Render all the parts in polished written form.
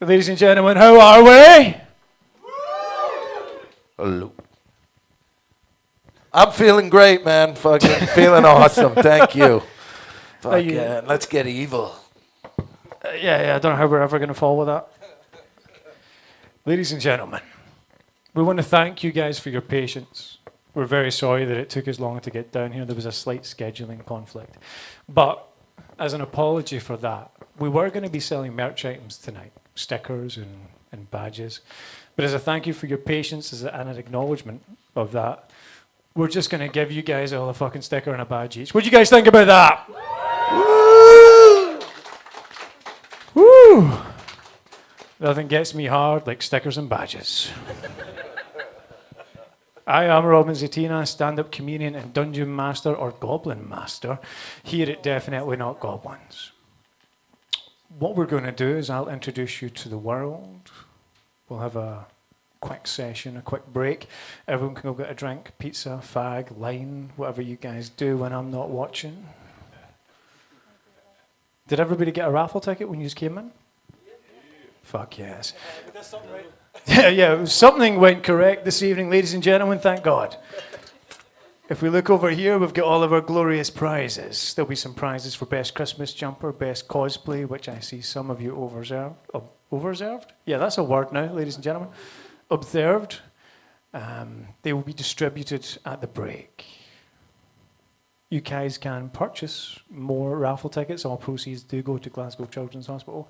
Ladies and gentlemen, how are we? Hello. I'm feeling great, man. Fucking feeling awesome. Thank you. Fucking, let's get evil. Yeah, I don't know how we're ever going to fall with that. Ladies and gentlemen, we want to thank you guys for your patience. We're very sorry that it took us long to get down here. There was a slight scheduling conflict. But as an apology for that, we were going to be selling merch items tonight, stickers and badges. But as a thank you for your patience and an acknowledgement of that, we're just going to give you guys all a fucking sticker and a badge each. What do you guys think about that? Woo! Woo! Nothing gets me hard like stickers and badges. I am Robin Zatina, stand-up comedian and dungeon master or goblin master here at Definitely Not Goblins. What we're going to do is I'll introduce you to the world. We'll have a quick session, a quick break. Everyone can go get a drink, pizza, fag, line, whatever you guys do when I'm not watching. Did everybody get a raffle ticket when you just came in? Fuck yes. Yeah, something went correct this evening, ladies and gentlemen, thank God. If we look over here, we've got all of our glorious prizes. There'll be some prizes for best Christmas jumper, best cosplay, which I see some of you overserved? Yeah, that's a word now, ladies and gentlemen. Observed. They will be distributed at the break. You guys can purchase more raffle tickets. All proceeds do go to Glasgow Children's Hospital.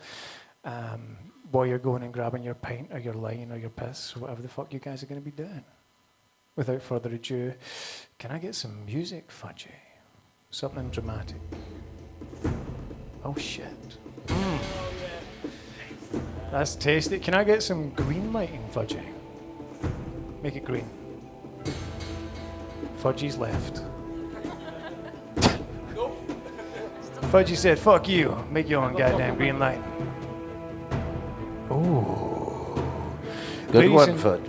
While you're going and grabbing your pint or your line or your piss, or whatever the fuck you guys are going to be doing. Without further ado, can I get some music, Fudgy? Something dramatic. Oh shit. That's tasty. Can I get some green lighting, Fudgy? Make it green. Fudgy's left. Fudgy said, fuck you. Make your own goddamn green light. Ooh. Good one, Fudge.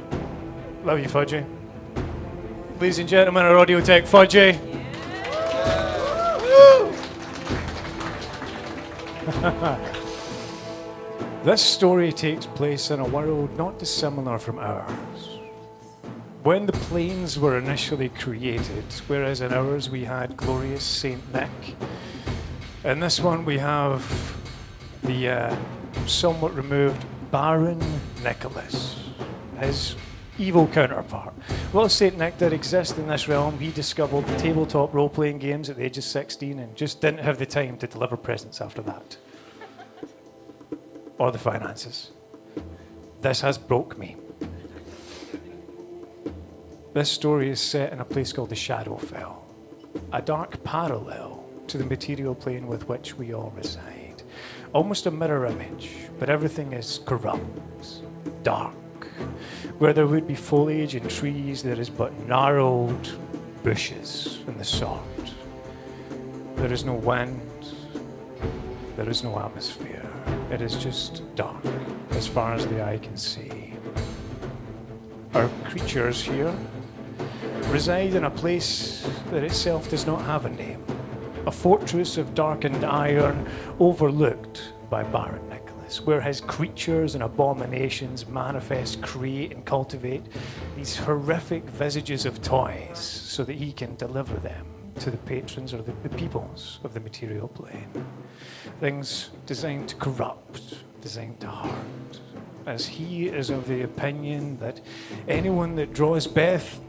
Love you, Fudgy. Ladies and gentlemen, our audio tech, Fudgy. This story takes place in a world not dissimilar from ours. When the planes were initially created, whereas in ours we had glorious Saint Nick, in this one we have the somewhat removed Baron Nicholas, his evil counterpart. While Saint Nick did exist in this realm, he discovered the tabletop role-playing games at the age of 16 and just didn't have the time to deliver presents after that. Or the finances. This has broke me. This story is set in a place called the Shadowfel, a dark parallel to the material plane with which we all reside. Almost a mirror image, but everything is corrupt, dark. Where there would be foliage and trees, there is but gnarled bushes and the sort. There is no wind, there is no atmosphere. It is just dark, as far as the eye can see. Our creatures here reside in a place that itself does not have a name. A fortress of darkened iron overlooked by Baron Nicholas, where his creatures and abominations manifest, create and cultivate these horrific visages of toys so that he can deliver them to the patrons or the peoples of the material plane. Things designed to corrupt, designed to hurt, as he is of the opinion that anyone that draws Beth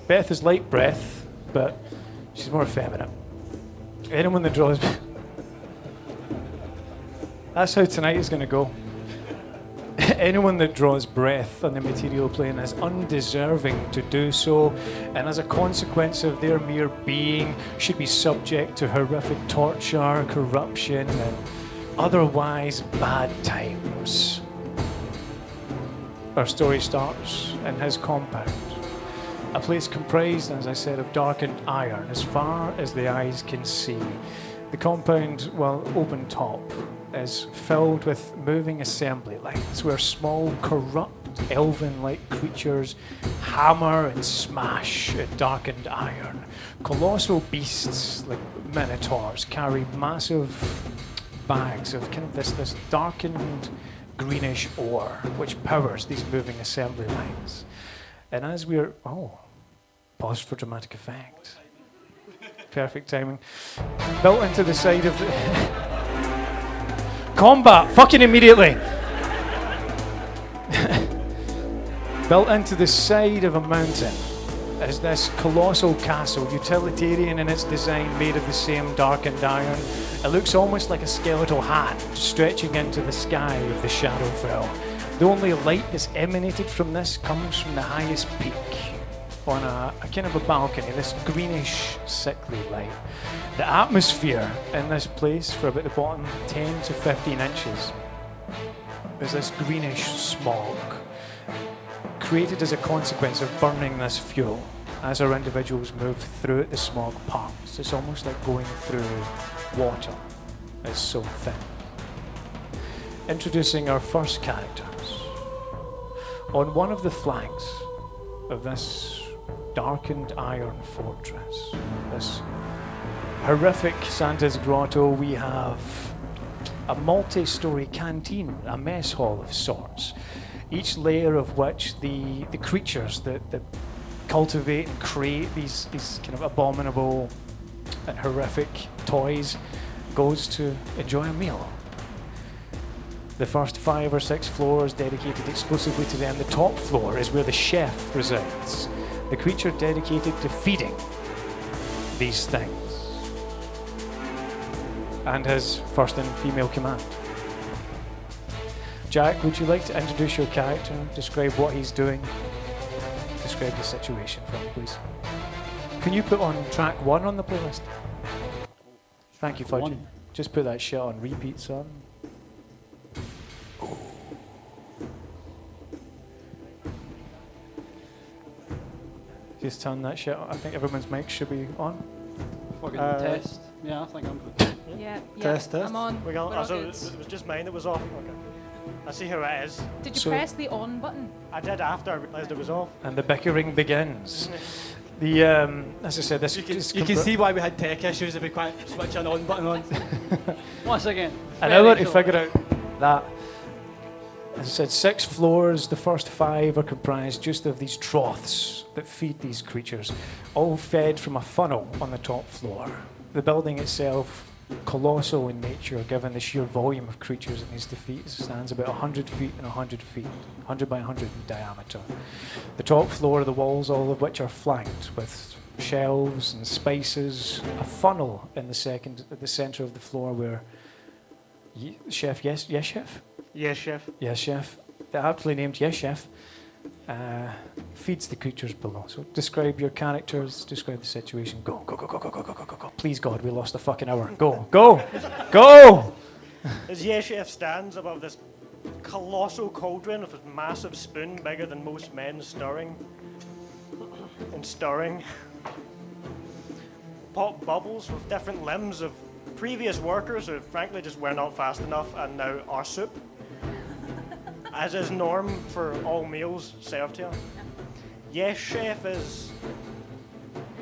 is like breath, but she's more feminine. Anyone that draws... That's how tonight is going to go. Anyone that draws breath on the material plane is undeserving to do so, and as a consequence of their mere being, should be subject to horrific torture, corruption, and otherwise bad times. Our story starts in his compound, a place comprised, as I said, of darkened iron as far as the eyes can see. The compound, while open top, is filled with moving assembly lines where small, corrupt, elven-like creatures hammer and smash at darkened iron. Colossal beasts like minotaurs carry massive bags of kind of this darkened greenish ore, which powers these moving assembly lines. And as we're pause for dramatic effect. Perfect timing. Built into the side of the combat, fucking immediately. Built into the side of a mountain is this colossal castle, utilitarian in its design, made of the same darkened iron. It looks almost like a skeletal hat stretching into the sky of the Shadowfel. The only light that's emanated from this comes from the highest peak on a kind of a balcony, this greenish, sickly light. The atmosphere in this place for about the bottom 10 to 15 inches is this greenish smog, created as a consequence of burning this fuel. As our individuals move through it, the smog parts. It's almost like going through water. It's so thin. Introducing our first characters. On one of the flanks of this darkened iron fortress, this horrific Santa's Grotto, we have a multi-story canteen, a mess hall of sorts, each layer of which the creatures that cultivate and create these kind of abominable and horrific toys goes to enjoy a meal. The first 5 or 6 floors dedicated exclusively to them. The top floor is where the chef resides, the creature dedicated to feeding these things, and his first and female command. Jack, would you like to introduce your character, describe what he's doing, describe the situation for me, please? Can you put on track 1 on the playlist? Thank you, Fudgy. Just put that shit on repeat, son. Just turn that shit on. I think everyone's mic should be on. Fucking test. Yeah, I think I'm good. Yeah. Test. I'm on. It was just mine that was off. Okay. I see how it is. Did you press the on button? I did after I realised it was off. And the bickering begins. As I said, this you can see why we had tech issues if we can't switch an on button on. Once again. An hour to figure out that. As I said, 6 floors. The first 5 are comprised just of these troughs that feed these creatures, all fed from a funnel on the top floor. The building itself, colossal in nature, given the sheer volume of creatures it needs to feed, stands about 100 feet and 100 feet, 100 by 100 in diameter. The top floor, the walls, all of which are flanked with shelves and spaces, a funnel in at the center of the floor where chef, yes, chef? Yes, chef. Yes, chef. The aptly named Yes, chef feeds the creatures below. So describe your characters, describe the situation. Go, go, go, go, go, go, go, go, go, go. Please, God, we lost a fucking hour. Go, go, go! As Yes, chef stands above this colossal cauldron with a massive spoon bigger than most men stirring and stirring. Pop bubbles with different limbs of previous workers who frankly just were not fast enough and now are soup, as is norm for all meals served here. Yes, chef is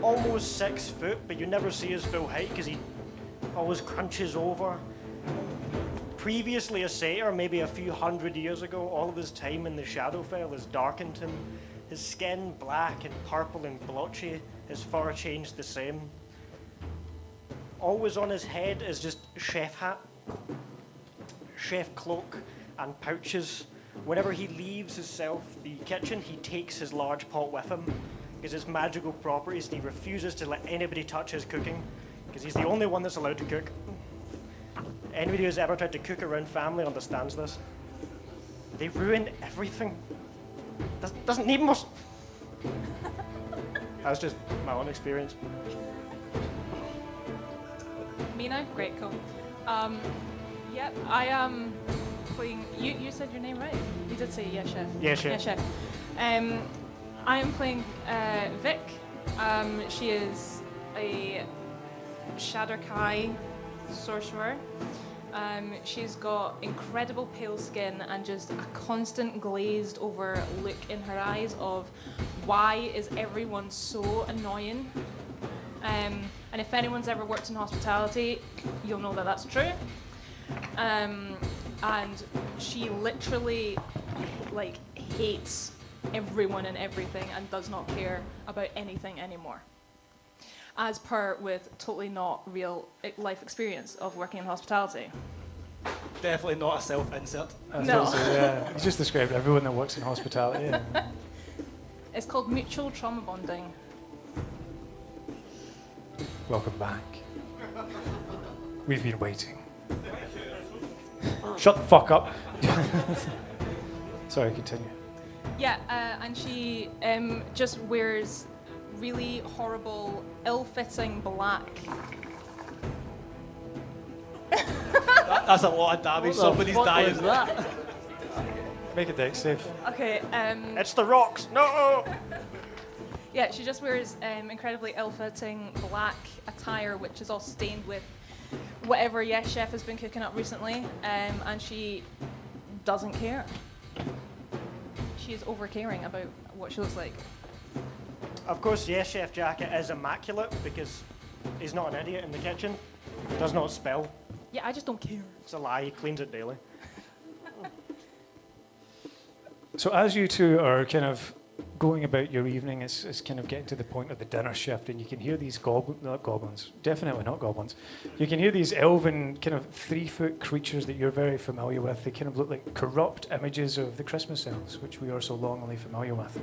almost 6 foot, but you never see his full height because he always crunches over. Previously a satyr, maybe a few hundred years ago, all of his time in the Shadowfel has darkened him. His skin black and purple and blotchy, his fur changed the same. Always on his head is just chef hat, chef cloak, and pouches. Whenever he leaves the kitchen, he takes his large pot with him because it's magical properties, and he refuses to let anybody touch his cooking because he's the only one that's allowed to cook. Anybody who's ever tried to cook around family understands this. They ruin everything. Doesn't need much. That's just my own experience. Me now? Great, cool. Yep, I am playing. You said your name right? You did say yes, chef. Yes, chef. Yes, chef. I am playing Vic. She is a Shadowkai sorcerer. She's got incredible pale skin and just a constant glazed over look in her eyes of why is everyone so annoying. And if anyone's ever worked in hospitality, you'll know that that's true. And she literally, like, hates everyone and everything and does not care about anything anymore. As per with totally not real life experience of working in hospitality. Definitely not a self-insert. No. Yeah, you just described everyone that works in hospitality. Yeah. It's called mutual trauma bonding. Welcome back. We've been waiting. Shut the fuck up. Sorry, continue. Yeah, and she just wears really horrible, ill-fitting black. That's a lot of damage. Somebody's dying. Make a deck save. Okay, It's the rocks. No. yeah, she just wears incredibly ill-fitting black attire, which is all stained with whatever Yes Chef has been cooking up recently, and she doesn't care. She is over-caring about what she looks like. Of course, Yes Chef jacket is immaculate because he's not an idiot in the kitchen. Does not spill. Yeah, I just don't care. It's a lie. He cleans it daily. So as you two are kind of going about your evening, it's kind of getting to the point of the dinner shift, and you can hear these goblins, definitely not goblins. You can hear these elven kind of 3-foot creatures that you're very familiar with. They kind of look like corrupt images of the Christmas elves, which we are so longingly familiar with.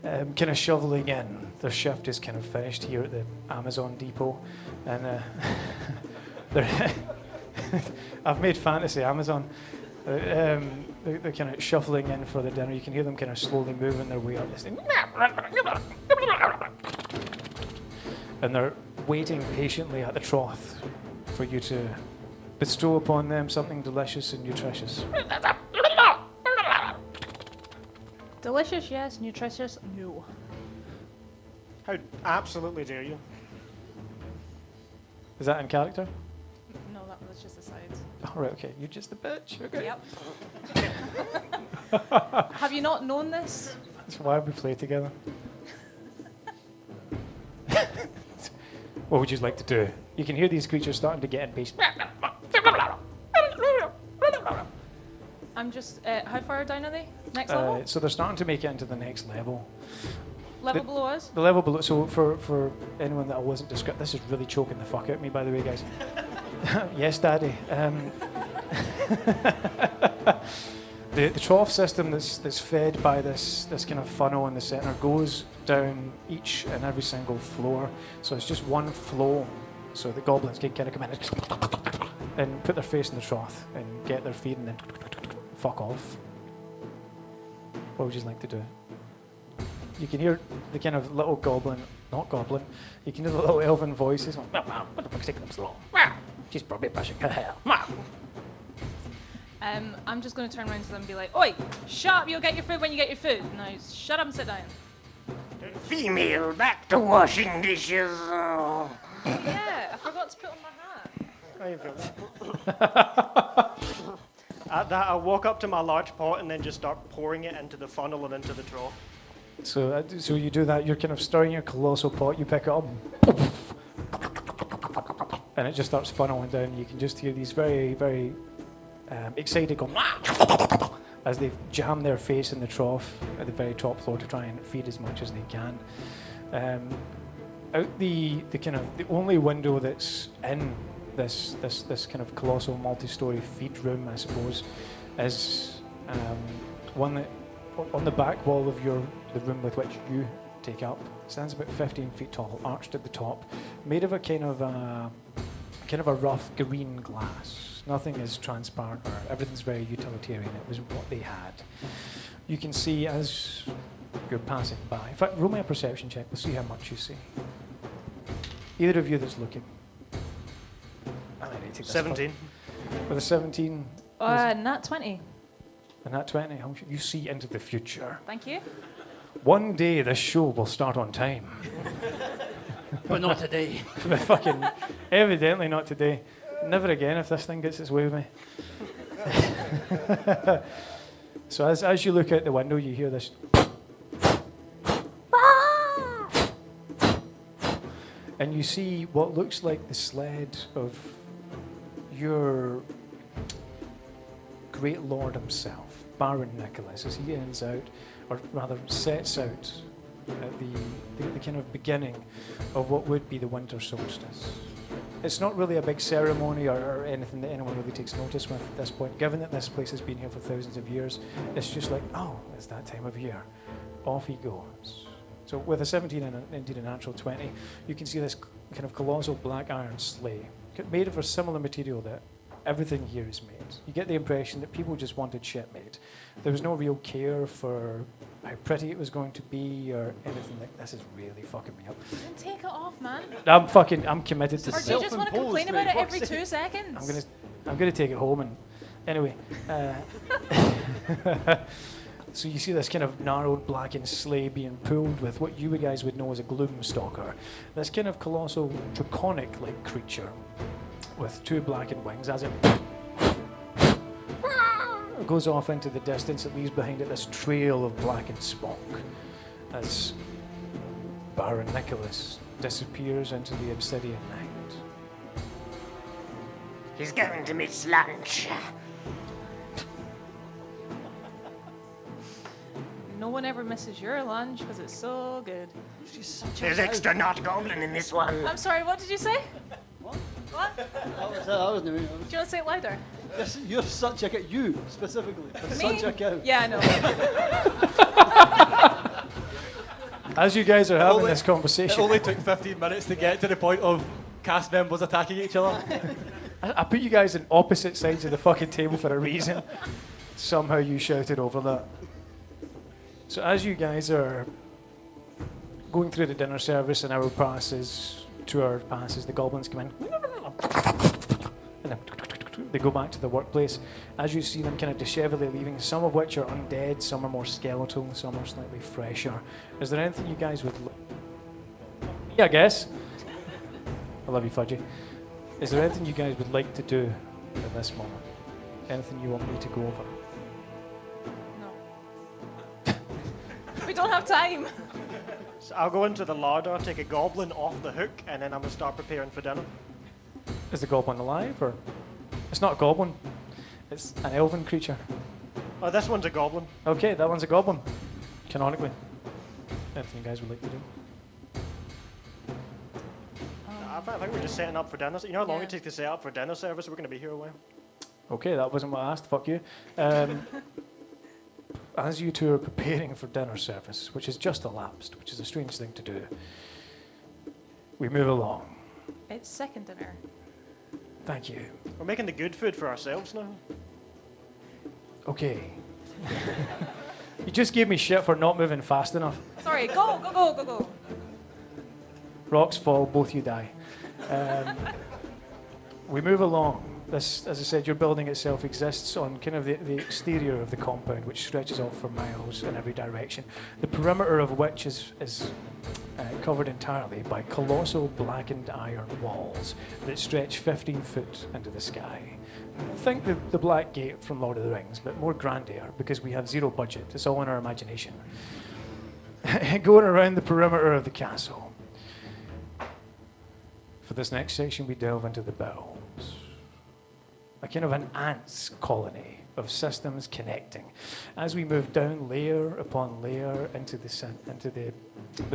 Kind of shoveling in. Their shift is kind of finished here at the Amazon depot, and they're I've made fantasy Amazon. They're kind of shuffling in for the dinner. You can hear them kind of slowly moving their way up this thing. And they're waiting patiently at the trough for you to bestow upon them something delicious and nutritious. Delicious, yes. Nutritious, no. How absolutely dare you? Is that in character? No, that was just a side. All right, okay. You're just a bitch. Okay. Yep. Have you not known this? That's why we play together. What would you like to do? You can hear these creatures starting to get impatient. I'm just. How far down are they? Next level? So they're starting to make it into the next level. Level below us? The level below. So for anyone that I wasn't describing, this is really choking the fuck out of me, by the way, guys. Yes, Daddy. The trough system that's fed by this kind of funnel in the centre goes down each and every single floor. So it's just one flow. So the goblins can kind of come in and put their face in the trough and get their feed and then fuck off. What would you like to do? You can hear the kind of little goblin, not goblin, you can hear the little elven voices. What the fuck's taking them so long? She's probably pushing her hair. I'm just going to turn around to them and be like, "Oi, shut up, you'll get your food when you get your food. Now shut up and sit down." Female, back to washing dishes. Yeah, I forgot to put on my hat. At that, I walk up to my large pot and then just start pouring it into the funnel and into the trough. So you do that, you're kind of stirring your colossal pot, you pick it up, and it just starts funneling down. You can just hear these very, very excited going as they jam their face in the trough at the very top floor to try and feed as much as they can. Out the kind of the only window that's in this kind of colossal multi-story feed room, I suppose, is one that on the back wall of the room with which you take up stands about 15 feet tall, arched at the top, made of a kind of a rough green glass. Nothing is transparent or everything's very utilitarian. It was what they had. You can see as you're passing by. In fact, roll me a perception check. We'll see how much you see. Either of you that's looking. I need to take this 17. With a 17. Nat 20. And that 20, you see into the future. Thank you. One day this show will start on time. But not today. Fucking evidently not today. Never again if this thing gets its way with me. So as you look out the window, you hear this. And you see what looks like the sled of your great lord himself, Baron Nicholas, as he ends out, or rather sets out at the kind of beginning of what would be the winter solstice. It's not really a big ceremony or anything that anyone really takes notice with at this point, given that this place has been here for thousands of years. It's just like, oh, it's that time of year. Off he goes. So with a 17 and indeed a natural 20, you can see this kind of colossal black iron sleigh, made of a similar material that everything here is made. You get the impression that people just wanted shit made. There was no real care for how pretty it was going to be or anything like this. Is really fucking me up. Then take it off, man. I'm committed to Or do you just want to complain about it every 2 seconds? I'm gonna take it home and anyway. So you see this kind of narrowed blackened sleigh being pulled with what you guys would know as a gloomstalker. This kind of colossal draconic-like creature with 2 blackened wings as it goes off into the distance. It leaves behind it this trail of blackened smoke as Baron Nicholas disappears into the obsidian night. He's going to miss lunch. No one ever misses your lunch because it's so good. There's extra not goblin in this one. I'm sorry, what did you say? What? What? I was doing Do you want to say it louder? You're such a cow. You, specifically. You're Me? such a cow. Yeah, I know. As you guys are having Only- this conversation, It only took 15 minutes to get to the point of cast members attacking each other. I put you guys on opposite sides of the fucking table for a reason. Somehow you shouted over that. So as you guys are going through the dinner service, an hour passes, 2 hours passes, the goblins come in. And then they go back to the workplace. As you see them kind of dishevelly leaving, some of which are undead, some are more skeletal, some are slightly fresher. Is there anything you guys would... Yeah, I guess. I love you, Fudgy. Is there anything you guys would like to do at this moment? Anything you want me to go over? No. We don't have time. So I'll go into the larder, take a goblin off the hook, and then I'm going to start preparing for dinner. Is the goblin alive, or...? It's not a goblin. It's an elven creature. Oh, this one's a goblin. Okay, that one's a goblin. Canonically. Anything you guys would like to do? I think we're just setting up for dinner. You know how long Yeah. it takes to set up for dinner service? We're going to be here a while. Okay, that wasn't what I asked. Fuck you. As you two are preparing for dinner service, which has just elapsed, which is a strange thing to do, we move along. It's second dinner. Thank you. We're making the good food for ourselves now. Okay. You just gave me shit for not moving fast enough. Sorry, go. Rocks fall, both you die. We move along. This, as I said, your building itself exists on kind of the exterior of the compound, which stretches off for miles in every direction. The perimeter of which is covered entirely by colossal blackened iron walls that stretch 15 foot into the sky. Think the Black Gate from Lord of the Rings, but more grandeur because we have zero budget. It's all in our imagination. Going around the perimeter of the castle. For this next section, we delve into the bowels. A kind of an ants colony of systems connecting. As we move down layer upon layer into the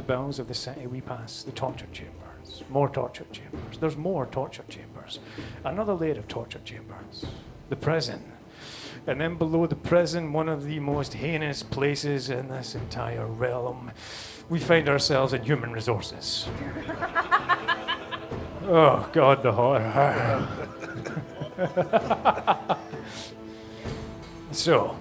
bowels of the city, we pass the torture chambers, more torture chambers. There's more torture chambers. Another layer of torture chambers. The prison. And then below the prison, one of the most heinous places in this entire realm, we find ourselves in human resources. Oh, God, the horror. So,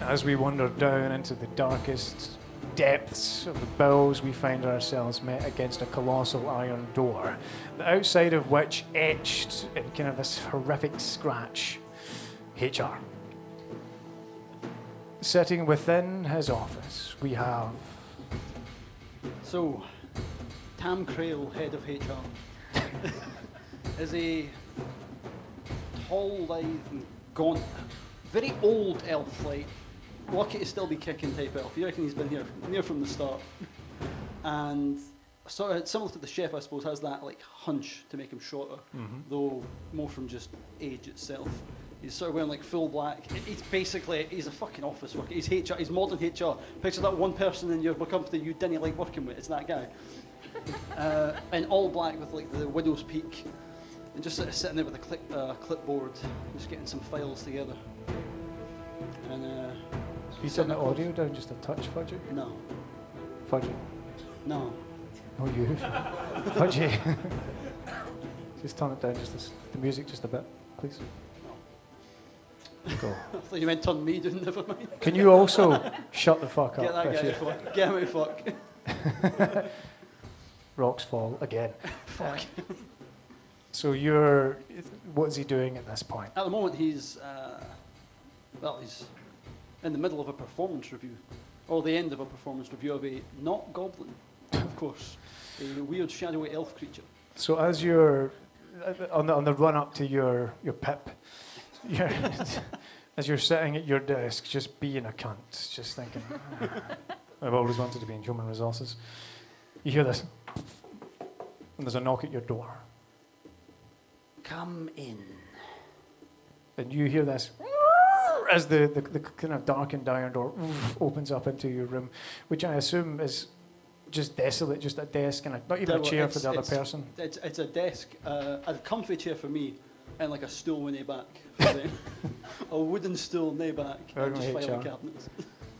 as we wander down into the darkest depths of the bowels, we find ourselves met against a colossal iron door, the outside of which etched in kind of this horrific scratch, HR. Sitting within his office, we have... So, Tam Crail, head of HR, is a tall, lithe, and gaunt, very old elf, like lucky to still be kicking type elf. You reckon he's been here near from the start, and sort of similar to the chef, I suppose, has that like hunch to make him shorter, though more from just age itself. He's sort of wearing like full black. He's a fucking office worker. He's HR. He's modern HR. Picture that one person in your company you didn't like working with. It's that guy. And all black with like the widow's peak, and just sort of sitting there with a clipboard, just getting some files together. And you turn the audio down just a touch, Fudgy? No. Fudgy? No. Oh, you. Fudgy. Just turn it down, the music just a bit, please. No. Go. I thought you meant turn me down, never mind. Can you also shut the fuck up? Get that guy fuck. Get him out fuck. Rocks fall again. Fuck. So what is he doing at this point? At the moment he's in the middle of a performance review. Or the end of a performance review of a not goblin, of course. A weird shadowy elf creature. So as you're on the run up to your pip, as you're sitting at your desk, just being a cunt, just thinking, I've always wanted to be in human resources. You hear this, and there's a knock at your door. Come in. And you hear this as the kind of darkened iron door opens up into your room, which I assume is just desolate, just a desk and not even a chair for the other person. It's a desk, a comfy chair for me, and like a stool with no back for them. A wooden stool, no back, and just filing cabinets.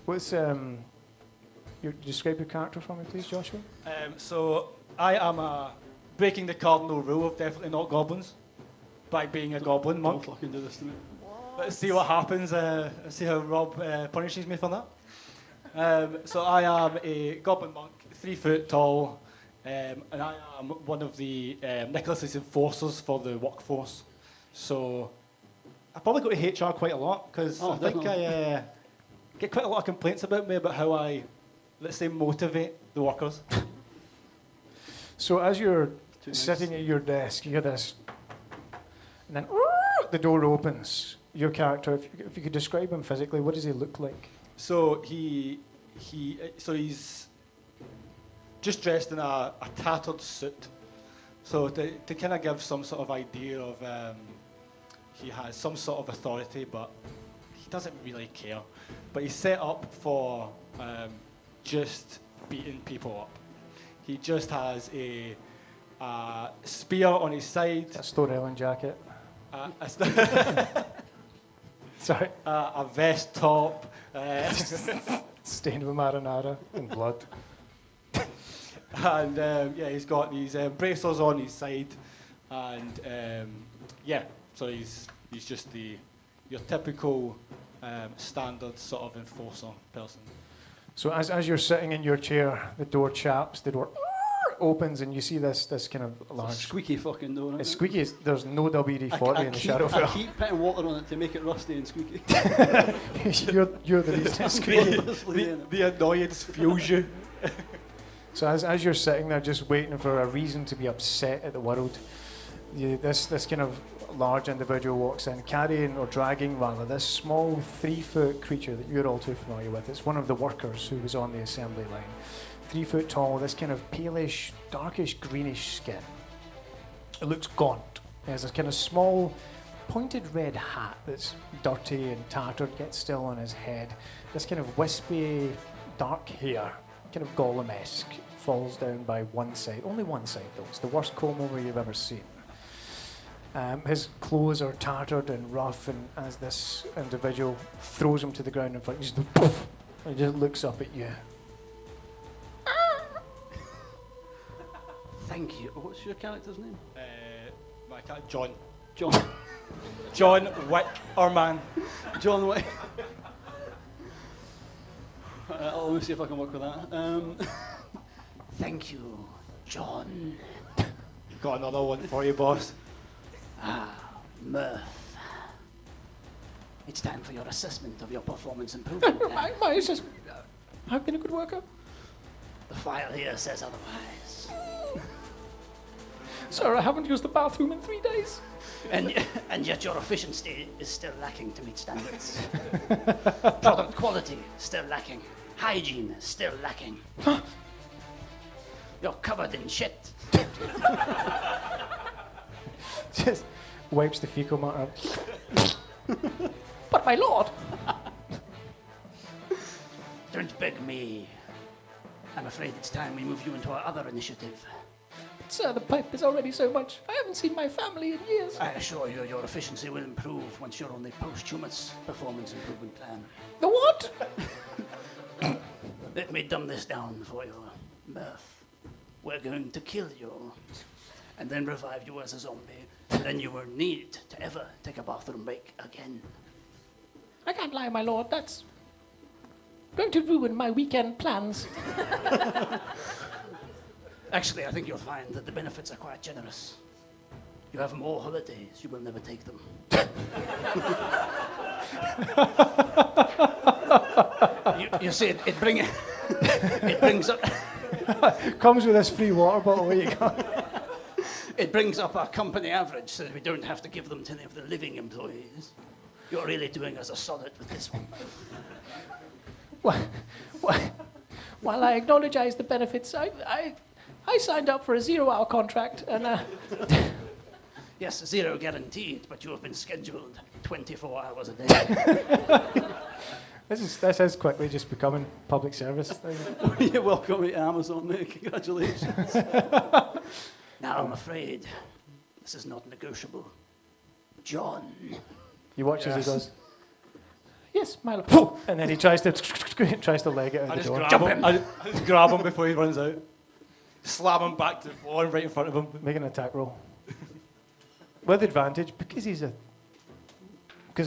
What's describe your character for me, please, Joshua? So I am breaking the cardinal rule of definitely not goblins by being a goblin monk. Don't fucking do this to me. Let's see what happens. Let's see how Rob punishes me for that. So I am a goblin monk, 3 foot tall, and I am one of the Nicholas's enforcers for the workforce. So I probably go to HR quite a lot because I think I get quite a lot of complaints about me about how I, let's say, motivate the workers. So as you're sitting at your desk, you hear this, and then the door opens. Your character, if you could describe him physically, what does he look like? So he's just dressed in a tattered suit. So to kind of give some sort of idea of he has some sort of authority, but he doesn't really care. But he's set up for just beating people up. He just has a spear on his side. A Stone Island jacket. Sorry. A vest top. Stained with marinara and blood. And he's got these bracers on his side, and so he's just your typical standard sort of enforcer person. So as you're sitting in your chair, the door chaps, the door opens, and you see this kind of large squeaky fucking door. It's squeaky. There's no WD-40 in the Shadowfel. I keep putting water on it to make it rusty and squeaky. you're the reason it's squeaky. The annoyance fuels you. So as you're sitting there just waiting for a reason to be upset at the world, this kind of large individual walks in, carrying or dragging rather this small 3-foot creature that you're all too familiar with. It's one of the workers who was on the assembly line. 3 foot tall, this kind of palish, darkish, greenish skin. It looks gaunt. It has this kind of small, pointed red hat that's dirty and tattered, yet still on his head. This kind of wispy, dark hair, kind of Gollum-esque, falls down by one side. Only one side, though. It's the worst comb-over you've ever seen. His clothes are tattered and rough, and as this individual throws him to the ground in front, he just looks up at you. Thank you. What's your character's name? My character, John. John Wick, or man. John Wick. Let me see if I can work with that. Thank you, John. Got another one for you, boss. Mirth. It's time for your assessment of your performance improvement. my assessment. I've been a good worker. The file here says otherwise. Sir, I haven't used the bathroom in 3 days. And yet your efficiency is still lacking to meet standards. Product quality, still lacking. Hygiene, still lacking. You're covered in shit. Just wipes the fecal matter. But my lord! Don't beg me. I'm afraid it's time we move you into our other initiative. Sir, the pipe is already so much. I haven't seen my family in years. I assure you your efficiency will improve once you're on the posthumous performance improvement plan. The what? Let me dumb this down for you, Murph. We're going to kill you, and then revive you as a zombie, and then you won't need to ever take a bathroom break again. I can't lie, my lord. That's going to ruin my weekend plans. Actually, I think you'll find that the benefits are quite generous. You have more holidays, you will never take them. you see, it brings up... Comes with this free water bottle. Where you go? It brings up our company average so that we don't have to give them to any of the living employees. You're really doing us a solid with this one. While I acknowledge the benefits, I signed up for a 0-hour contract, and Yes, 0 guaranteed, but you have been scheduled 24 hours a day. this is quickly just becoming public service. You're welcome to Amazon, mate. Congratulations. Now, I'm afraid this is not negotiable. John. He watches. He goes, "Yes, my lord," and then he tries to leg it out the door. I just grab him before he runs out. Slam him back to the floor right in front of him. Make an attack roll with advantage because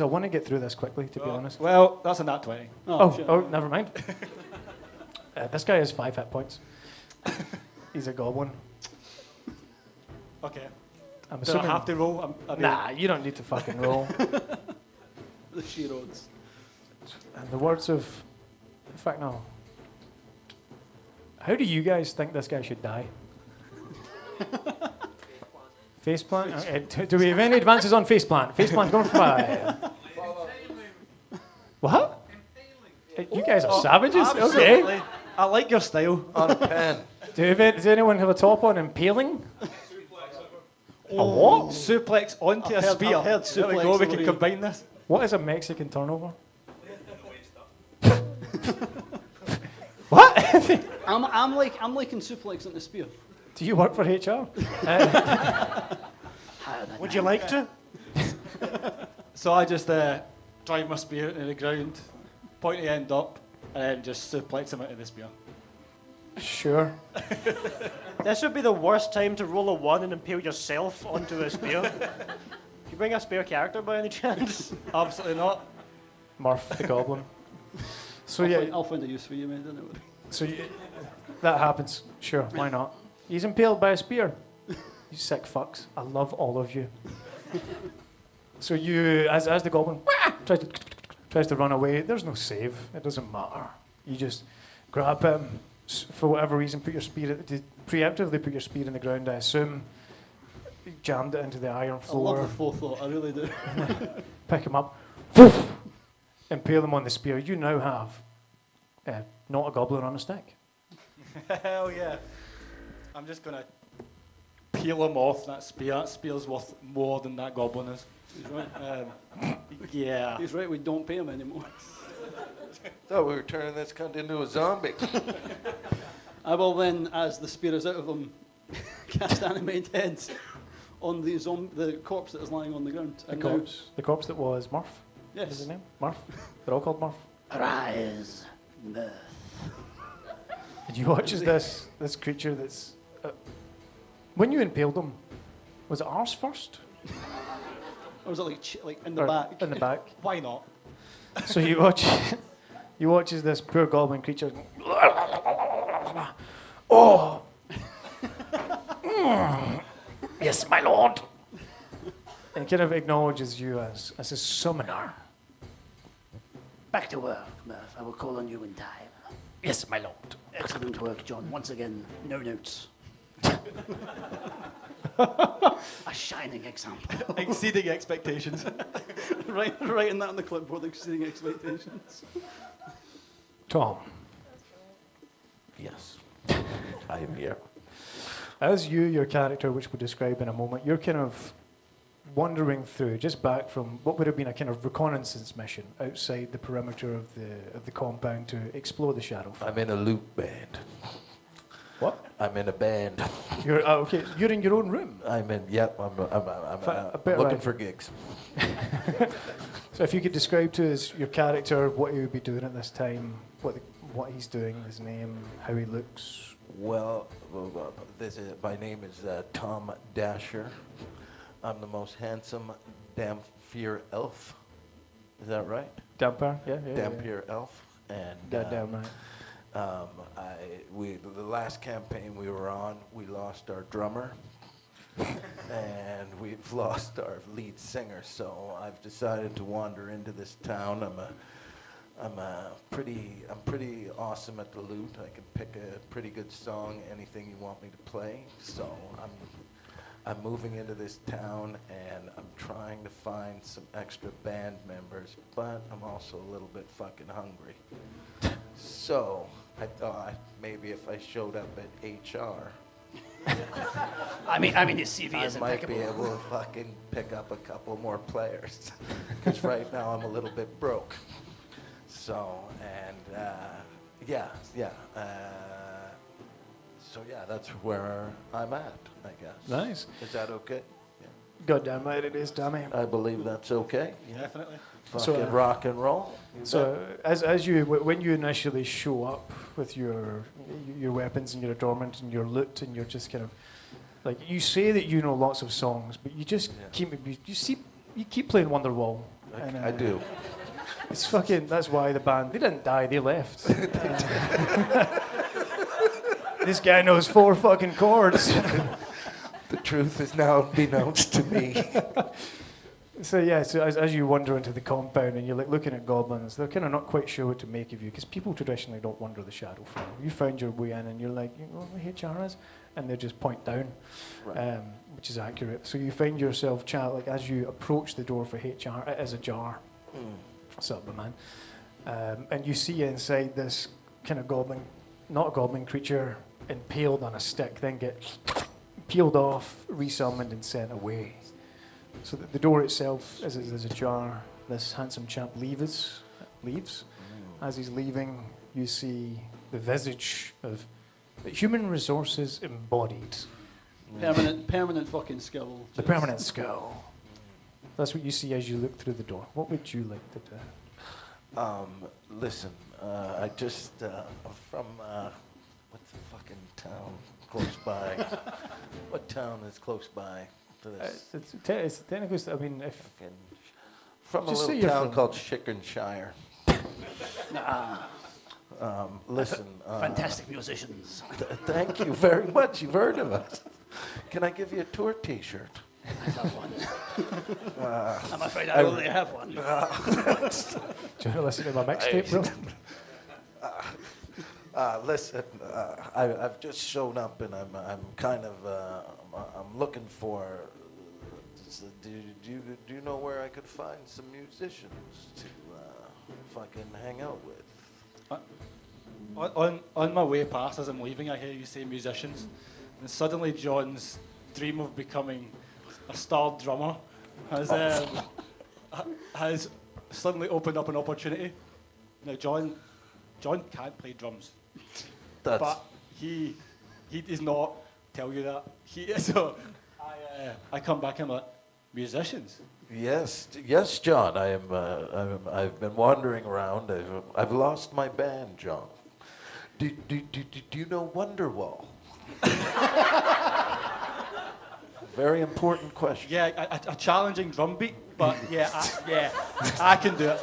I want to get through this quickly. To be honest. Well, that's a nat 20. Oh, never mind. This guy has 5 hit points. He's a goblin. Okay. I'm Do I assuming. have to roll? Nah, you don't need to fucking roll. The sheer odds. And the words of, in fact, no. How do you guys think this guy should die? Faceplant? Okay, do we have any advances on faceplant? Faceplant going for 5. What? You guys are savages? Absolutely. Okay. I like your style. On a pen. Does anyone have a top on impaling? A what? Suplex onto I've a heard- spear. I've heard There we suplex go, we over can here. combine this. What is a Mexican turnover? What? I'm like in suplex on the spear. Do you work for HR? Would you like to? So I just drive my spear into the ground, point the end up, and then just suplex him into the spear. Sure. This would be the worst time to roll a 1 and impale yourself onto a spear. Do you bring a spare character by any chance? Absolutely not. Murph the goblin. So I'll find a use for you, mate. Don't worry. So that happens. Sure, why not? He's impaled by a spear. You sick fucks. I love all of you. So you, as the goblin tries to run away, there's no save. It doesn't matter. You just grab him. For whatever reason, preemptively put your spear in the ground. I assume you jammed it into the iron I floor. love the forethought. I really do. Pick him up, impale him on the spear. You now have not a goblin on a stick. Hell yeah. I'm just going to peel him off that spear. That spear's worth more than that goblin is. He's right. Yeah. He's right. We don't pay him anymore. Thought we were turning this cunt into a zombie. I will then, as the spear is out of him, cast animate heads on the corpse that is lying on the ground. The corpse that was Murph. Yes. Is his name? Murph. They're all called Murph. Arise, Murph. And you watch as this creature that's... when you impaled him, was it arse first? Or was it like in the Or back? In the back. Why not? So you watch as this poor goblin creature... Oh! Yes, my lord! And kind of acknowledges you as a summoner. Back to work, Murph. I will call on you in time. Yes, my lord. Excellent work, John. Once again, no notes. A shining example. Exceeding expectations. Writing that on the clipboard, exceeding expectations. Tom, Yes. I am here. as your character, which we'll describe in a moment, you're kind of wandering through, just back from what would have been a kind of reconnaissance mission outside the perimeter of the compound to explore the Shadowfel. I'm in a loop band. What? I'm in a band. You're okay. You're in your own room. I'm looking for gigs. So if you could describe to us your character, what he would be doing at this time, what he's doing, his name, how he looks. Well, my name is Tom Dasher. I'm the most handsome Dampier elf. Is that right? Dampier, yeah. Dampier elf. And damn right. The last campaign we were on, we lost our drummer, and we've lost our lead singer. So I've decided to wander into this town. I'm pretty awesome at the lute. I can pick a pretty good song, anything you want me to play. So I'm moving into this town, and I'm trying to find some extra band members, but I'm also a little bit fucking hungry. So I thought maybe if I showed up at HR, I mean, his CV is I might impeccable. be able to fucking pick up a couple more players. Because right now I'm a little bit broke. So, and that's where I'm at, I guess. Nice. Is that okay? Yeah. Goddamn right it is, Tommy. I believe that's okay. Definitely. Fucking rock and roll. So when you initially show up with your weapons and your adornment and your loot and you're just kind of like, you say that you know lots of songs, but you just keep playing Wonderwall. I do. It's fucking. That's why the band, they didn't die, they left. This guy knows 4 fucking chords. The truth is now beknownst to me. So as you wander into the compound and you're like looking at goblins, they're kind of not quite sure what to make of you because people traditionally don't wander the Shadowfel. You found your way in and you're like, you know what HR is? And they just point down, Right. which is accurate. So you find yourself like as you approach the door for HR, it is ajar. What's up, my man? And you see inside this kind of goblin, not a goblin creature, impaled on a stick, then get peeled off, resummoned and sent away. So the door itself is ajar. This handsome chap leaves. As he's leaving, you see the visage of human resources embodied. Permanent fucking skull. The permanent skull. That's what you see as you look through the door. What would you like to do? Listen, I just, from, what's the fucking town close by? What town is close by to this? It's technically, I mean, if... Fucking, from a Just say little you're town from- called Chickenshire. Listen. Fantastic musicians. Thank you very much. You've heard of us. Can I give you a tour T-shirt? I love one. I'm afraid I only have one. Do you want to listen to my mixtape, bro? Listen, I've just shown up and I'm kind of I'm looking for. Do you know where I could find some musicians to fucking hang out with? On my way past, as I'm leaving, I hear you say musicians, and suddenly John's dream of becoming a star drummer has suddenly opened up an opportunity. Now, John can't play drums, but he does not tell you that. So I come back and I'm like, musicians. Yes, John. I've been wandering around. I've lost my band, John. Do you know Wonderwall? Very important question. Yeah, a challenging drum beat, but I can do it.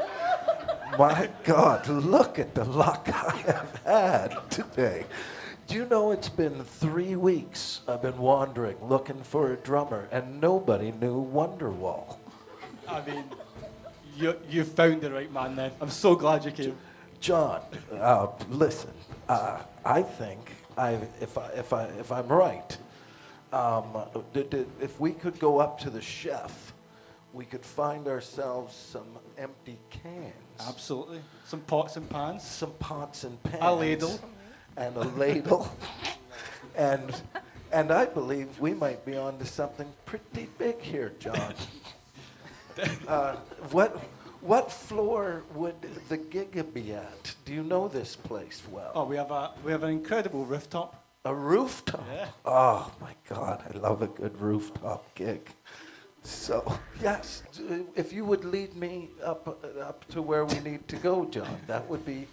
My God, look at the luck I have had today. Do you know it's been 3 weeks I've been wandering looking for a drummer and nobody knew Wonderwall. I mean, you found the right man then. I'm so glad you came. John, listen. I think if I'm right, if we could go up to the chef, we could find ourselves some empty cans. Absolutely. Some pots and pans. Some pots and pans. A ladle. And a ladle. and And I believe we might be onto something pretty big here, John. What floor would the gig be at? Do you know this place well? Oh, we have an incredible rooftop. A rooftop? Yeah. Oh my God, I love a good rooftop gig. So, yes, if you would lead me up to where we need to go, John, that would be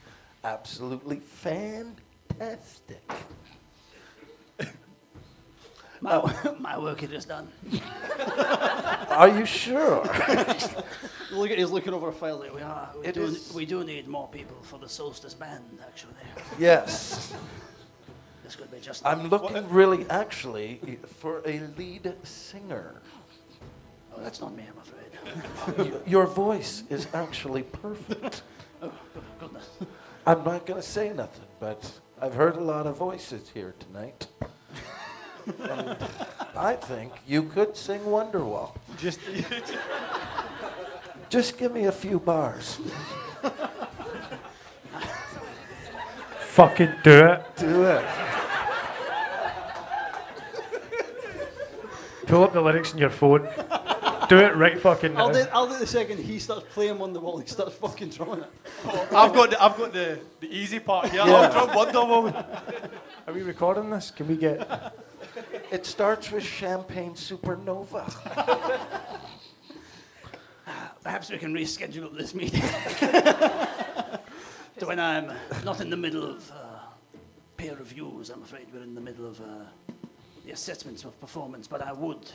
absolutely fantastic. My work here is done. Are you sure? He's looking over a file. We do need more people for the Solstice band, actually. Yes. This could be just... I'm looking really, actually, for a lead singer. Oh, that's not me, I'm afraid. Your voice is actually perfect. Oh, goodness. I'm not going to say nothing, but I've heard a lot of voices here tonight. And I think you could sing Wonderwall. Just give me a few bars. Fucking do it. Do it. Pull up the lyrics in your phone. Do it right fucking now. I'll do the second he starts playing Wonderwall, he starts fucking drumming it. I've got the easy part here. Yeah. I'll drum Wonderwall. Are we recording this? Can we get... It starts with Champagne Supernova. Perhaps we can reschedule this meeting to when I'm not in the middle of peer reviews. I'm afraid we're in the middle of the assessments of performance, but I would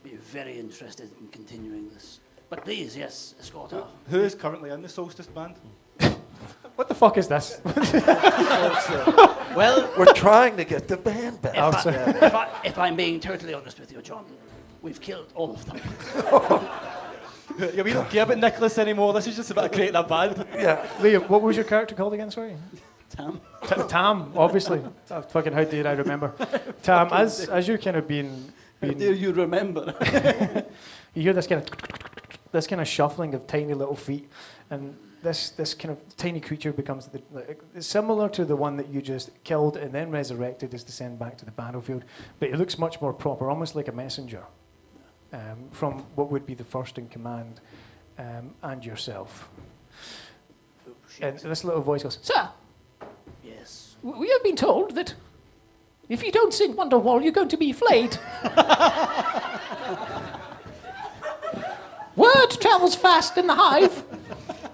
be very interested in continuing this. But please, yes, escort her. Who is currently in the Solstice band? What the fuck is this? Well, We're trying to get the band back. if I'm being totally honest with you, John, we've killed all of them. Yeah, we don't care about Nicholas anymore. This is just about creating a band. Yeah. Liam, what was your character called again, sorry? Tam. Tam, obviously. Fucking how dare I remember. Tam, as you're kind of being How dare you remember? you hear this kind of shuffling of tiny little feet, and this kind of tiny creature becomes similar to the one that you just killed and then resurrected is to send back to the battlefield, but it looks much more proper, almost like a messenger from what would be the first in command and yourself. And this little voice goes, "Sir, Yes. we have been told that if you don't sing Wonderwall, you're going to be flayed." Word travels fast in the hive.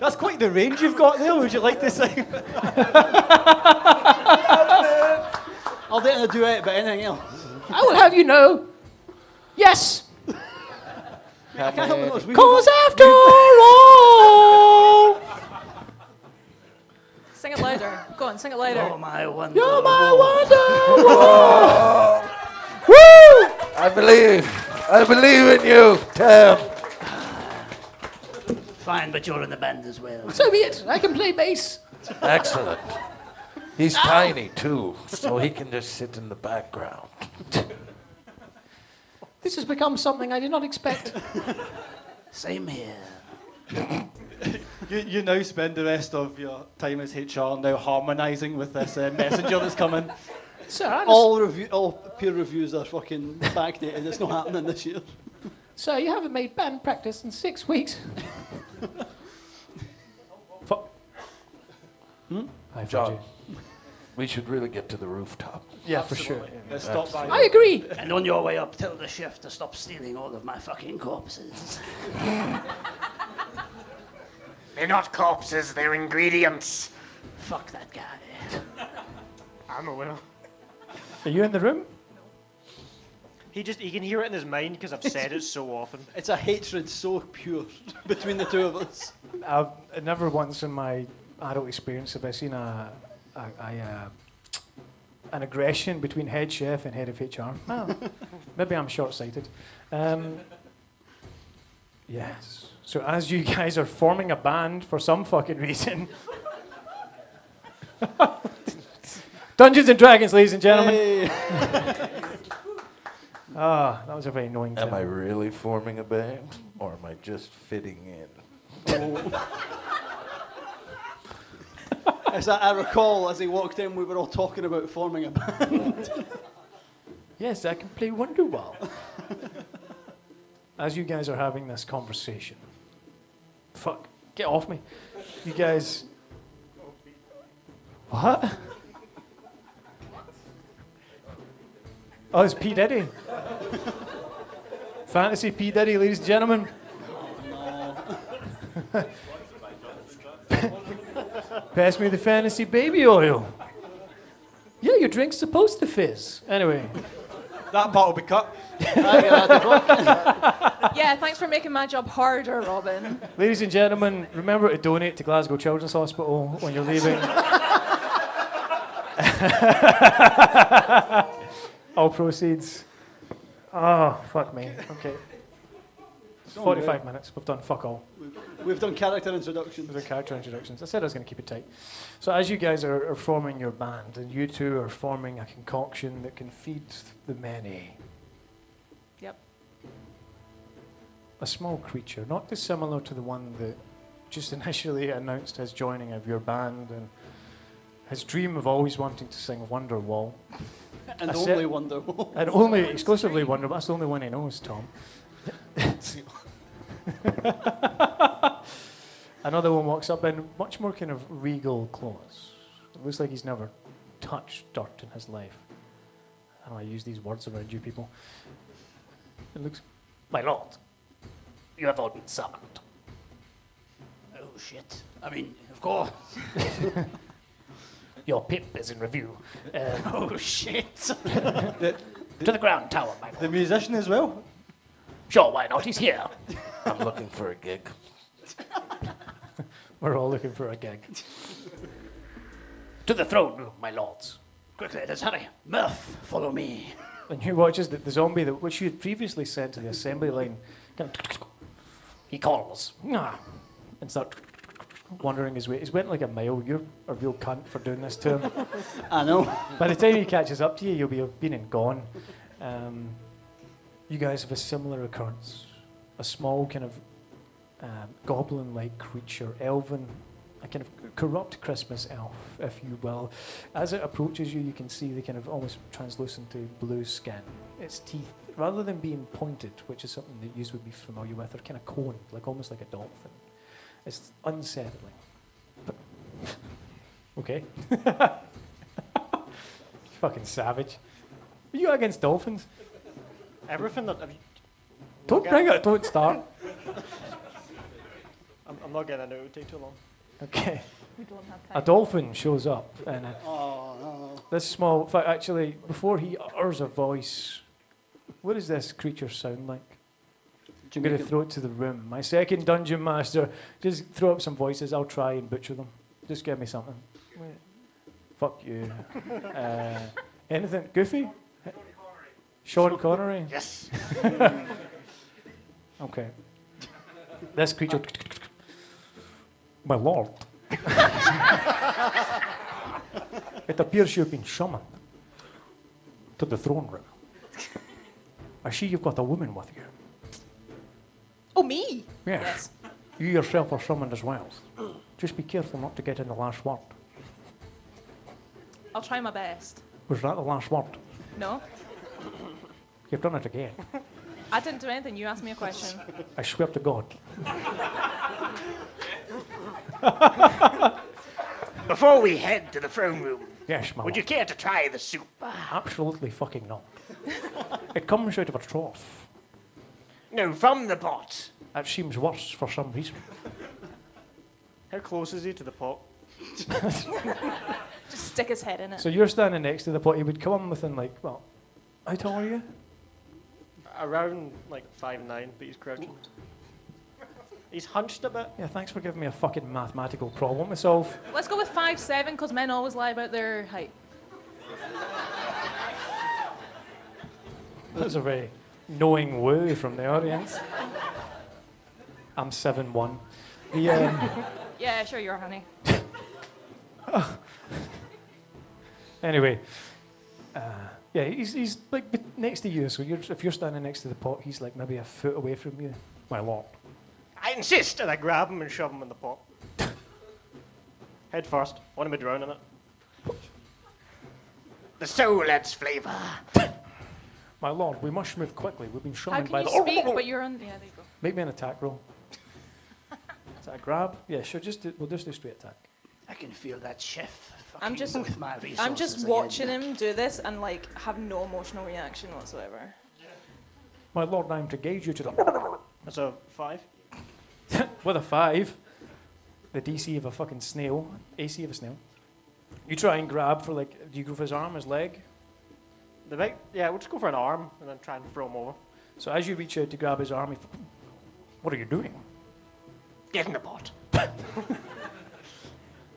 That's quite the range you've got there. Would you like to sing? I'll do it in a duet, but anything else. I will have you know, yes, I can't help it. cause after all, Sing it louder. Go on, sing it louder. Oh, my wonder. you're my Wonderwall. Woo! I believe in you, Tam. Fine, but you're in the band as well. So be it, I can play bass. Excellent. He's tiny too, so he can just sit in the background. This has become something I did not expect. Same here. You now spend the rest of your time as HR now harmonising with this messenger that's coming. Sir, All peer reviews are fucking backdated. It's not happening this year. Sir, you haven't made band practice in 6 weeks. John, we should really get to the rooftop. Yeah, for sure. Let's stop by. I agree. And on your way up, tell the chef to stop stealing all of my fucking corpses. They're not corpses, they're ingredients. Fuck that guy. I'm aware. Are you in the room? He can hear it in his mind because I've said it so often. It's a hatred so pure between the two of us. I've never once in my adult experience have I seen an aggression between head chef and head of HR. Well, maybe I'm short-sighted. Yes. So as you guys are forming a band for some fucking reason, Dungeons and Dragons, ladies and gentlemen. Hey. Ah, that was a very annoying Am I sound. really forming a band, or am I just fitting in? As I recall, as he walked in, we were all talking about forming a band. Yes, I can play Wonderwall. As you guys are having this conversation, fuck, get off me. You guys. What? Oh, it's P. Diddy. Fantasy P. Diddy, ladies and gentlemen. Pass me the fantasy baby oil. Yeah, your drink's supposed to fizz. Anyway. That part will be cut. Yeah, thanks for making my job harder, Robin. Ladies and gentlemen, remember to donate to Glasgow Children's Hospital when you're leaving. All proceeds. Oh, fuck me. Okay. 45 minutes. We've done fuck all. We've done character introductions. We've done character introductions. I said I was going to keep it tight. So as you guys are forming your band, and you two are forming a concoction that can feed the many. Yep. A small creature, not dissimilar to the one that just initially announced his joining of your band and his dream of always wanting to sing Wonderwall. And only Wonderwall. And only exclusively Wonderwall. That's the only one he knows, Tom. Another one walks up in much more kind of regal clothes. It looks like he's never touched dirt in his life. I don't know, I use these words around you people. It looks, my lord, you have all been summoned. Oh, shit. I mean, of course. Your pip is in review. Oh, shit. To the ground tower, my lord. The musician as well. Sure, why not? He's here. I'm looking for a gig. We're all looking for a gig. To the throne room, my lords. Quickly, let's hurry. Murph, follow me. And you watch as the zombie which you had previously sent to the assembly line, kind of, he calls, and start wandering his way. He's went like a mile. You're a real cunt for doing this to him. I know. By the time he catches up to you, you'll be been and gone. You guys have a similar occurrence. A small kind of goblin-like creature, elven, a kind of corrupt Christmas elf, if you will. As it approaches you, you can see the kind of almost translucent to blue skin. Its teeth, rather than being pointed, which is something that you would be familiar with, are kind of coned, like almost like a dolphin. It's unsettling. But okay. Fucking savage. Are you against dolphins? Everything that... Don't bring it, don't start. I'm not getting into it, it would take too long. Okay. We don't have A time. dolphin shows up, and Oh, no. this small. In fact, actually, before he utters a voice, what does this creature sound like? I'm going to throw it to the room. My second dungeon master, just throw up some voices. I'll try and butcher them. Just give me something. Fuck you. Anything? Goofy? Sean Connery? Yes. Okay. This creature. My lord. It appears you've been summoned to the throne room. I see you've got a woman with you. Oh, me? Yes. You yourself are summoned as well. Just be careful not to get in the last word. I'll try my best. Was that the last word? No? You've done it again. I didn't do anything. You asked me a question. I swear to God. Before we head to the throne room, Yes, my would you lord. care to try the soup? Absolutely fucking not. It comes out of a trough. No, from the pot. It seems worse for some reason. How close is he to the pot? Just stick his head in it. So you're standing next to the pot. He would come within like, well, how tall are you? Around like 5'9", but he's crouching. He's hunched a bit. Yeah, thanks for giving me a fucking mathematical problem to solve. Let's go with 5'7", because men always lie about their height. That's a very knowing woo from the audience. I'm 7'1". The, Yeah, sure you are, honey. anyway, yeah, he's like next to you. So if you're standing next to the pot, he's like maybe a foot away from you. My lord. I insist! And I grab him and shove him in the pot. Head first. Want him to drown in it. The soul adds flavor. My lord, we must move quickly. We've been How summoned can by you the... speak, but you're on... Yeah, there you go. Make me an attack roll. Is that a grab? Yeah, sure. We'll just do straight attack. I can feel that chef. I'm just, with my resources I'm just again. watching him do this and like have no emotional reaction whatsoever. My lord, I am to gauge you to the... That's a 5. With a 5, the DC of a fucking snail, AC of a snail. You try and grab for like, do you go for his arm, his leg? Yeah, we'll just go for an arm and then try and throw him over. So as you reach out to grab his arm, what are you doing? Get in the pot.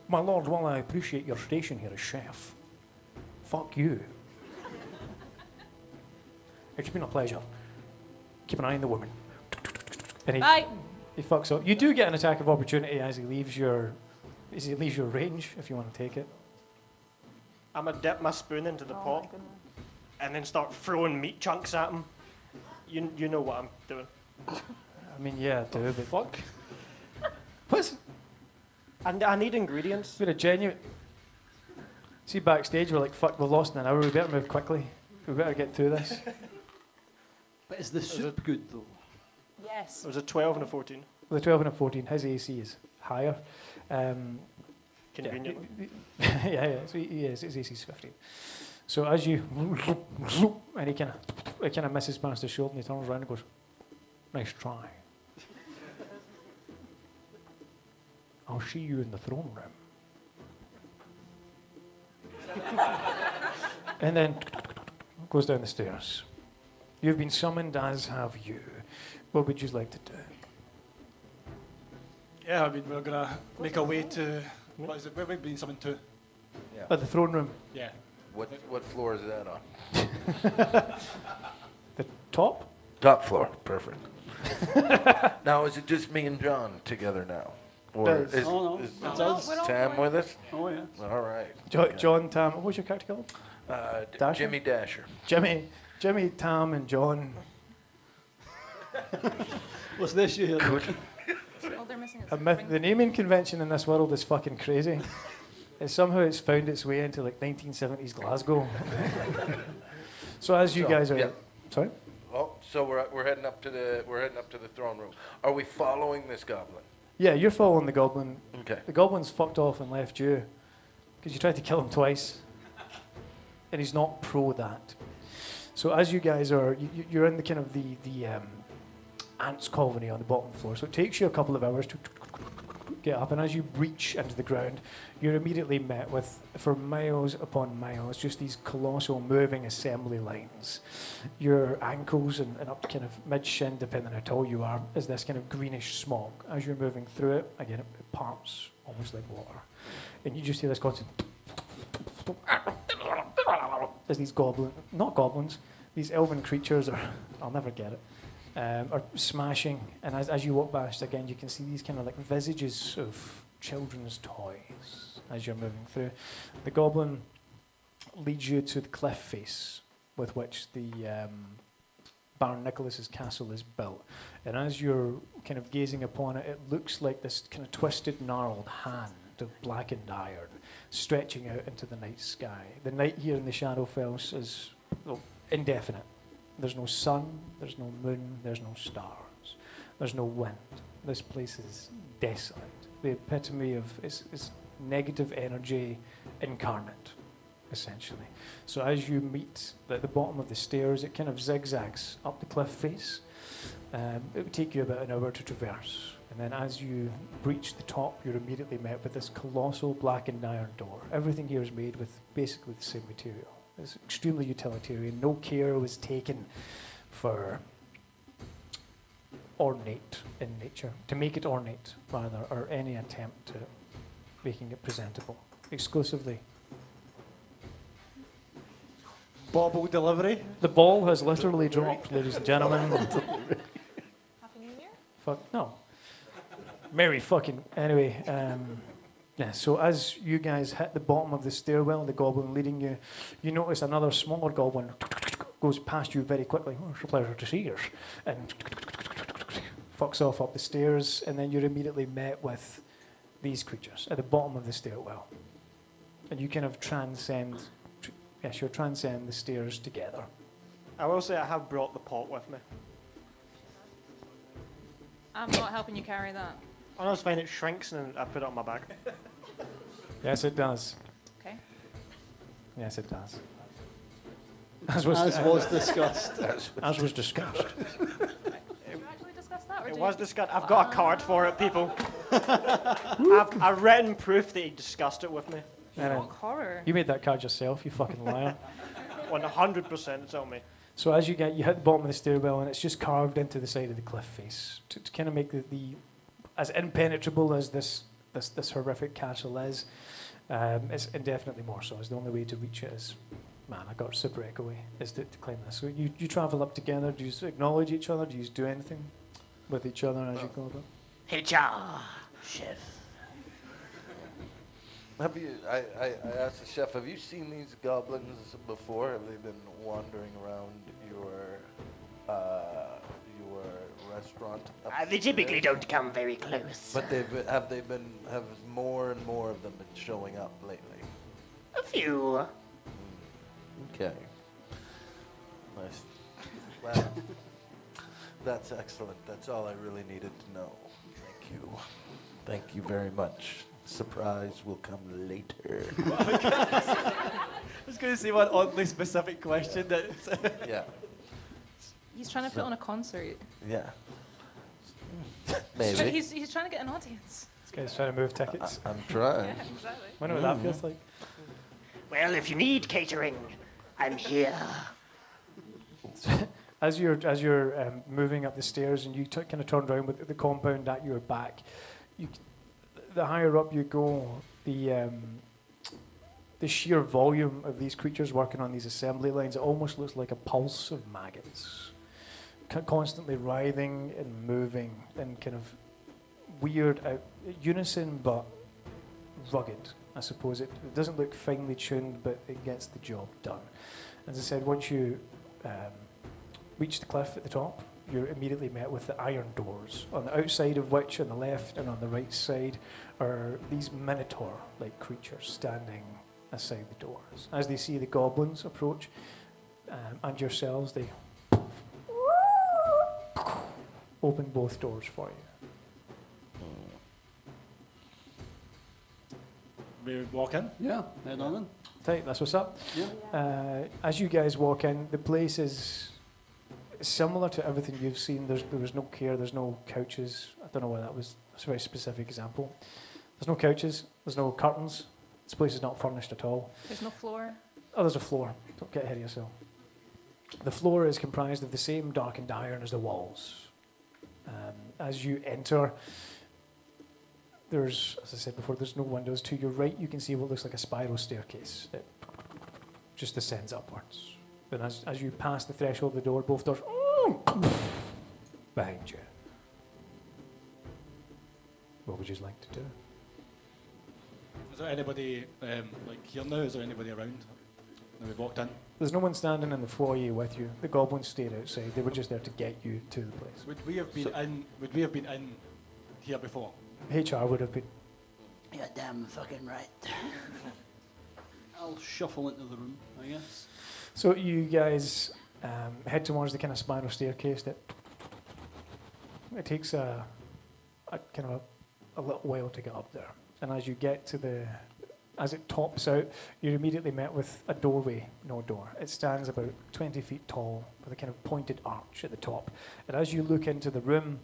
My lord, while I appreciate your station here as chef, fuck you. It's been a pleasure. Keep an eye on the woman. And Bye. he fucks up. You do get an attack of opportunity as he leaves your range, if you want to take it. I'm going to dip my spoon into the pot and then start throwing meat chunks at him. You know what I'm doing. I mean, yeah, I do, but fuck. What's... I need ingredients. We're a genuine... See, backstage, we're like, fuck, we've lost in an hour, we better move quickly. We better get through this. But is the soup good, though? Yes. It was a 12 and a 14. With a 12 and a 14, his AC is higher. Conveniently. Yeah, so his AC is 15. So as you... And he kind of misses past his shoulder and he turns around and goes, nice try. I'll see you in the throne room. And then goes down the stairs. You've been summoned, as have you. What would you like to do? Yeah, I mean, we're going to make our way to... What is it? Where have we been summoned to? At the throne room. Yeah. What floor is that on? The top? Top floor. Perfect. Now, is it just me and John together now? Or is No, It's No, us. we're all Tam going. with us? Oh, yeah. All right. John, Tam, what was your character called? Dasher? Jimmy Dasher. Jimmy, Tam, and John. What's this you hear? All they're missing is The naming convention in this world is fucking crazy. And somehow it's found its way into like 1970s Glasgow. So as you guys are... yeah. Sorry? Oh, so we're heading up to the throne room. Are we following this goblin? Yeah, you're following the goblin. Okay. The goblin's fucked off and left you because you tried to kill him twice, and he's not pro that. So as you guys are, you're in the kind of the ants colony on the bottom floor. So it takes you a couple of hours to get up, and as you reach into the ground, you're immediately met with, for miles upon miles, just these colossal moving assembly lines. Your ankles and up to kind of mid-shin, depending on how tall you are, is this kind of greenish smog. As you're moving through it, again, it parts almost like water. And you just hear this constant... As these not goblins, these elven creatures I'll never get it, are smashing. And as you walk past, again, you can see these kind of like visages of children's toys as you're moving through. The goblin leads you to the cliff face with which the Baron Nicholas's castle is built. And as you're kind of gazing upon it, it looks like this kind of twisted, gnarled hand of blackened iron stretching out into the night sky. The night here in the Shadowfel is indefinite. There's no sun, there's no moon, there's no stars, there's no wind. This place is desolate. The epitome of is negative energy incarnate, essentially. So as you meet at the bottom of the stairs, it kind of zigzags up the cliff face. It would take you about an hour to traverse. And then as you breach the top, you're immediately met with this colossal blackened iron door. Everything here is made with basically the same material. It's extremely utilitarian. No care was taken for ornate in nature, to make it ornate, rather, or any attempt to making it presentable. Exclusively. Bauble delivery. The ball has literally dropped, ladies and gentlemen. Happy New Year? Fuck, no. Merry fucking... Anyway, yeah, so as you guys hit the bottom of the stairwell, the goblin leading you, you notice another smaller goblin goes past you very quickly. Oh, it's a pleasure to see you. And fucks off up the stairs, and then you're immediately met with these creatures at the bottom of the stairwell. And you kind of transcend the stairs together. I will say I have brought the pot with me. I'm not helping you carry that. I know it's fine, it shrinks and I put it on my back. Yes, it does. Okay. Yes, it does. As was discussed. As was discussed. Did you actually discuss that? Or It did was you... discussed. I've got a card for it, people. I've written proof that he discussed it with me. Shock horror. You made that card yourself, you fucking liar. 100% it's on me. So as you hit the bottom of the stairwell, and it's just carved into the side of the cliff face to kind of make the as impenetrable as this horrific castle is. It's indefinitely more so. It's the only way to reach it is, man, I got super echoey, is to climb this. So you travel up together. Do you acknowledge each other? Do you do anything with each other as you go up? HR, chef. Have you? I asked the chef. Have you seen these goblins before? Have they been wandering around your restaurant? They typically don't come very close. But have more and more of them been showing up lately? A few. Okay. Nice. Well, that's excellent. That's all I really needed to know. Thank you. Thank you very much. Surprise will come later. I was going to say one oddly specific question that. Yeah. He's trying to put on a concert. Yeah. He's, Maybe. he's trying to get an audience. This guy's trying to move tickets. I'm trying. Yeah, exactly. Wonder what that feels like. Well, if you need catering, I'm here. As you're moving up the stairs and you kind of turn around with the compound at your back, the higher up you go, the sheer volume of these creatures working on these assembly lines, it almost looks like a pulse of maggots, constantly writhing and moving in kind of weird unison but rugged. I suppose it doesn't look finely tuned, but it gets the job done. As I said, once you reach the cliff at the top, you're immediately met with the iron doors, on the outside of which, on the left and on the right side, are these minotaur-like creatures standing aside the doors. As they see the goblins approach, and yourselves, they open both doors for you. We walk in. Yeah, head on in. Tight, that's what's up. Yeah. As you guys walk in, the place is similar to everything you've seen. There was no care, there's no couches. I don't know why that was. That's a very specific example. There's no couches, there's no curtains. This place is not furnished at all. There's no floor. Oh, there's a floor. Don't get ahead of yourself. The floor is comprised of the same darkened iron as the walls. As you enter, there's, as I said before, there's no windows. To your right, you can see what looks like a spiral staircase that just descends upwards. Then as you pass the threshold of the door, both doors behind you. What would you like to do? Is there anybody like here now? Is there anybody around? Now we've walked in. There's no one standing in the foyer with you. The goblins stayed outside. They were just there to get you to the place. Would we have been in? Would we have been in here before? HR would have been. You're damn fucking right. I'll shuffle into the room, I guess. So you guys head towards the kind of spiral staircase that it takes a kind of a little while to get up there. And as you get to as it tops out, you're immediately met with a doorway, no door. It stands about 20 feet tall with a kind of pointed arch at the top. And as you look into the room,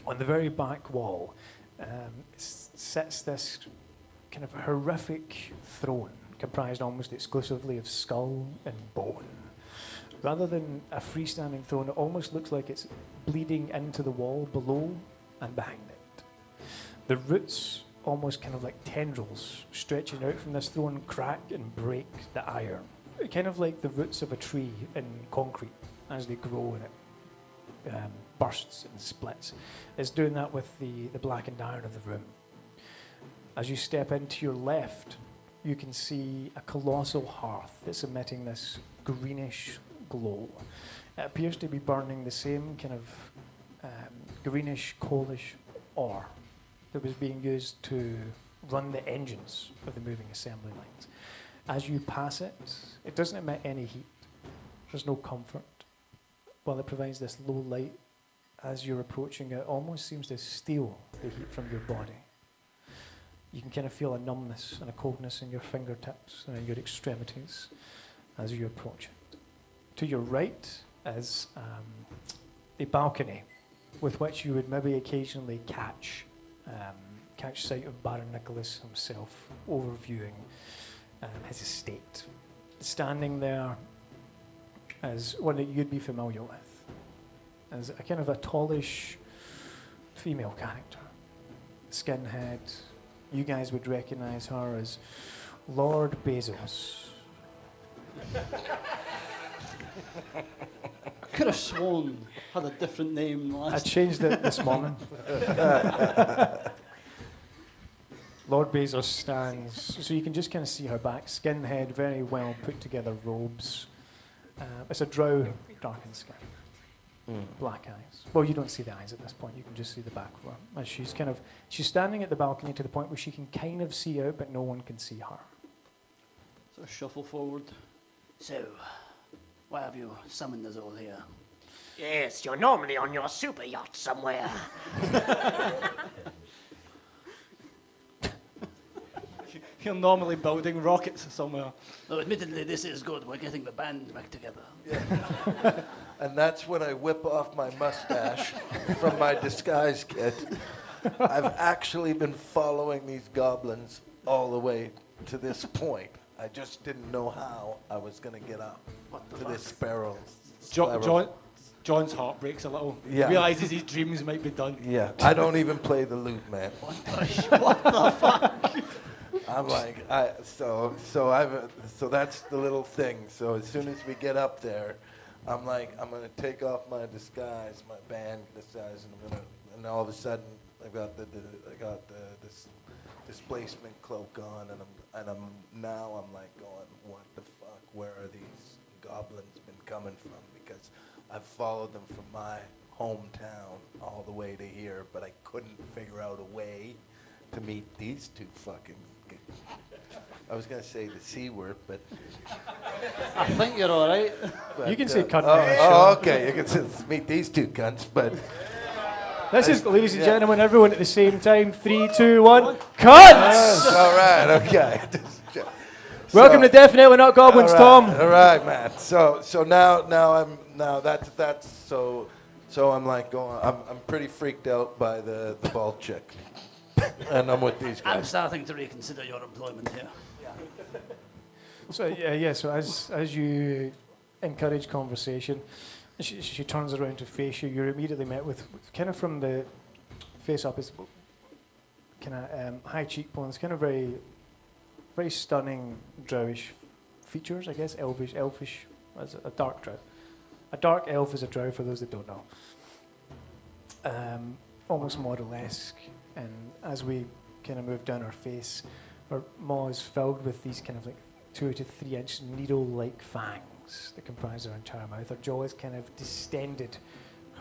on the very back wall, sits this kind of horrific throne, comprised almost exclusively of skull and bone. Rather than a freestanding throne, it almost looks like it's bleeding into the wall below and behind it. The roots, almost kind of like tendrils, stretching out from this throne, crack and break the iron. Kind of like the roots of a tree in concrete as they grow and it bursts and splits. It's doing that with the blackened iron of the room. As you step into your left, you can see a colossal hearth that's emitting this greenish glow. It appears to be burning the same kind of greenish, coalish ore that was being used to run the engines of the moving assembly lines. As you pass it, it doesn't emit any heat. There's no comfort. while it provides this low light, as you're approaching it, almost seems to steal the heat from your body. You can kind of feel a numbness and a coldness in your fingertips and in your extremities as you approach it. To your right is a balcony with which you would maybe occasionally catch sight of Baron Nicholas himself overviewing his estate. Standing there as one that you'd be familiar with, as a kind of a tallish female character, skinhead. You guys would recognize her as Lord Bezos. I could have sworn had a different name I last. changed it this morning. Lord Bezos stands, so you can just kind of see her back. Skinhead, very well put together robes. It's a drow, darkened skin. Black eyes. Well, you don't see the eyes at this point. You can just see the back of her. As she's standing at the balcony to the point where she can kind of see out, but no one can see her. So shuffle forward. So, why have you summoned us all here? Yes, you're normally on your super yacht somewhere. You're normally building rockets somewhere. Though admittedly, this is good. We're getting the band back together. Yeah. And that's when I whip off my mustache from my disguise kit. I've actually been following these goblins all the way to this point. I just didn't know how I was going to get up to this spiral. John's heart breaks a little. Yeah. He realizes his dreams might be done. Yeah, I don't even play the lute, man. What the fuck? I'm like, so that's the little thing. So as soon as we get up there, I'm like, I'm gonna take off my disguise, my band disguise, and all of a sudden I got the displacement cloak on, and I'm like going, what the fuck? Where are these goblins been coming from? Because I've followed them from my hometown all the way to here, but I couldn't figure out a way to meet these two fucking. I was gonna say the C word, but I think you're all right. You can say cunt. Okay, you can say, meet these two cunts, but This is, ladies and gentlemen, everyone at the same time. 3, 2, 1. Cunts! all right, okay. Welcome to Definitely Not Goblins, all Tom. right, all right, man. So I'm like going. I'm pretty freaked out by the bald chick, and I'm with these I'm guys. starting to reconsider your employment here. So so as you encourage conversation, she turns around to face you. You're immediately met with kind of from the face up is kind of high cheekbones, kind of very, very stunning drowish features, I guess, elfish as a dark drow. A dark elf is a drow for those that don't know. Almost model-esque, and as we kind of move down her face, her maw is filled with these kind of like 2 to 3 inch needle-like fangs that comprise her entire mouth. Her jaw is kind of distended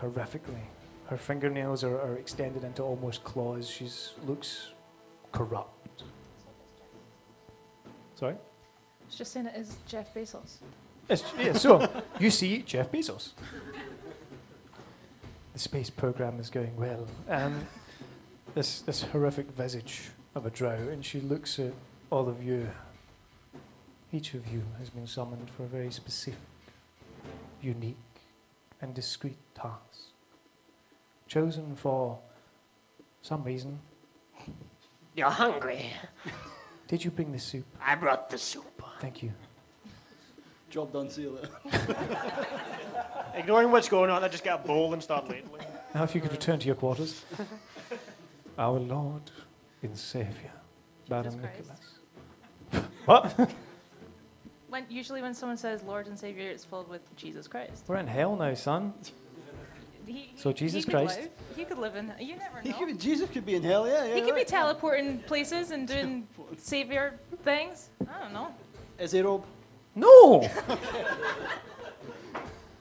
horrifically. Her fingernails are extended into almost claws. She looks corrupt. Sorry? I was just saying it is Jeff Bezos. So you see Jeff Bezos. The space program is going well. This horrific visage of a drow, and she looks at all of you. Each of you has been summoned for a very specific, unique, and discreet task. Chosen for some reason. You're hungry. Did you bring the soup? I brought the soup. Thank you. Job done, see you later. Ignoring what's going on, I just get a bowl and start ladling. Now if you could return to your quarters. Our Lord and Saviour, Baron Christ. Nicholas. What? Usually when someone says Lord and Savior, it's filled with Jesus Christ. We're in hell now, son. So Jesus Christ. He could live in. You never know. Jesus could be in hell, yeah. He could be right. teleporting places and doing savior things. I don't know. Is he, Rob? No!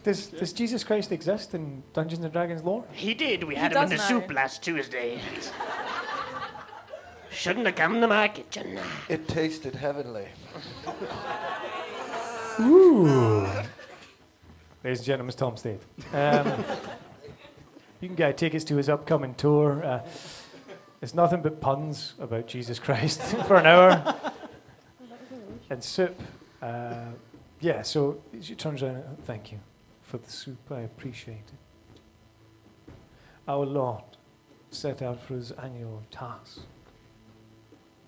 Does Jesus Christ exist in Dungeons and Dragons lore? He did. We He had him in the does soup now. last Tuesday. Shouldn't have come to my kitchen. It tasted heavenly. Ooh. Ladies and gentlemen, it's Tom Stade. You can get tickets to his upcoming tour. It's nothing but puns about Jesus Christ for an hour. And soup. Yeah, so she turns around and thank you for the soup. I appreciate it. Our Lord set out for his annual task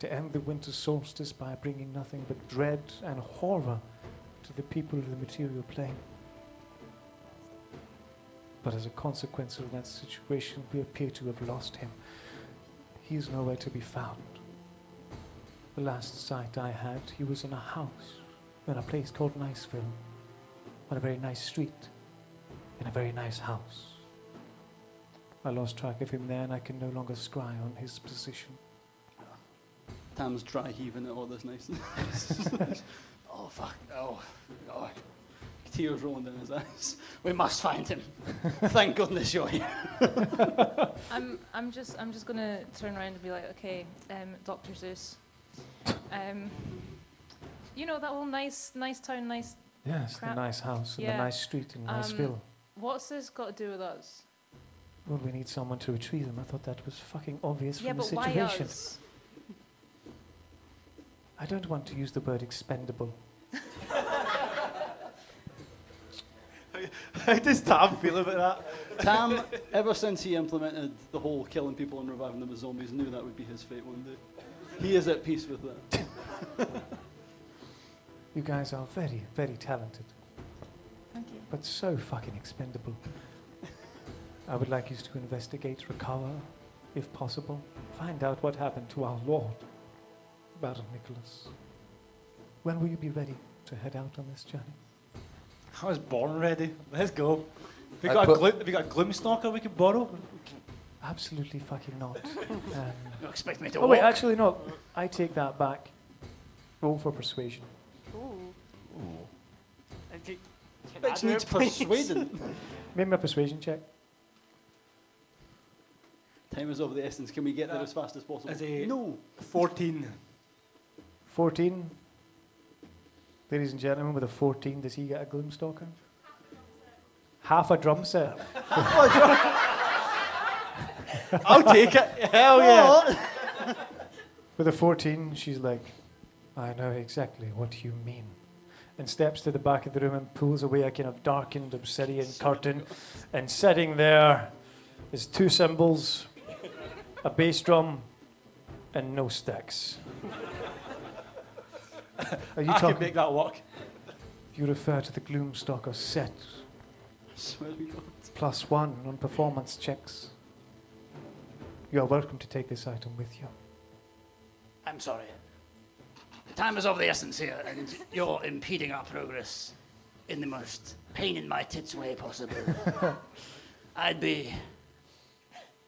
to end the winter solstice by bringing nothing but dread and horror to the people of the material plane. But as a consequence of that situation, we appear to have lost him. He is nowhere to be found. The last sight I had, he was in a house in a place called Niceville, on a very nice street, in a very nice house. I lost track of him there, and I can no longer scry on his position. Tam's dry heaving at all this niceness. Oh, fuck. Oh, God. Tears rolling down his eyes. We must find him. Thank goodness you're here. I'm just gonna turn around and be like, okay, Dr. Zeus. You know that whole nice town, nice. Yes, crap? the nice house and Yeah. the nice street in Niceville. What's this got to do with us? Well, we need someone to retrieve him. I thought that was fucking obvious Yeah, from the but why situation. us? I don't want to use the word expendable. How does Tam feel about that? Tam, ever since he implemented the whole killing people and reviving them as zombies, knew that would be his fate one day. He is at peace with that. You guys are very, very talented, Thank you. but so fucking expendable. I would like you to investigate, recover, if possible, find out what happened to our Lord, Baron Nicholas. When will you be ready to head out on this journey? I was born ready. Let's go. Have I you got a Gloomstalker we can borrow? Absolutely fucking not. You expect me to Oh walk? wait, actually no. I take that back. Roll for persuasion. Bitch needs persuading. Make me a persuasion check. Time is of the essence. Can we get there as fast as possible? Is he- No. 14. 14. Ladies and gentlemen, with a 14, does he get a Gloomstalker? Half a drum set. I'll take it. Hell yeah. With a 14, she's like, I know exactly what you mean. And steps to the back of the room and pulls away a kind of darkened obsidian curtain. And sitting there is two cymbals, a bass drum, and no sticks. Are you I can talking? make that work. You refer to the Gloomstalker set. Swear to God. +1 on performance checks. You are welcome to take this item with you. I'm sorry. Time is of the essence here, and you're impeding our progress in the most pain in my tits way possible. I'd be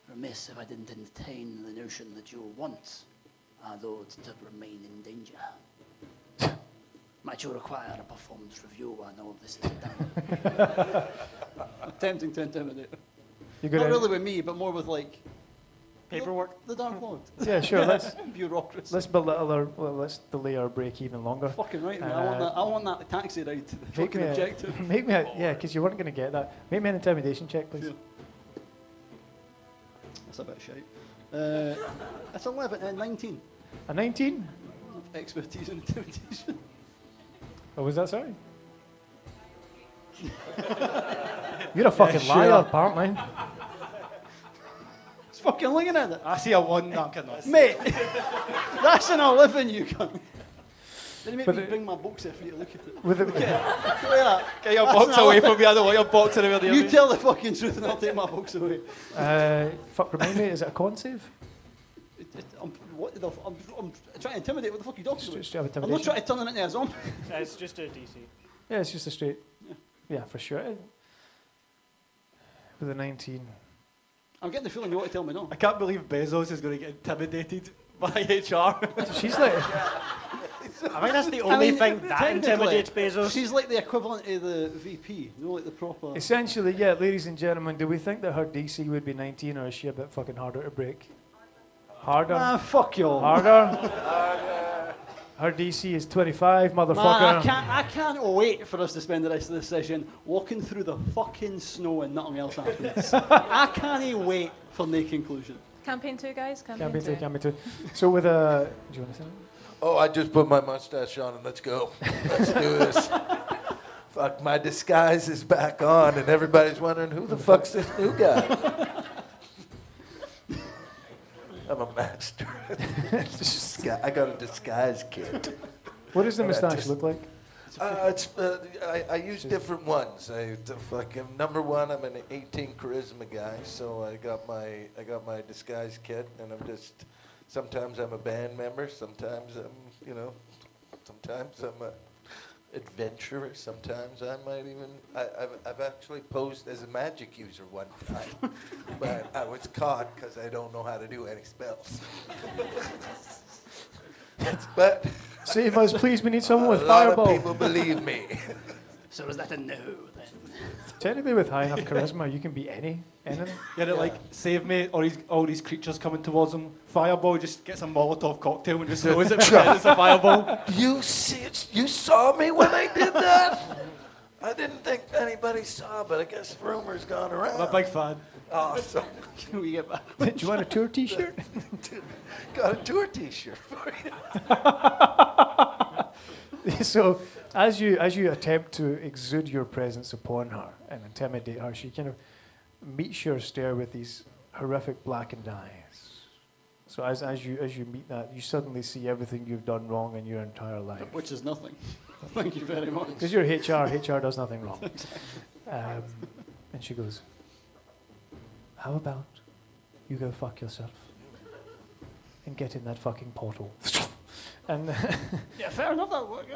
remiss if I didn't entertain the notion that you want our lord to remain in danger. Might you require a performance review while all of this is done? Attempting to intimidate. You Not gonna? really with me, but more with like Paperwork. the Dark Lord. Yeah, sure. Bureaucracy. Let's belittle our. Well, let's delay our break even longer. Fucking right, man. I want that taxi ride to the Make fucking me objective. Make me yeah, because you weren't going to get that. Make me an intimidation check, please. Sure. That's a bit shite. That's 11 and 19. A 19? Expertise in intimidation. Oh, was that sorry? You're a fucking liar, apparently. It's fucking looking at it. I see a 1. No, I'm kidding. Mate, that's an 11, you cunt. Didn't make But me the- bring my box here for you to look at it. With the, Look at Get your That's box an away 11. from me. I don't want your box anywhere that. near You me. tell the fucking truth and I'll take my box away. fuck, remind me, is it a con save? I'm trying to intimidate. What the fuck are you talking about? Just have I'm not intimidation. trying to turn it into a zombie. It's just a DC. Yeah, it's just a straight. Yeah, for sure. With a 19. I'm getting the feeling you want to tell me no. I can't believe Bezos is going to get intimidated by HR. She's like, I think that's the only thing that technically, intimidates Bezos. She's like the equivalent of the VP, you know, like the proper. essentially, yeah, ladies and gentlemen, do we think that her DC would be 19 or is she a bit fucking harder to break? Harder? Ah, fuck you all. Harder? Her DC is 25, Man, motherfucker. I can't wait for us to spend the rest of this session walking through the fucking snow and nothing else happens. I can't wait for the conclusion. Campaign 2, guys. Campaign 2, campaign 2. So with a... Do you want to say that? Oh, I just put my mustache on and let's go. Let's do this. Fuck, my disguise is back on and everybody's wondering, who the fuck's this new guy? I'm a master. I got a disguise kit. What does the moustache look like? I use different ones. Number one, I'm an 18 charisma guy, so I got my disguise kit, and I'm just. Sometimes I'm a band member. Sometimes Sometimes I'm a adventurer. Sometimes I might even. I've actually posed as a magic user one time, but I was caught because I don't know how to do any spells. But. Save us, please. We need someone with a lot fireball. of people believe me. So is that a no then? Technically, with high enough charisma, you can be anything. Yeah, like, save me, or all these creatures coming towards him. Fireball just gets a Molotov cocktail and just throws it because it's a fireball. You saw me when I did that? I didn't think anybody saw, but I guess rumors gone around. I'm a big fan. Awesome. Can we get back? Do you want a tour T-shirt? Got a tour T-shirt for you. So, as you attempt to exude your presence upon her and intimidate her, she kind of meets your stare with these horrific blackened eyes. So as you meet that, you suddenly see everything you've done wrong in your entire life. Which is nothing. Thank you very much. Because you're HR does nothing wrong. And she goes, how about you go fuck yourself and get in that fucking portal? And Yeah, fair enough. That work.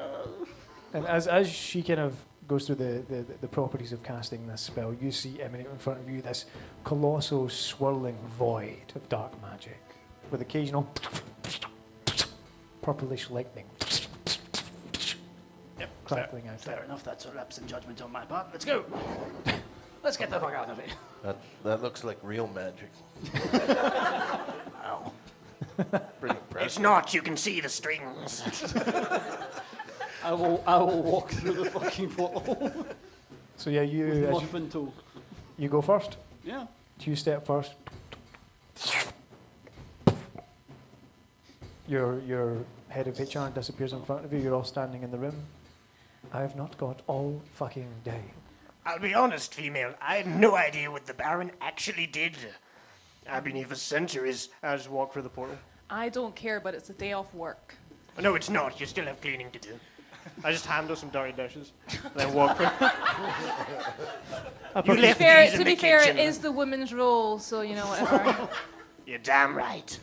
and as she kind of goes through the properties of casting this spell, you see emanate in front of you this colossal swirling void of dark magic with occasional purplish lightning crackling out. Fair enough. That's a lapse in judgment on my part. Let's go. Let's get the fuck out of here. That looks like real magic. Ow. Pretty impressive. It's not. You can see the strings. I will walk through the fucking portal. So yeah, with muffin toe. you go first. Yeah. You step first. Your head of HR disappears in front of you. You're all standing in the room. I have not got all fucking day. I'll be honest, female. I had no idea what the Baron actually did. I've been here for centuries. I just walk through the portal. I don't care, but it's a day off work. No, it's not. You still have cleaning to do. I just handle some dirty dishes, then walk through. You left these in To the be fair, kitchen. it is the woman's role, so you know whatever. You're damn right.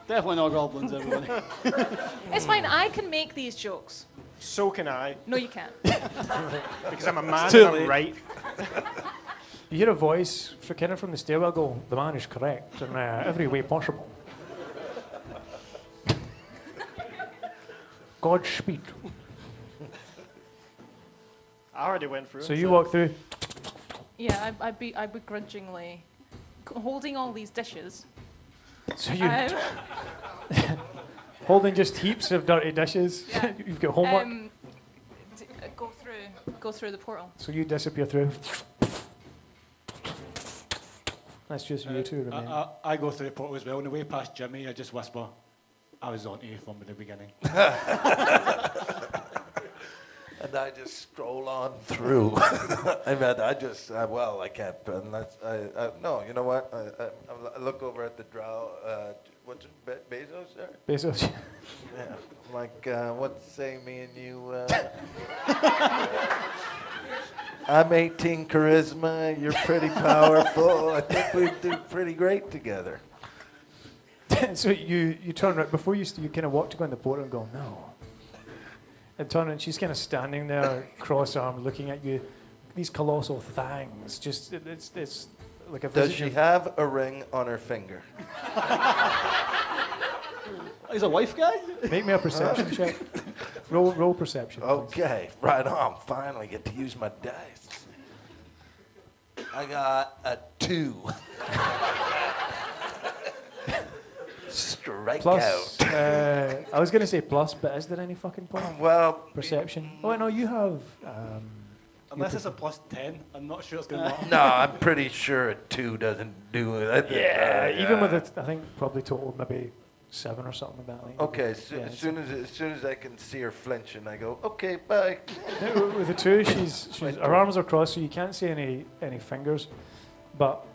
Definitely not goblins, everybody. It's fine. I can make these jokes. So can I, No, you can't. because I'm a man too and I'm late. right. You hear a voice kind of from the stairwell go, the man is correct in every way possible. Godspeed. I already went through. So you walk through. Yeah, I'd be begrudgingly holding all these dishes. So you Um, holding just heaps of dirty dishes. Yeah. You've got homework. Go through the portal. So you disappear through. That's just you two remain. I go through the portal as well. On the way past Jimmy, I just whisper, I was on to you from the beginning. And I just scroll on through. I can't. Unless no, you know what? I look over at the drow. What's it, Bezos there? Bezos. Yeah. Like, what say me and you? I'm 18 charisma. You're pretty powerful. I think we'd do pretty great together. So you turn right before you kind of walk to go in the portal and go no. And turn and she's kind of standing there, cross-armed, looking at you. These colossal fangs. Just it's like a. Does she have a ring on her finger? He's a wife guy? Make me a perception check. Roll perception. please. Okay, right on. Finally get to use my dice. I got a 2. strike Plus, out. I was going to say plus, but is there any fucking point? Well, Perception. Oh, no, you have. Unless it's a plus 10, I'm not sure it's going to matter. no, I'm pretty sure a 2 doesn't do it. Yeah, even with it, I think probably total maybe 7 or something like that. I think. Okay, Yeah, as soon as I can see her flinching, I go, okay, bye. With the 2, she's her arms are crossed, so you can't see any fingers. But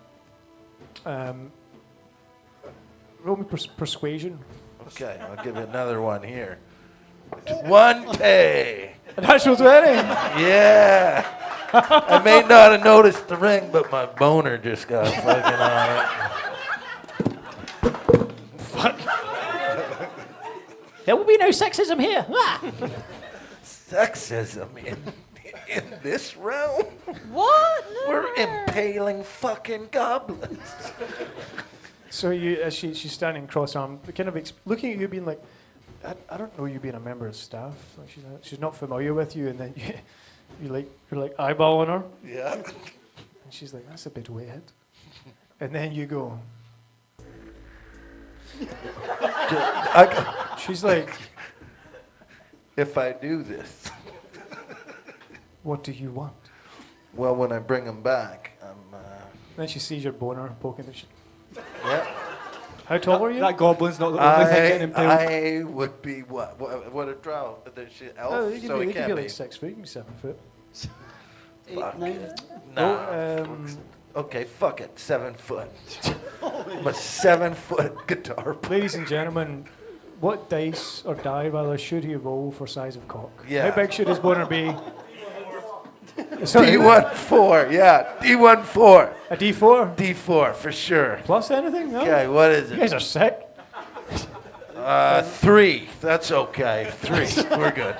roll me persuasion. Okay, I'll give it another one here. 1K. A natural 20. Yeah. I may not have noticed the ring, but my boner just got fucking on it. Fuck. There will be no sexism here. Sexism in this realm? What? We're impaling fucking goblins. So as she's standing cross-armed, kind of looking at you, being like, I don't know you being a member of staff. Like she's not familiar with you, and then you're like eyeballing her, Yeah. and she's like, that's a bit weird. And then you go. She's like, If I do this, what do you want? well, when I bring them back, Then she sees your boner poking the shit. yeah. How tall are you? That goblin's not the only thing getting impaled. I would be what a drow. She elf, Oh, you can so be, he you can can't be be. like 6 feet, you can be 7 foot. 8, 9. Nah. Okay, fuck it. 7 foot. I'm a 7 foot guitar player. Ladies and gentlemen, what dice or die rather should he roll for size of cock? Yeah. How big should his boner be? Sorry, D1-4, yeah. D1-4. a D4 D4 for sure. plus anything? No. Okay, what is You it? guys are sick. 3. That's okay. 3. We're good.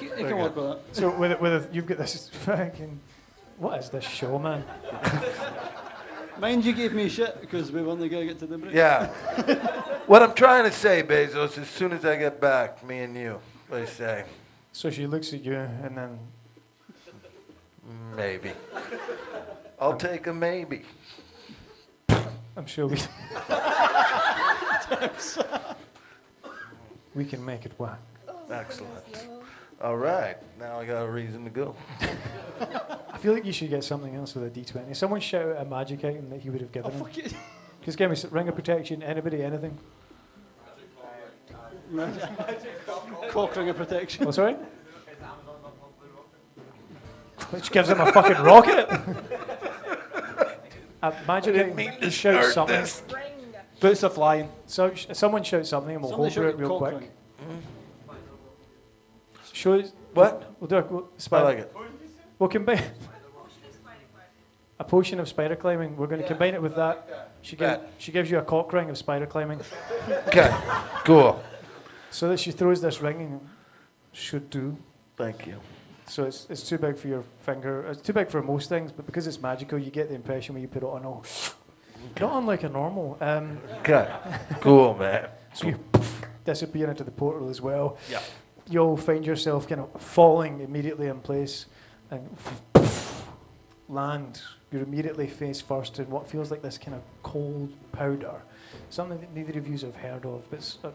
You can work with that. So with you've got this fucking. What is this show, man? Mind you gave me shit because we've only got to get to the break. Yeah. What I'm trying to say, Bezos, as soon as I get back, me and you, what I say, So she looks at you and then. maybe. I'll take a maybe. I'm sure we can make it work. Excellent. All right. Now I got a reason to go. I feel like you should get something else with a D20. Someone shout out a magic item that he would have given him. Fuck it. Just give me ring of protection. Anybody, anything? Cock ring of protection. Oh, sorry? Which gives him a fucking rocket. A magic item. Just shout something. Boots are flying. So someone shout something and we'll Somebody hold for shout it real cock quick. ring. Show What? We'll do a I like it. We'll combine a potion of spider climbing. We're going to combine it with that. She gives you a cock ring of spider climbing, Okay. Cool. so that she throws this ring and should do. Thank you. So it's too big for your finger. It's too big for most things, but because it's magical, you get the impression when you put it on. Oh, not unlike a normal. Okay. Cool, man. So you disappear into the portal as well. Yeah. You'll find yourself kind of falling immediately in place and land. You're immediately face first in what feels like this kind of cold powder. Something that neither of you have heard of,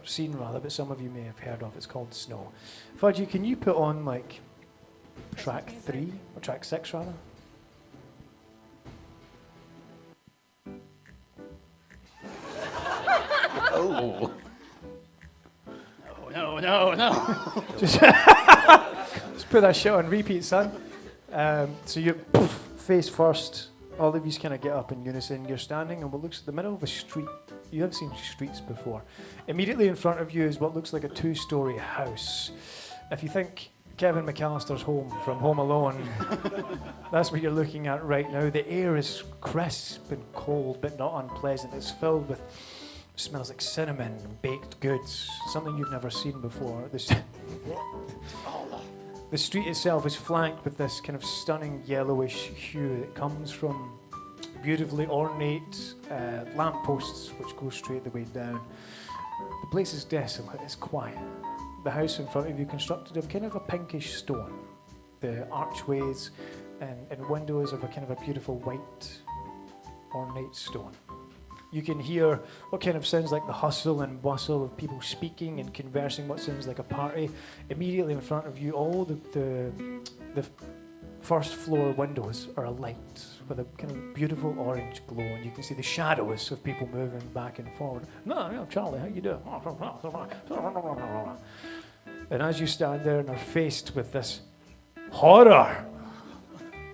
seen rather, but some of you may have heard of. It's called snow. Fudgy, can you put on like track 3 or track 6 rather? Oh. No. Just put that shit on repeat, son. So you're face first. All of you kind of get up in unison. You're standing in what looks like the middle of a street. You have seen streets before. Immediately in front of you is what looks like a 2-story house. If you think Kevin McAllister's home from Home Alone, that's what you're looking at right now. The air is crisp and cold, but not unpleasant. It's filled with smells like cinnamon and baked goods, something you've never seen before. The street itself is flanked with this kind of stunning yellowish hue that comes from beautifully ornate lampposts which go straight the way down. The place is desolate, it's quiet. The house in front of you constructed of kind of a pinkish stone. The archways and windows of a kind of a beautiful white ornate stone. You can hear what kind of sounds like the hustle and bustle of people speaking and conversing, what sounds like a party. Immediately in front of you, all the first floor windows are alight with a kind of beautiful orange glow, and you can see the shadows of people moving back and forward. No, Charlie, how you doing? And as you stand there and are faced with this horror,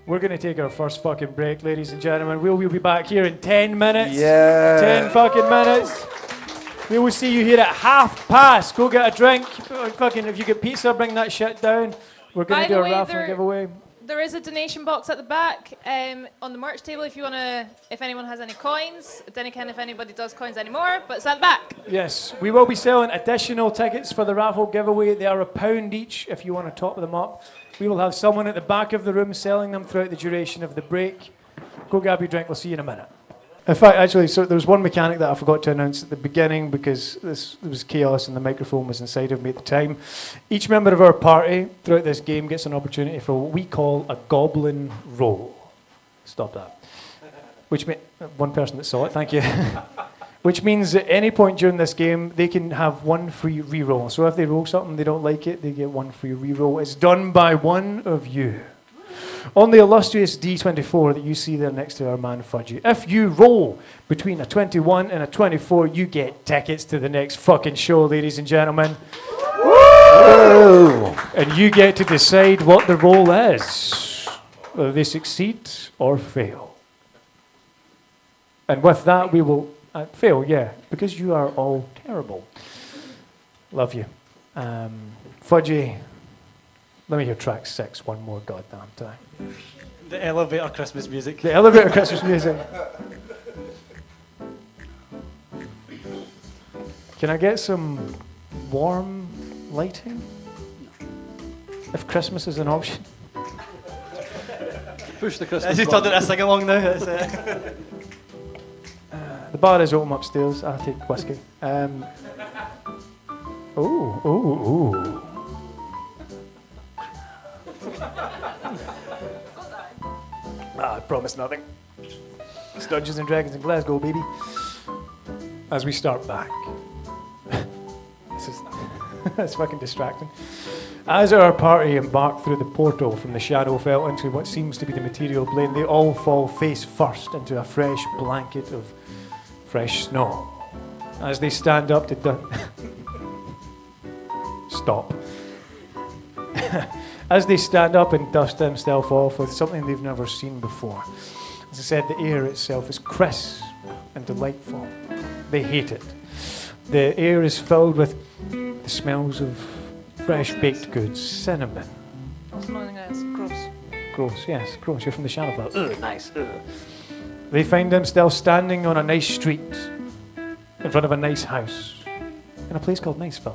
we're going to take our first fucking break, ladies and gentlemen. We'll be back here in 10 minutes. Yeah. 10 fucking minutes. We will see you here at 1:30. Go get a drink. Fucking, if you get pizza, bring that shit down. We're going to do a raffle giveaway. There is a donation box at the back on the merch table if anyone has any coins. I don't know if anybody does coins anymore, but it's at the back. Yes, we will be selling additional tickets for the raffle giveaway. They are £1 each if you want to top them up. We will have someone at the back of the room selling them throughout the duration of the break. Go grab your drink. We'll see you in a minute. In fact, actually, so there was one mechanic that I forgot to announce at the beginning because there was chaos and the microphone was inside of me at the time. Each member of our party throughout this game gets an opportunity for what we call a goblin roll. Stop that. Which one person that saw it, thank you. Which means at any point during this game, they can have one free reroll. So if they roll something they don't like it, they get one free reroll. It's done by one of you. On the illustrious D24 that you see there next to our man Fudgy, if you roll between a 21 and a 24, you get tickets to the next fucking show, ladies and gentlemen. Woo! And you get to decide what the roll is, whether they succeed or fail. And with that, we will fail, yeah, because you are all terrible. Love you. Fudgy. Let me hear track 6 one more goddamn time. The elevator Christmas music. The elevator Christmas music. Can I get some warm lighting? If Christmas is an option. Push the Christmas As you turned it a sing along now. The bar is open upstairs. I'll take whiskey. Ooh. I promise nothing. It's Dungeons and Dragons in Glasgow, baby. As we start back. That's fucking distracting. As our party embark through the portal from the Shadowfel into what seems to be the material plane, they all fall face first into a fresh blanket of fresh snow. As they stand up to stop. As they stand up and dust themselves off with something they've never seen before. As I said, the air itself is crisp and delightful. They hate it. The air is filled with the smells of fresh baked goods, cinnamon. What's annoying is gross. Gross, yes, gross. You're from the Shadowfel. Ugh, nice. Ugh. They find themselves standing on a nice street in front of a nice house in a place called Niceville.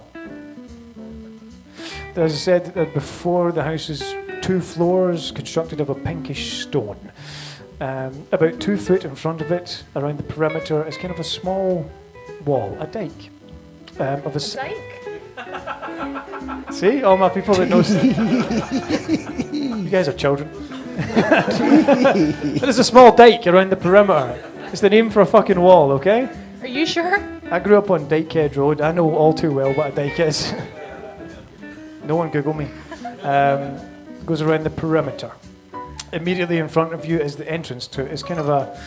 As I said before, the house is 2 floors constructed of a pinkish stone. About 2 foot in front of it, around the perimeter, is kind of a small wall, a dike. Of a Dyke? See, all my people that know. You guys are children. There's a small dike around the perimeter. It's the name for a fucking wall, okay? Are you sure? I grew up on Dykehead Road. I know all too well what a dike is. No one Google me. Goes around the perimeter. Immediately in front of you is the entrance to it. It's kind of a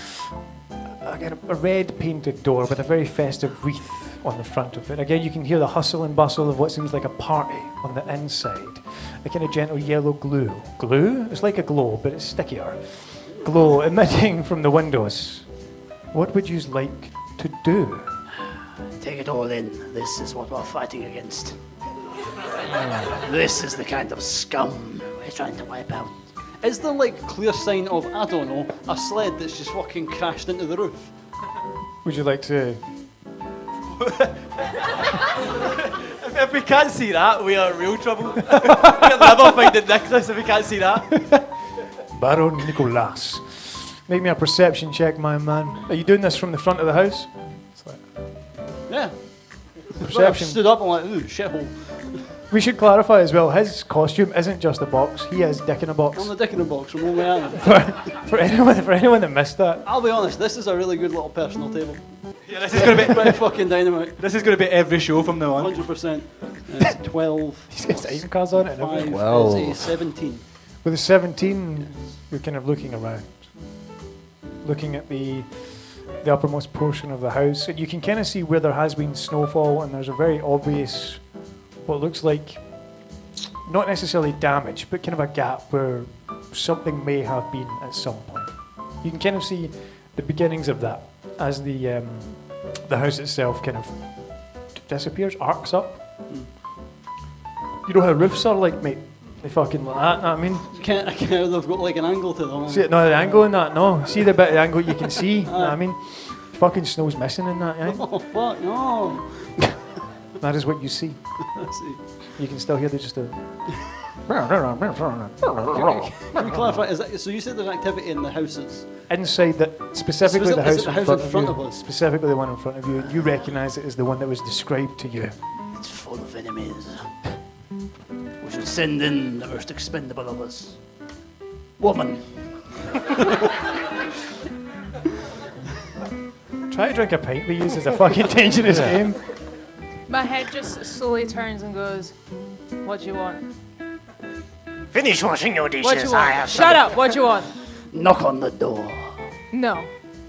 red painted door with a very festive wreath on the front of it. Again, you can hear the hustle and bustle of what seems like a party on the inside. A kind of gentle yellow glue. Glue? It's like a glow, but it's stickier. Glow emitting from the windows. What would you like to do? Take it all in. This is what we're fighting against. This is the kind of scum we're trying to wipe out. Is there like clear sign of, I don't know, a sled that's just fucking crashed into the roof? Would you like to... If we can't see that, we are in real trouble. We'll never find it Nicholas if we can't see that. Baron Nicolas. Make me a perception check, my man. Are you doing this from the front of the house? Yeah. Perception. I stood up and like, ooh, shithole. We should clarify as well, his costume isn't just a box, he is dick in a box. I'm the dick in the box from only Anna. For anyone that missed that. I'll be honest, this is a really good little personal table. Yeah, this is going to be Right, fucking dynamite. this is going to be every show from now on. 100%. It's 12. He's got saving cards on it. And everything. 5 Well. is a 17. With a 17, we're kind of looking around, looking at the uppermost portion of the house, and you can kind of see where there has been snowfall, and there's a very obvious, what looks like, not necessarily damage, but kind of a gap where something may have been at some point. You can kind of see the beginnings of that as the house itself kind of disappears, arcs up. You know how roofs are like, mate? They fucking like that, know what I mean? I can't, they've got like an angle to them. See, no, the angle in that, no. See the bit of the angle you can see, know what I mean? Fucking snow's missing in that, yeah? Oh, fuck, no. That is what you see. Let's see. You can still hear just a... Can you clarify, is that, so you said there's activity in the houses? Inside that, specifically the Is house, it the in front of you, us? specifically the one in front of you, and you recognise it as the one that was described to you. It's full of enemies. We should send in the most expendable of us. Woman. Try to drink a pint with you is a fucking dangerous game. My head just slowly turns and goes, "What do you want? Finish washing your dishes. What do you I want? have Shut up! What do you want? Knock on the door. No.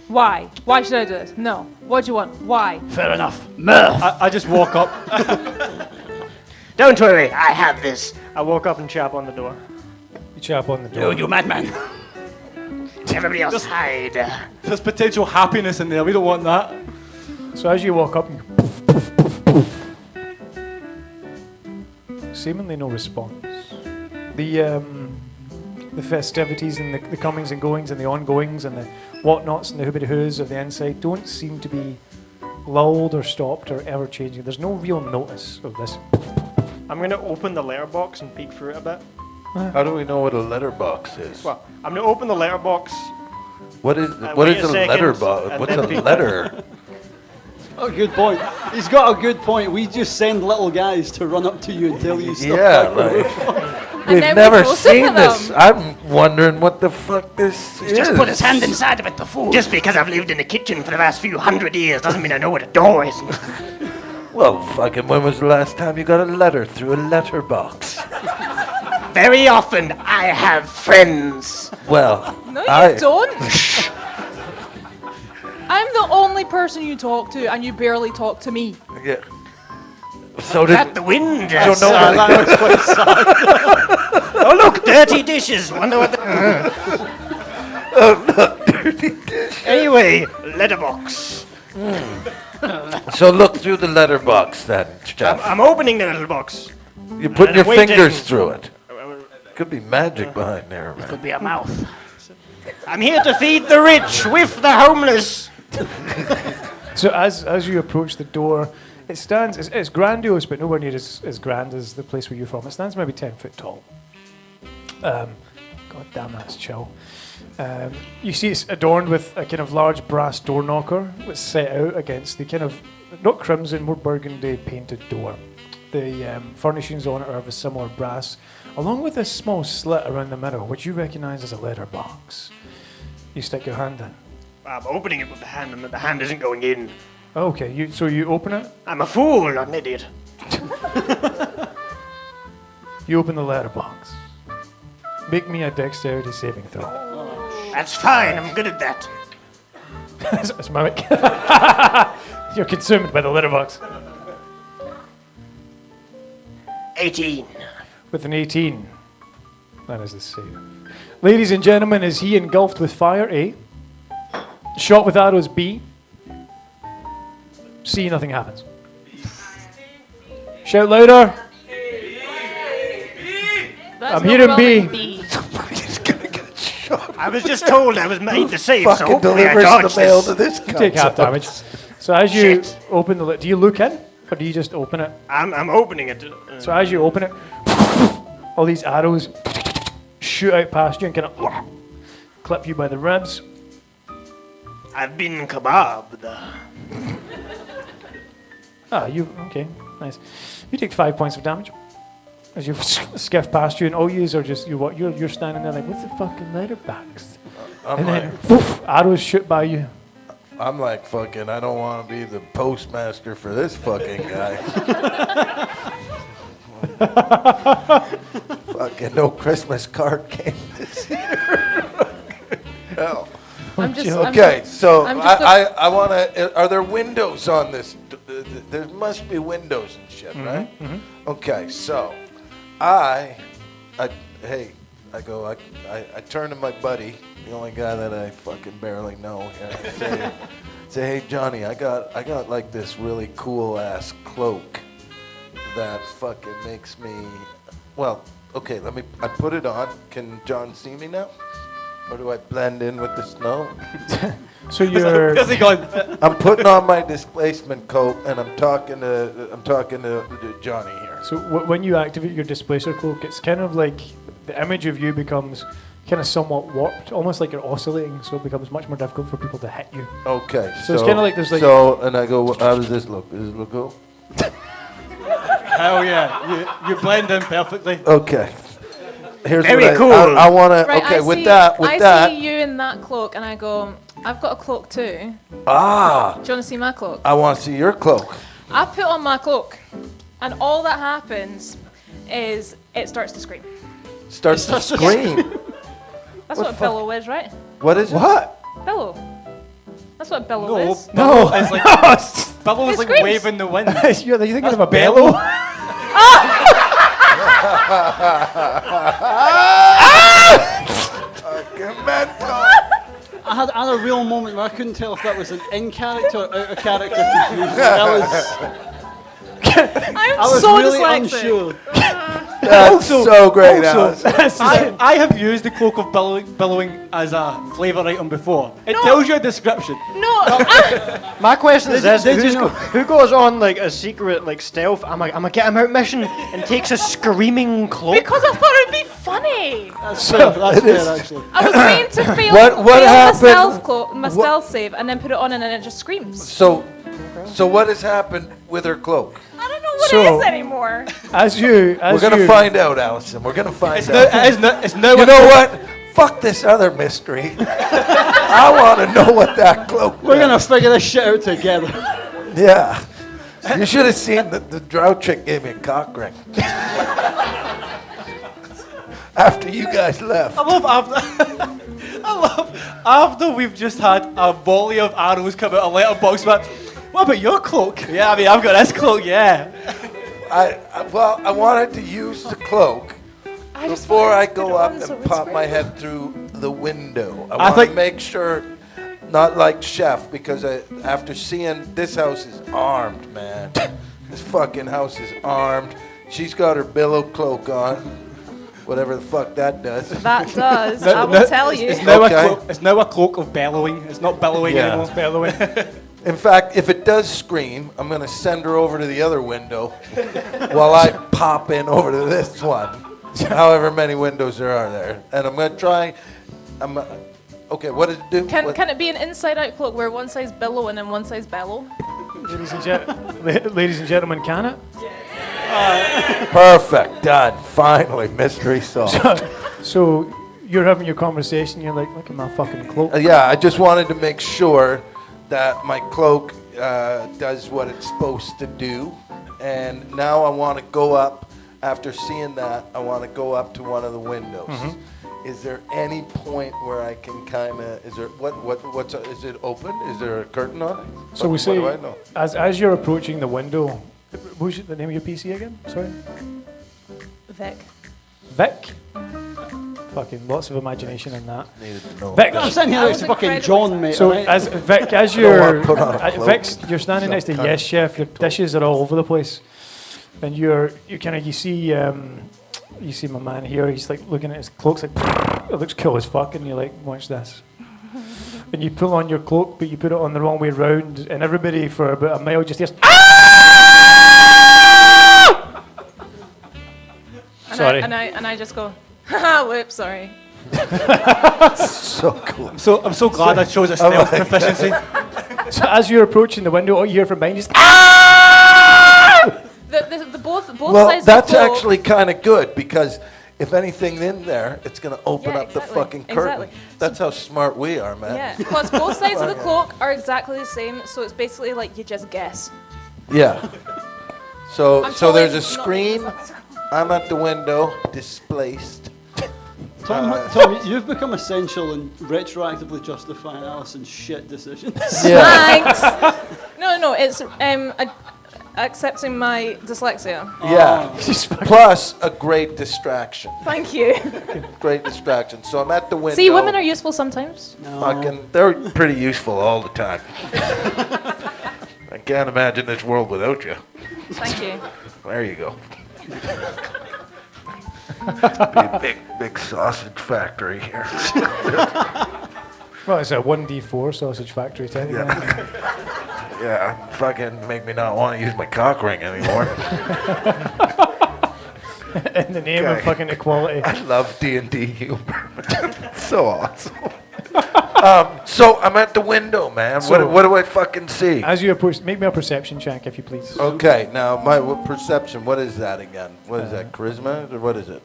Why? Why should I do this? No. What do you want? Why? Fair enough. Murph. I just walk up. Don't worry, I have this. I walk up and chap on the door. You chap on the Oh, door. you madman. Everybody else hide. There's potential happiness in there. We don't want that. So as you walk up, you seemingly no response. The festivities and the comings and goings and the ongoings and the whatnots and the hoobity hoos of the inside don't seem to be lulled or stopped or ever changing. There's no real notice of this. I'm going to open the letterbox and peek through it a bit. How do we know what a letterbox is? Well, I'm going to open the letterbox. What is wait a a second, letterbox? and What's then a peek. letter? Oh, good point. He's got a good point. We just send little guys to run up to you and tell you stuff. Yeah, like like, And we've then we never post seen it to this. them. I'm wondering what the fuck this is. Just put his hand inside of it, the fool. Just because I've lived in the kitchen for the last few hundred years doesn't mean I know what a door is. Well, fucking, when was the last time you got a letter through a letterbox? Very often, I have friends. Well, No, you don't. I'm the only person you talk to, and you barely talk to me. Yeah. So did. At the wind. I don't know what Oh, look, dirty dishes. Wonder what the... Anyway, letterbox. So look through the letterbox then, Jeff. I'm opening the letterbox. You put I'm your waiting. fingers through it. Could be magic behind there, man. Could be a mouth. I'm here to feed the rich with the homeless. So as you approach the door, it stands, it's grandiose, but nowhere near as grand as the place where you're from. It stands maybe 10 foot tall. God damn, that's chill. You see it's adorned with a kind of large brass door knocker that's set out against the kind of, not crimson, more burgundy painted door. The furnishings on it are of a similar brass, along with a small slit around the middle, which you recognise as a letterbox. You stick your hand in. I'm opening it with the hand, and the hand isn't going in. Okay, so you open it. I'm a fool, not an idiot. You open the letterbox. Make me a dexterity saving throw. That's fine, I'm good at that. It's mimic. You're consumed by the letterbox. 18. With an 18. That is the save. Ladies and gentlemen, is he engulfed with fire? A. Shot with arrows? B. C. Nothing happens. Shout louder. That's I'm not hearing well B. in B. He's gonna get shot. I was just told I was made to save, so Fucking hopefully I delivers the dodged mail this. to this You take half cunt. damage. So as you Shit. open the do you look in? Or do you just open it? I'm opening it. So as you open it, all these arrows shoot out past you and kind of clip you by the ribs. I've been kebabbed. Okay, nice. You take 5 points of damage as you skiff past you, and all yous are just you're standing there like, what's the fucking letterbox? And then poof, arrows shoot by you. I'm like, fucking, I don't want to be the postmaster for this fucking guy. Fucking no Christmas card came this year. Hell. Okay, so I want to. Are there windows on this? There must be windows and shit, right? Mm-hmm. Okay, so I turn to my buddy, the only guy that I fucking barely know, and say, hey Johnny, I got like this really cool ass cloak that fucking makes me. Well, okay, I put it on. Can John see me now? Or do I blend in with the snow? So you're. I'm putting on my displacement coat and I'm talking to Johnny here. So when you activate your displacer cloak, it's kind of like the image of you becomes kind of somewhat warped, almost like you're oscillating. So it becomes much more difficult for people to hit you. Okay. So it's kind of like there's like. So and I go, how does this look? Does it look cool? Hell yeah, you blend in perfectly. Okay. Here's Very cool. I want to. Right, okay, I see you in that cloak, and I go, I've got a cloak too. Ah. Do you want to see my cloak? I want to see your cloak. I put on my cloak, and all that happens is it starts to scream. Starts to scream. That's what a billow is, right? What is what? Billow. That's what a billow is. No, it's like billow is like screams. waving the wind. You're thinking of a bellow. Fucking mental. I had a real moment where I couldn't tell if that was an in-character or out-of-character confusion. I was so really dyslexic. unsure. That's so great, Alice. I have used the cloak of billowing as a flavour item before. It tells you a description. No, My question is this: Did you know? who goes on like a secret like stealth? I'm a get him out mission and takes a screaming cloak? because I thought it'd be funny. That's fair, actually. I was going to fail, What fail happened? my stealth save, and then put it on, and then it just screams. So what has happened with her cloak? I don't know what it is anymore. We're gonna find out, Allison. We're gonna find out. It's no. You know what? Fuck this other mystery. I want to know what that cloak. We're gonna figure this shit out together. Yeah. You should have seen that the drow chick gave me a cock ring. After you guys left. I love after we've just had a volley of arrows come out of letterbox, but what about your cloak? Yeah, I mean I've got this cloak, yeah. I wanted to use the cloak before I go up and pop my head through the window. I want to make sure, not like Chef, because after seeing this house is armed, man. This fucking house is armed. She's got her billow cloak on. Whatever the fuck that does. That does. I will tell you. It's now a cloak of bellowing. It's not bellowing anymore. It's bellowing. In fact, if it does scream, I'm going to send her over to the other window while I pop in over to this one. However many windows there are there. And I'm going to try. Okay, what does it do? Can it be an inside-out cloak where one side's billow and then one side's bellow? Ladies and gentlemen, can it? Perfect. Done. Finally, mystery solved. So you're having your conversation. You're like, look at my fucking cloak. Yeah, I just wanted to make sure that my cloak does what it's supposed to do. And now I want to go up, after seeing that, I want to go up to one of the windows. Mm-hmm. Is there any point where I can kind of, is it open? Is there a curtain on it? So we say, what do I know? as you're approaching the window, what's the name of your PC again? Sorry? Vic. Vic? Fucking lots of imagination in that. Needed to know. Vic. I'm sitting here next to fucking John, mate. So right? as Vic, as you're you're standing next to Yes Chef, your dishes are all over the place, and you see my man here. He's like looking at his cloak, like it looks cool as fuck, and you're like, watch this. And you pull on your cloak, but you put it on the wrong way round, and everybody for about a mile just hears. Sorry. And I just go, haha, whoops, sorry. So cool. I'm so glad that shows a stealth proficiency. So as you're approaching the window, all you hear from behind is The both Well, sides that's of the cloak. actually kind of good because if anything's in there, it's gonna open Yeah, up the exactly, fucking curtain. exactly. That's how smart we are, man. Yeah. Plus, both sides of the cloak are exactly the same, so it's basically like you just guess. Yeah. So I'm so there's a totally not screen. making this I'm at the window, displaced. Tom, you've become essential in retroactively justifying Alison's shit decisions. Yeah. Thanks. No, it's accepting my dyslexia. Yeah. Plus a great distraction. Thank you. Great distraction. So I'm at the window. See, women are useful sometimes. They're pretty useful all the time. I can't imagine this world without you. Thank you. There you go. Be a big sausage factory here. Well, it's a 1d4 sausage factory, technically. Yeah, fucking make me not want to use my cock ring anymore. In the name of fucking equality. I love D&D humor. So awesome. So I'm at the window, man. So- what do I fucking see? As you approach, make me a perception check, if you please. Okay, now my perception, what is that again? What is that, charisma, or what is it?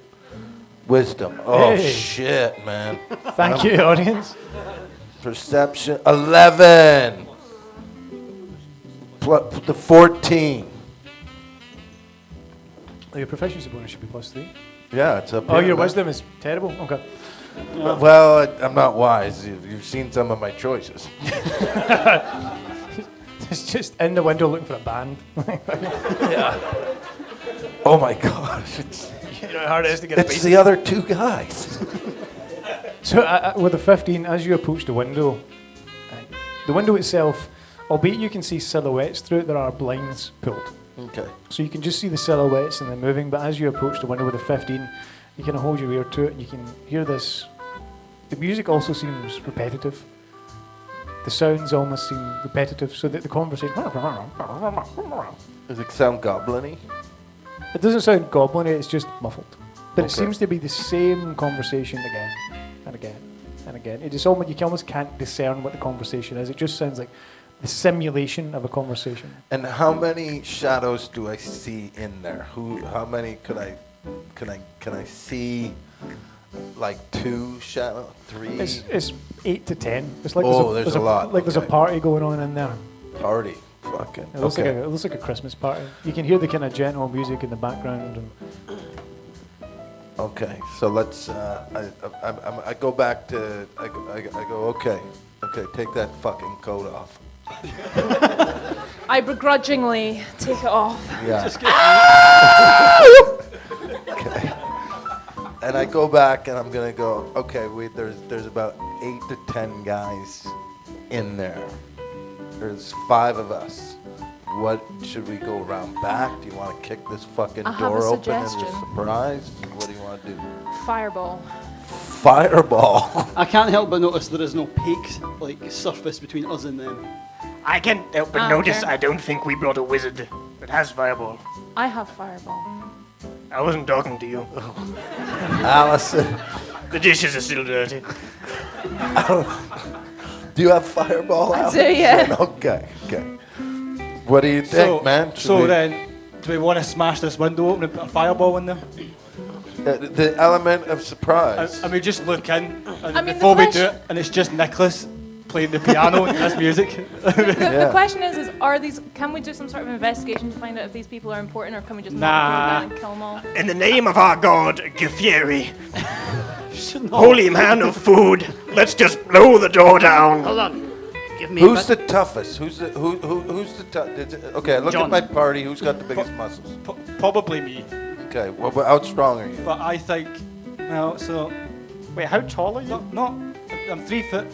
Wisdom. Oh, Hey. shit, man. Thank you, audience. Perception, 11. The 14. Oh, your proficiency bonus should be +3. Yeah, it's up Oh, here, your man. wisdom is terrible? Okay. Well, I'm not wise. You've seen some of my choices. It's just in the window looking for a band. Yeah. Oh my gosh. You know how hard it is to get a It's beat. the other two guys. So with a 15, as you approach the window itself, albeit you can see silhouettes through it, there are blinds pulled. Okay. So you can just see the silhouettes and they're moving, but as you approach the window with a 15, you can hold your ear to it and you can hear this. The music also seems repetitive. The sounds almost seem repetitive, so that the conversation... Does it sound goblin-y? It doesn't sound goblin-y, it's just muffled. But it Okay. seems to be the same conversation again and again and again. It is almost, you almost can't discern what the conversation is. It just sounds like the simulation of a conversation. And how many shadows do I see in there? How many can I see? Like 2 shadows, 3 It's 8 to 10. It's like there's a lot. Like there's a Okay. party going on in there. party. Fucking. It looks, Okay. it looks like a Christmas party. You can hear the kind of gentle music in the background. And Okay, so let's. I go back to. I go. Okay, take that fucking coat off. I begrudgingly take it off. Yeah. Okay. And I go back and I'm gonna go. Okay, there's about 8 to 10 guys in there. There's 5 of us. What should we go around back? Do you want to kick this fucking I have a door open as a suggestion. surprise? What do you want to do? Fireball. Fireball. I can't help but notice there is no peaks, like surface between us and them. I can't help but notice I don't think we brought a wizard that has fireball. I have fireball. I wasn't talking to you. Allison, The dishes are still dirty. do you have fireball? I do, Allison? yeah. Okay. What do you think, man? Should we- Then, do we want to smash this window open and put a fireball in there? The element of surprise. And we just look in, and I mean, the before we do question- it, and it's just Nicholas playing the piano and this music. The question is are these? Can we do some sort of investigation to find out if these people are important, or can we just knock them Nah. down and kill them all? In the name of our god, Gefieri, holy man of food, let's just blow the door down. Hold on. Give me Who's a the toughest? Who's the toughest? Okay, look John. at my party. Who's got the biggest muscles? Probably me, Okay, well, how strong are you? but I think. Well, so Wait, how tall are you? no, I'm 3 foot.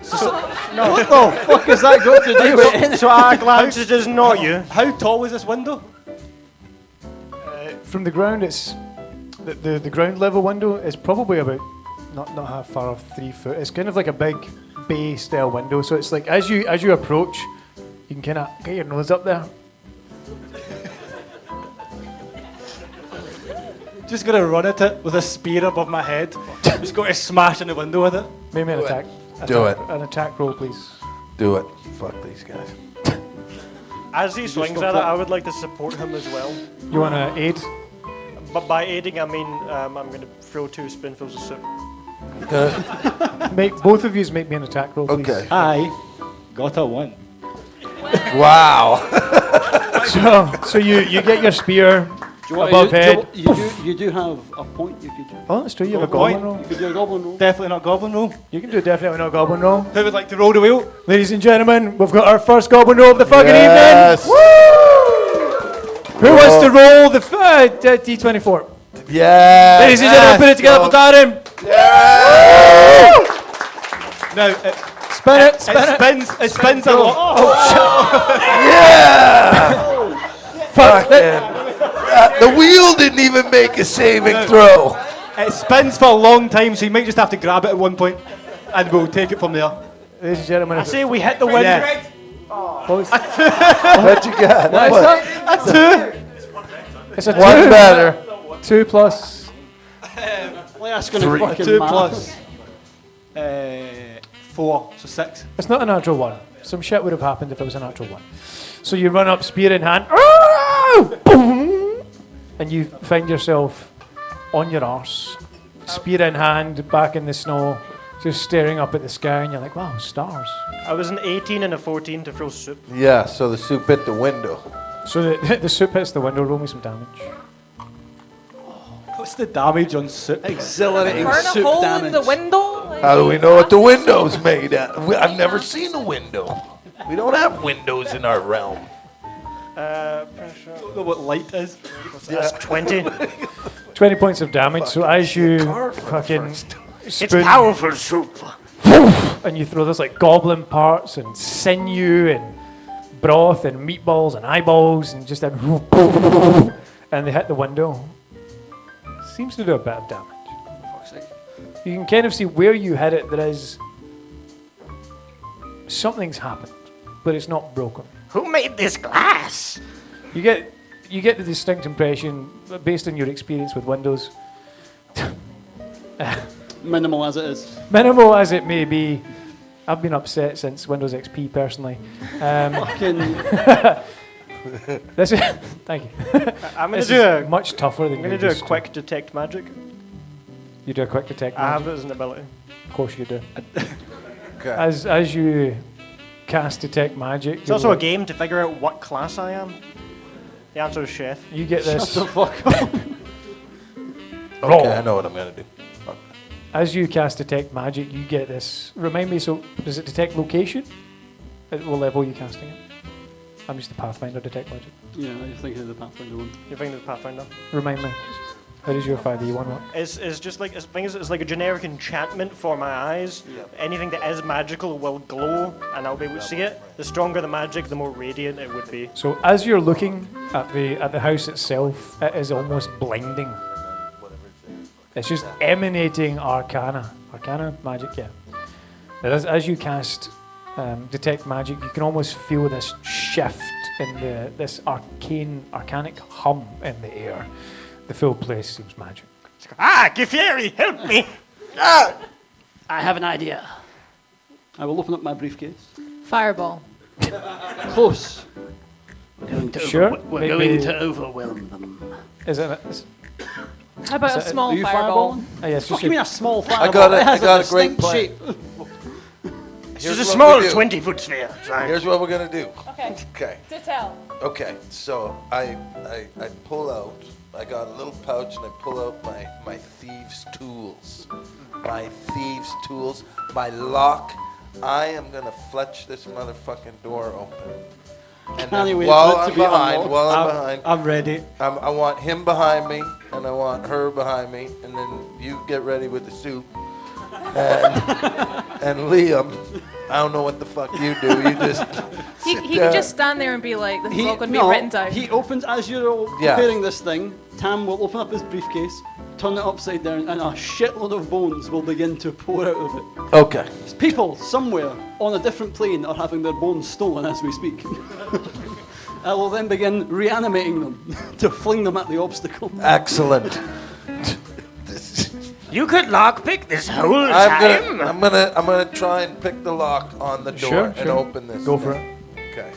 What the fuck has that got to do with anything? So our glances is not you. How tall is this window? from the ground, it's the ground level window is probably about not half far off 3 foot. It's kind of like a big bay style window. So it's like as you approach, you can kind of get your nose up there. Just gonna run at it with a spear above my head. Just going to smash in the window with it. Make me an Do it. attack. Do it. An attack roll, please. Do it. Fuck these guys. As he swings stop at it, that. I would like to support him as well. You want to aid? But by aiding, I mean I'm going to throw 2 spoonfuls of soup. Both of yous make me an attack roll, please. Okay. I got a 1. Wow. So you get your spear Do you want above head. you do have a point you could do. Oh, that's true. You have a Point. goblin roll. You could do a goblin roll. Definitely not goblin roll. You can do definitely not goblin roll. Who would like to roll the wheel? Ladies and gentlemen, we've got our first goblin roll of the fucking Yes. evening. Who wants to roll the D24? Yeah. Ladies and gentlemen, put it together for Darren. Now, Spin it. it spins a lot. Yeah. Fuck the wheel didn't even make a saving throw. It spins for a long time, so you might just have to grab it at one point, and we'll take it from there. Ladies and gentlemen, I say we hit the wind. Yeah. What you got? What is What? that? A 2. It's a One 2. better. 2 plus. Let's go to fucking 2 math. plus 4, so 6. It's not a natural 1. Some shit would have happened if it was a natural 1. So you run up, spear in hand, boom, and you find yourself on your arse, spear in hand, back in the snow, just staring up at the sky, and you're like, wow, stars. I was an 18 and a 14 to throw soup. Yeah, so the soup hit the window. So the soup hits the window, roll me some damage. What's the damage on soup? Exhilarating Burn a soup hole damage. in the window. Like, How do we know what the window's made out of? I've never seen a window. We don't have windows in our realm. Pressure. I don't know what light is. That's 20. 20 points of damage, so as you fucking It's spoon powerful soup. and you throw those like goblin parts and sinew and broth and meatballs and eyeballs and just and they hit the window. Seems to do a bit of damage. You can kind of see where you hit it. There is something's happened, but it's not broken. Who made this glass? You get the distinct impression, based on your experience with Windows, Minimal as it is. minimal as it may be. I've been upset since Windows XP personally. Fucking This is thank you. I'm going This to do is a. much tougher than I'm going you're to do a used quick detect magic. You do a quick detect. I have magic? it as an ability. Of course you do. Okay. As you cast detect magic, It's also a game to figure out what class I am. The answer is chef. you get shut this. the fuck up. Okay, I know what I'm gonna do. As you cast detect magic, you get this. Remind me. So does it detect location? At what level are you casting it? I'm just a Pathfinder detect magic. Yeah, you're thinking of the Pathfinder one. You're thinking of the Pathfinder. Remind me. How does your 5e1 work? It's just like it's like a generic enchantment for my eyes. Anything that is magical will glow, and I'll be able to see it. The stronger the magic, the more radiant it would be. So as you're looking at the house itself, it is almost blinding. It's just emanating arcana magic. Yeah. But as you cast detect magic, you can almost feel this shift in this arcanic hum in the air. The full place seems magic. Ah, Giffieri, help me! I have an idea. I will open up my briefcase. Fireball. Close. Sure, We're maybe- going to overwhelm them. Is it? How about a Is it- small Are you fireball? fireballing? Oh, yeah, it's What just do you mean your, a small fireball? got it, It has I got a great distinct plan. shape. This Here's is a what small we do. 20-foot sphere. Here's what we're gonna do. Okay. Okay. To tell. Okay, so I pull out, I got a little pouch and I pull out my thieves' tools. My thieves' tools, my lock. I am gonna fletch this motherfucking door open. And Can't then wait while for it to I'm be behind, unlocked. I'm ready. I want him behind me, and I want her behind me, and then you get ready with the soup. And Liam, I don't know what the fuck you do. You just He sit could down. just stand there and be like, this is all going to be written down. He opens, as you're all Yeah. preparing this thing, Tam will open up his briefcase, turn it upside down, and a shitload of bones will begin to pour out of it. Okay. People somewhere on a different plane are having their bones stolen as we speak. I will then begin reanimating them to fling them at the obstacle. Excellent. You could lockpick this whole I'm time. gonna try and pick the lock on the door Sure, and sure. open this. Go for it. Okay.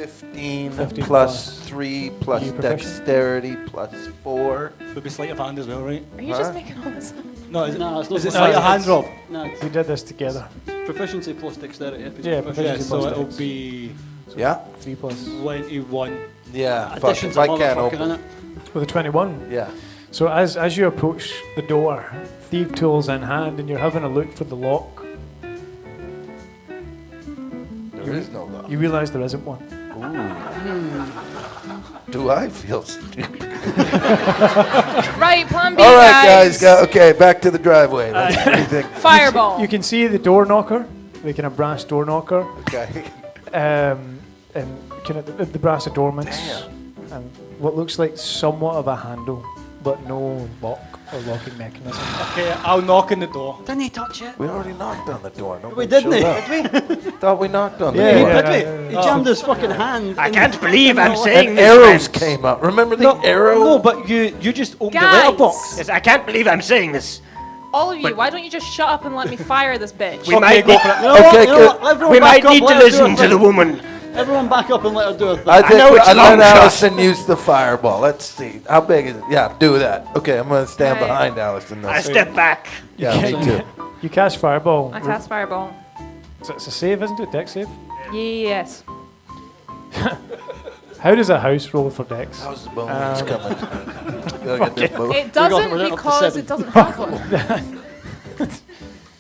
15, 15 plus 3 plus You proficient? dexterity plus 4. Would be sleight of hand as well, right? Are you just making all this up? No, is it, No, it's not is it sleight sleight of of hand, hand. Rob? No, it's We did this together. proficiency plus dexterity. If it's Yeah, proficient. Yeah, Proficiency so plus it'll dex. be Yeah? 3 plus. 21. Yeah. Fuck, Addition's if a I can't motherfucker, open innit? With a 21. Yeah. So as you approach the door, thief tools in hand, and you're having a look for the lock, There is no lock. you realise there isn't one. Do I feel stupid? Right, plan B, All right, guys. Okay, back to the driveway. What do you think? Fireball. You can see the door knocker, the kind of brass door knocker, Okay. and kind of the brass adornments, Damn. and what looks like somewhat of a handle, but no lock or locking mechanism. Okay, I'll knock on the door. Didn't he touch it? We already knocked on the door. Nobody We didn't. showed up. Thought we knocked on the Yeah, door. yeah. Did we? He jammed his fucking hand. I in can't the believe I'm fucking saying And this. arrows man. came up. Remember the arrow? No, but you just opened Guys. the letterbox. Yes, I can't believe I'm saying this. All of you, But- why don't you just shut up and let me fire this bitch? We Okay, might go need, for it. You know what? Okay, You know good. what? Everyone we back might up, need to let her do listen her to the thing. woman. Everyone back up and let her do her thing. I know it's a let long shot. Allison use the fireball. Let's see. How big is it? Yeah, do that. Okay, I'm going to stand Right. behind Allison. I Though. step back. Yeah, me too. You cast fireball. I cast fireball. So it's a save, isn't it? Dex save. Yes. How does a house roll for dex? How's the bones coming? Gotta get this boat. It we're doesn't up to because 7. it doesn't have one.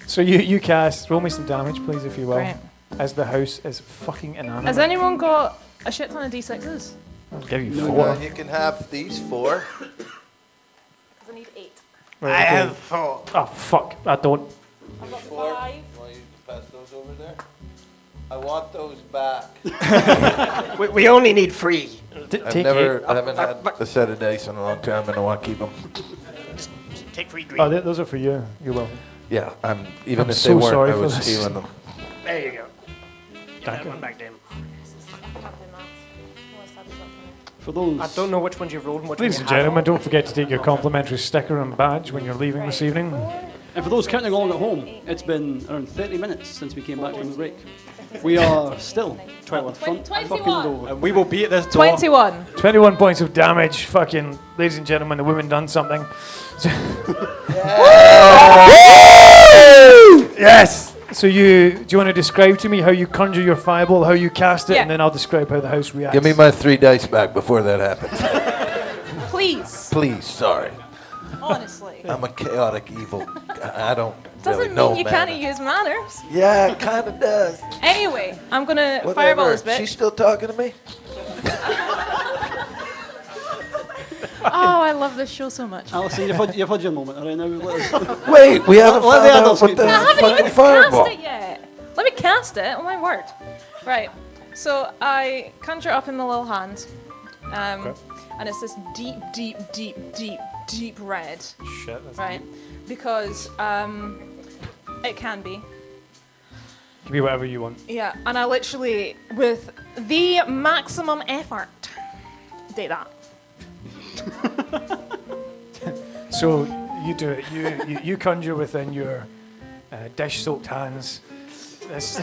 So you cast. Roll me some damage, please, if you will. Right. As the house is fucking inanimate. Has anyone got a shit ton of D6s? I'll give you Well, 4. you can have these 4. I need 8. Right, I okay. have 4. Oh fuck! I don't. I've got 5. Want you to pass those over there? I want those back. We only need 3. I Take haven't had a set of dice in a long time, and I want to keep them. Take 3 green. Oh, those are for you. You will. Yeah, even I'm if so they weren't, sorry I for was this. stealing them. There you go. Thank That you. one back then. For those. I don't know which ones you've rolled and which Ladies ones and you haven't. gentlemen, don't forget to take your complimentary sticker and badge when you're leaving this evening. And for those counting along at home, it's been around 30 minutes since we came back from the break. We are still at the front 21. fucking door. And we will be at this door. 21. 21 points of damage. Fucking, ladies and gentlemen, the woman done something. Yes! So do you want to describe to me how you conjure your fireball, how you cast it, Yeah. and then I'll describe how the house reacts. Give me my 3 dice back before that happens. Please. Please, sorry. Honestly. I'm a chaotic evil. I don't Doesn't really mean know you mana. can't use manners. Yeah, it kind of does. Anyway, I'm gonna Whatever. fireball this bitch. She's still talking to me? Oh, I love this show so much. Alison, you've had your moment. All right, now let us. Wait, we haven't Let the found out adults what keep the going. I haven't fucking even fireball. cast it yet. Let me cast it. Oh my word. Right. So I conjure up in the little hand, and it's this deep, deep, deep, deep, deep red. Shit, that's Right. Because it can be. Give me whatever you want. Yeah. And I literally, with the maximum effort, did that. So you do it. You conjure within your dish-soaked hands. This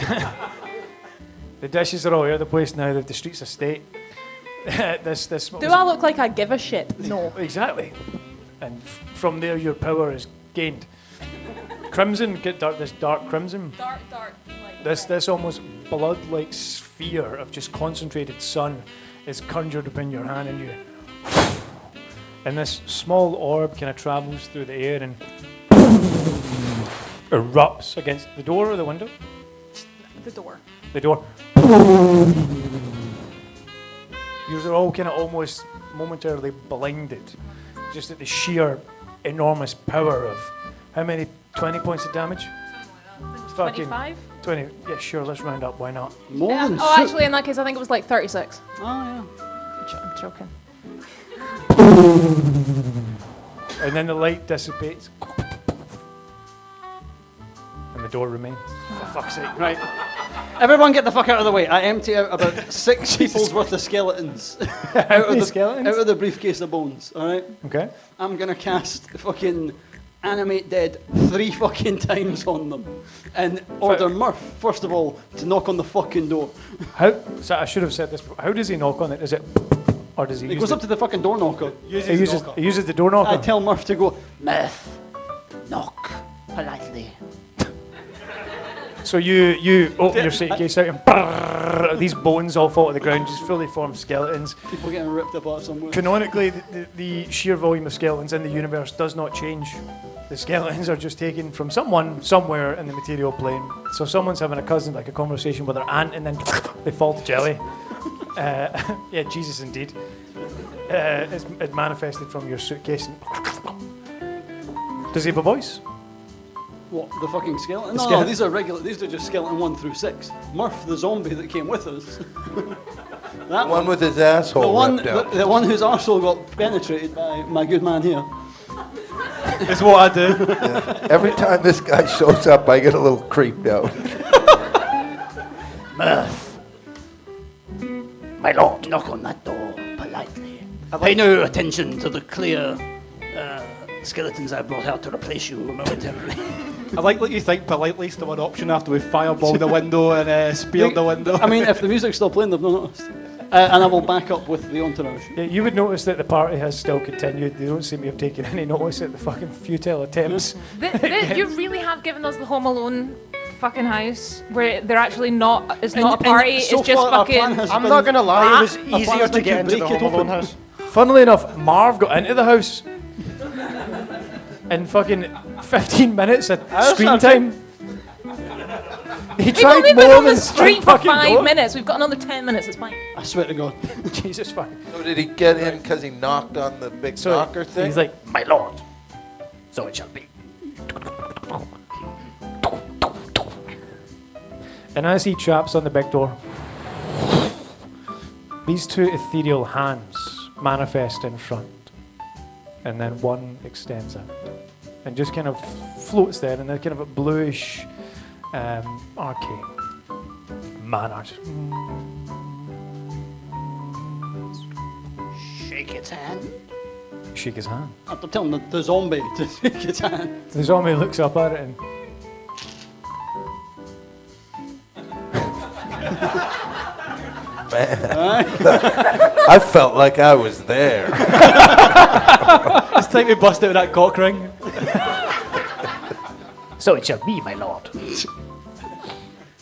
the dishes are all over the place now. The streets of state. this. Do I look like I give a shit? No. Exactly. And from there, your power is gained. Crimson, get this dark crimson. Dark, like This almost blood-like sphere of just concentrated sun is conjured up in your hand, and and this small orb kind of travels through the air and erupts against the door or the window. the door. The door. You are all kind of almost momentarily blinded, just at the sheer enormous power of how many? 20 points of damage. Fucking 25? 20. Yeah, sure. Let's round up. Why not? More than Oh, soup. actually, in that case, I think it was like 36. Oh, yeah. I'm joking. And then the light dissipates, and the door remains. For fuck's sake. Right. Everyone get the fuck out of the way. I empty out about 6 people's worth of skeletons out many skeletons? out of the briefcase of bones, alright? Okay. I'm gonna cast fucking animate dead 3 fucking times on them and order Murph, first of all, to knock on the fucking door. So I should have said this. How does he knock on it? Is it, or does he? He goes up to the fucking door knocker. He uses the door knocker. I tell Murph to go, Murph, knock politely. So you open your suitcase out and brrr, these bones all fall to the ground, just fully formed skeletons. people getting ripped apart somewhere. Canonically, the sheer volume of skeletons in the universe does not change. The skeletons are just taken from someone somewhere in the material plane. So someone's having a cousin, like a conversation with their aunt, and then they fall to jelly. Yeah, Jesus indeed. It's manifested from your suitcase. Does he have a voice? What, the fucking skeleton? The No, skeleton. these are regular. These are just skeleton 1 through 6. Murph, the zombie that came with us. That One with his asshole ripped out. the one whose arsehole got penetrated by my good man here. It's what I do. Every time this guy shows up, I get a little creeped out. Murph, my lord, knock on that door politely. Pay no attention to the clear skeletons I brought out to replace you momentarily. I like that you think politely is the one option after we fireballed the window and speared the window. I mean, if the music's still playing, they've not noticed. And I will back up with the entourage. Yeah, you would notice that the party has still continued. They don't seem to have taken any notice at the fucking futile attempts. You really have given us the Home Alone fucking house where they're actually not. It's not a party. so It's just far our plan fucking. has I'm been- not gonna lie, it was Our plan easier has to been get into the break it Home Alone open. house. Funnily enough, Marv got into the house in fucking 15 minutes of screen time. He We've tried only been more on the than street for fucking 5 door. minutes. We've got another 10 minutes. It's fine. I swear to God. Jesus fucking. So did he get in because he knocked on the big knocker thing? He's like, My lord, so it shall be. and as he traps on the big door, these 2 ethereal hands manifest in front, and then one extends out, and just kind of floats there in a kind of a bluish arcane manner. Shake its hand. Shake his hand. I'm telling the zombie to shake his hand. The zombie looks up at it and I felt like I was there. It's time to bust out that cock ring. So it shall be, my lord.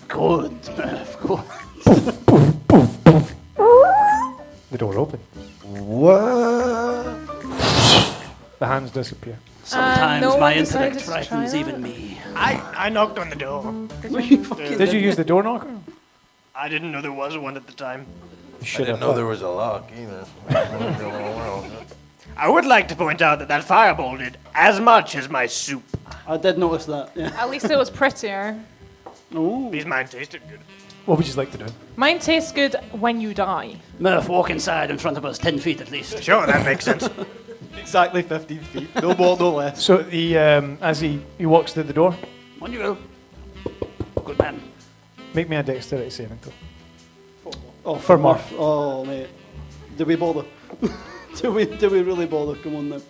Good, Murph, good. the door opens. What? The hands disappear. Sometimes no my one decided intellect to try frightens that? even me. I knocked on the door. Did you use the door knocker? I didn't know there was one at the time. You I should didn't have. know there was a lock either. I would like to point out that fireball did as much as my soup. I did notice that, yeah. At least it was prettier. Oh. These mine tasted good. What would you like to do? Mine tastes good when you die. Murph, walk inside in front of us, 10 feet at least. Sure, that makes sense. Exactly 15 feet. No more, no less. So the as he walks through the door, On you go. Good man. make me a dexterity saving throw. Oh, For Murph. Oh, mate. Do we bother? do we really bother? Come on now.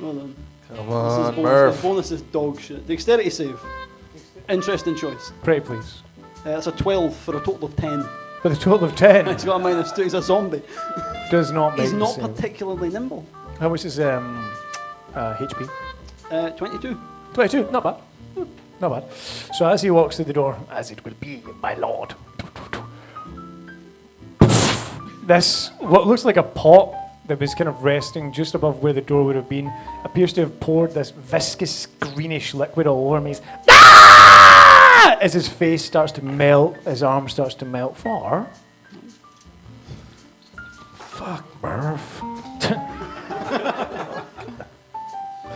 Well done. Come This on, is bonus. Murph. The bonus is dog shit. Dexterity save. Interesting choice. Pretty please. That's a 12 for a total of 10. For the total of 10, He's got a -2. He's a zombie. does not make He's the not save. particularly nimble. How much is HP? 22. 22, not bad. Not bad. So as he walks through the door, as it will be, my lord. This, what looks like a pot that was kind of resting just above where the door would have been, appears to have poured this viscous greenish liquid all over me. He's, "Ah!" As his face starts to melt, his arm starts to melt. For fuck, Murph.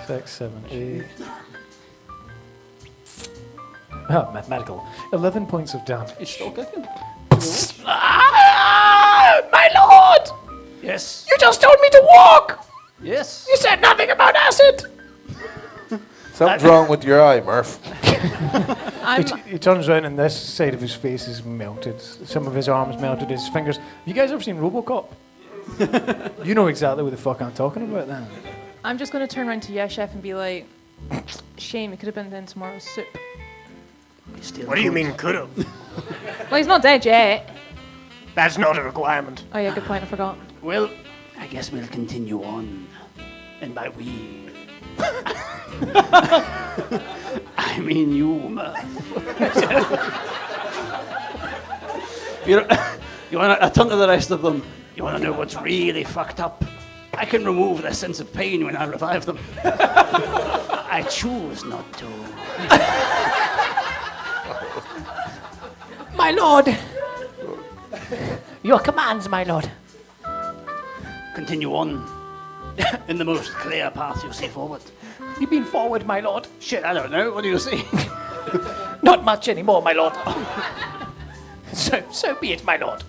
6, 7, 8. Oh, mathematical. 11 points of damage. He's still kicking. Ah, my lord! Yes. You just told me to walk! Yes. You said nothing about acid! Something's wrong with your eye, Murph. He turns around and this side of his face is melted. Some of his arms melted, his fingers. Have you guys ever seen RoboCop? You know exactly what the fuck I'm talking about then. I'm just going to turn around to Yeshef and be like, Shame, he could have been in tomorrow's soup. What do you mean could have? Well, he's not dead yet. That's not a requirement. Oh yeah, good point, I forgot. Well, I guess we'll continue on. And by we... I mean you, Murph. You want to... I turn to the rest of them. You want to know what's really fucked up? I can remove their sense of pain when I revive them. I choose not to. My lord! Your commands, my lord. Continue on. In the most clear path you see forward. You've been forward, my lord. Shit, I don't know. What do you see? Not much anymore, my lord. So be it, my lord.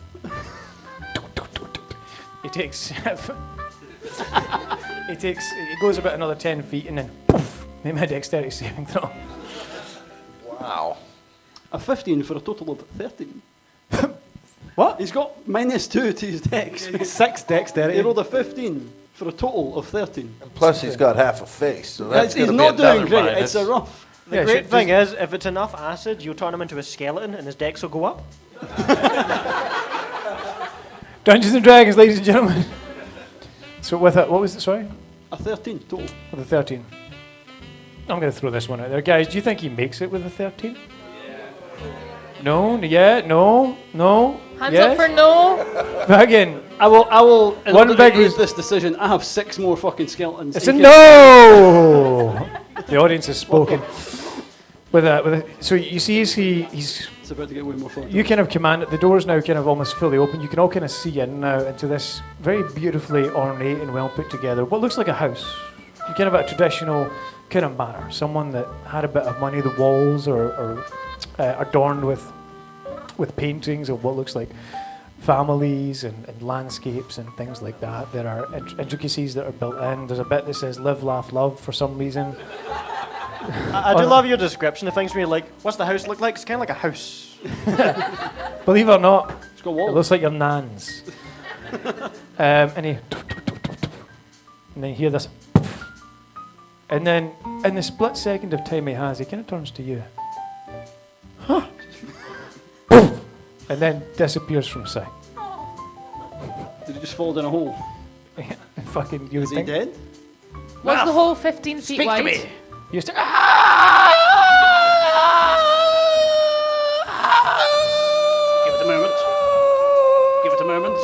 He takes... He goes about another 10 feet and then poof, make my dexterity saving throw. Wow. A 15 for a total of 13. What? He's got -2 to his dex. 6 dexterity. He rolled a 15 for a total of 13. And plus, he's got half a face, so that's He's gonna not be another doing great. minus. It's a rough. The great thing is, if it's enough acid, you'll turn him into a skeleton and his dex will go up. Dungeons and Dragons, ladies and gentlemen. So with it, what was it, sorry? A 13 total. With a 13. I'm going to throw this one out there. Guys, do you think he makes it with a 13? Yeah. No? Yeah? No? No? Hands yes? up for no. Back in. I will. In One order to big use this decision. I have 6 more fucking skeletons. It's a no! The audience has spoken. So you see, he's. It's about to get way more fun. You kind of command it. The door's now kind of almost fully open. You can all kind of see in now into this very beautifully ornate and well put together, what looks like a house. You kind of a traditional kind of manner. Someone that had a bit of money. The walls are adorned with paintings of what looks like families and landscapes and things like that. There are intricacies that are built in. There's a bit that says "Live, Laugh, Love" for some reason. I do love your description of things where you're like, what's the house look like? It's kind of like a house. Believe it or not, It's got it walls. looks like your nan's. And then you hear this. And then, in the split second of time he has, he kind of turns to you. Huh? And then disappears from sight. Did he just fall down a hole? Fucking, you Is would he think. dead? Was the hole 15 feet Speak wide? to me. You just Give it a moment. Give it a moment.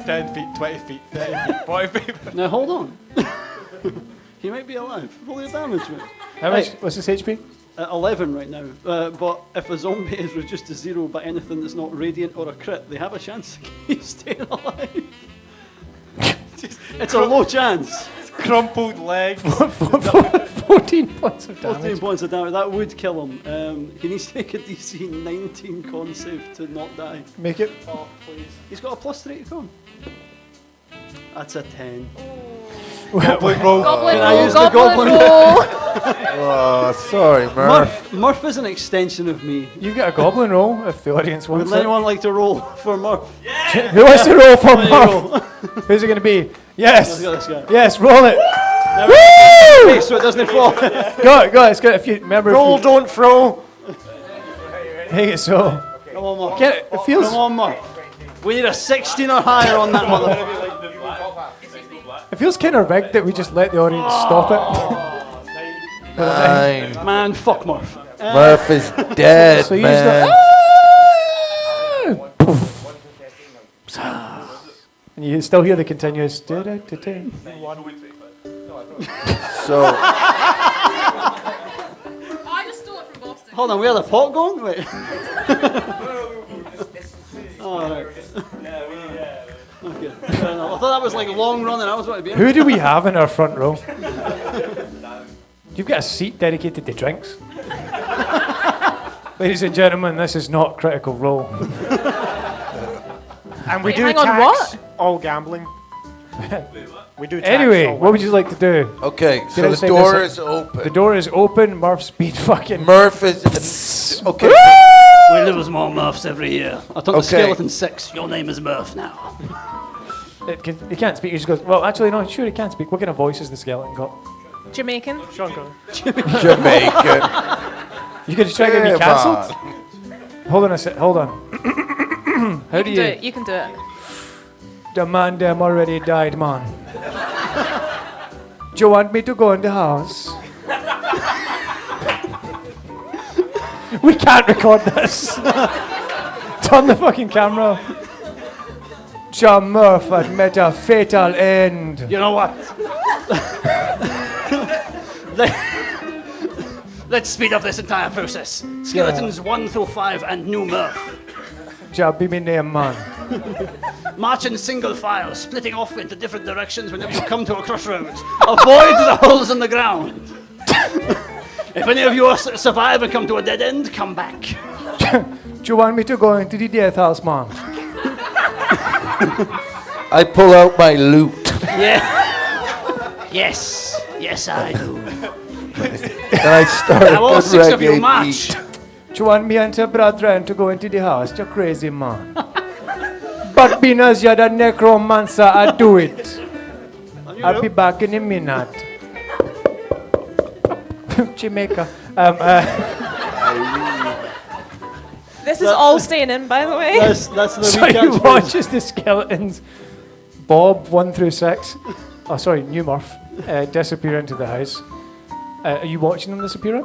10 feet, 20 feet, 30 feet, 40 feet. Now hold on. He might be alive. Roll your damage, mate. How much? What's his HP? 11 right now. But if a zombie is reduced to 0 by anything that's not radiant or a crit, they have a chance to keep staying alive. It's a low chance. Crumpled legs. 14 points of 14 damage. points of damage. That would kill him. He needs to make a DC 19 con save to not die. Make it. Oh, please. He's got a +3 to con. That's a 10. Goblin roll. Goblin Can I roll, use the goblin goblin? roll. Oh, sorry, Murph. Murph is an extension of me. You've got a goblin roll if the audience Would wants it. anyone like to roll for Murph? Who wants to roll for Why don't you Murph? roll? Who's it going to be? Yes. Let's go, this guy. Yes, roll it. Woo! So it doesn't fall. Go it. It's good. If you remember. Roll, don't throw. Make it so. Come on, Murph. Get it. It feels. Come on, Murph. We need a 16 or higher on that motherfucker. It feels kind of rigged that we just let the audience stop it. 9. Man, fuck Murph. Murph is dead, So you man. just and you still hear the continuous. Da-da-da-da. So, I just stole it from Boston. Hold on, we had a pot going? Wait. Oh, right. Okay. Fair enough. I thought that was like long running. I was going to be in. Who do we have in our front row? You've got a seat dedicated to drinks. Ladies and gentlemen, this is not Critical Role. And we Wait, do hang on, tax what? all gambling. We do tax Anyway, all what would you like to do? okay, so I the say door this? is The open. door is open. Murph's been fucking. Murph is... Okay, We lose more Murphs every year. I took the Okay. skeleton 6. Your name is Murph now. He can't speak. He just goes, well, actually, no, sure he can speak. What kind of voice has the skeleton got? Jamaican. Sean Connery. Jamaican. You could try to get me cancelled? Hold on a sec. Hold on. How do Do you... it. You can do it. The man them already died, man. Do you want me to go in the house? We can't record this. Turn the fucking camera. John Murph had met a fatal end. You know what? Let's speed up this entire process. Skeletons 1 through 5 and new Murph. Jah be me name, man. March in single file, splitting off into different directions whenever you come to a crossroads. Avoid the holes in the ground. If any of you survive and come to a dead end, come back. Do you want me to go into the death house, man? I pull out my loot. Yeah. Yes. Yes, I do. And I start Now all good 6 of you reggae march. beat. Do you want me and your brethren to go into the house? You're crazy, man. But being as you're the necromancer, I do it. I'll be back in a minute. Jamaica. This is all staying in, by the way. That's the So you recap. watch as the skeletons, Bob 1 through 6, oh sorry, New Murph, disappear into the house. Are you watching them disappear?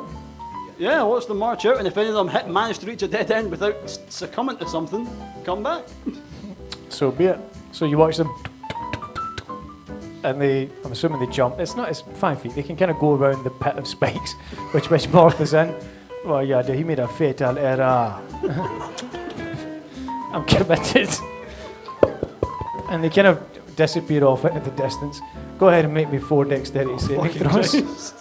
Yeah, watch them march out, and if any of them manage to reach a dead end without succumbing to something, come back. So be it. So you watch them, and I'm assuming they jump. It's 5 feet. They can kind of go around the pit of spikes, which Morph is in. Well, yeah, he made a fatal error. I'm committed. And they kind of disappear off into the distance. Go ahead and make me 4 dexterity saving throws.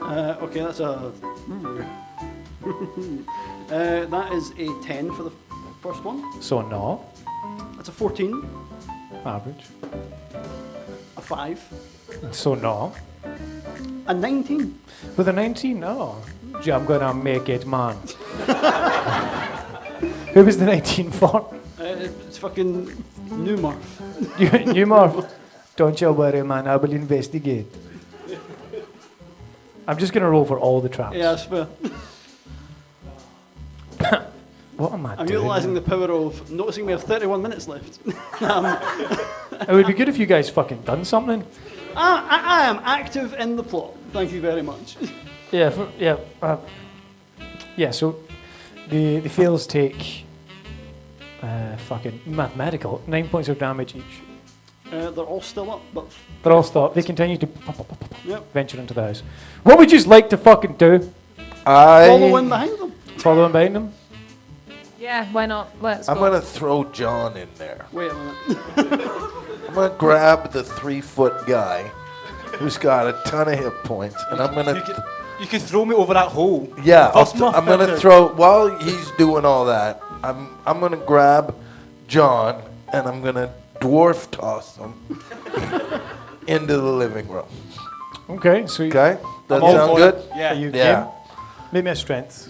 Okay, that's a... that is a 10 for the first one. So no, That's a 14, average. a 5, So no. a 19. With a 19, no. Gee, I'm gonna make it, man. Who was the 19 for? It's fucking New Murph. You Murph. Don't you worry, man. I will investigate. I'm just gonna roll for all the traps. Yeah, that's fair. What am I I'm doing? utilising the power of noticing we have 31 minutes left. It would be good if you guys fucking done something. I am active in the plot. Thank you very much. Yeah, so the fails take fucking mathematical 9 points of damage each. They're all still up, but They're all stopped. They continue to Yep. venture into the house. What would you like to fucking do? follow in behind them. Follow in behind them? Yeah, why not? Let's I'm go. gonna throw John in there. Wait a minute. I'm gonna grab the 3-foot guy who's got a ton of hit points, and I'm gonna. You can throw me over that hole. Yeah, Bust my I'm gonna feather. throw. While he's doing all that, I'm gonna grab John and I'm gonna dwarf toss him into the living room. Okay, so Okay, that all sound for good? it. Yeah. are you Yeah. game? Make me a strength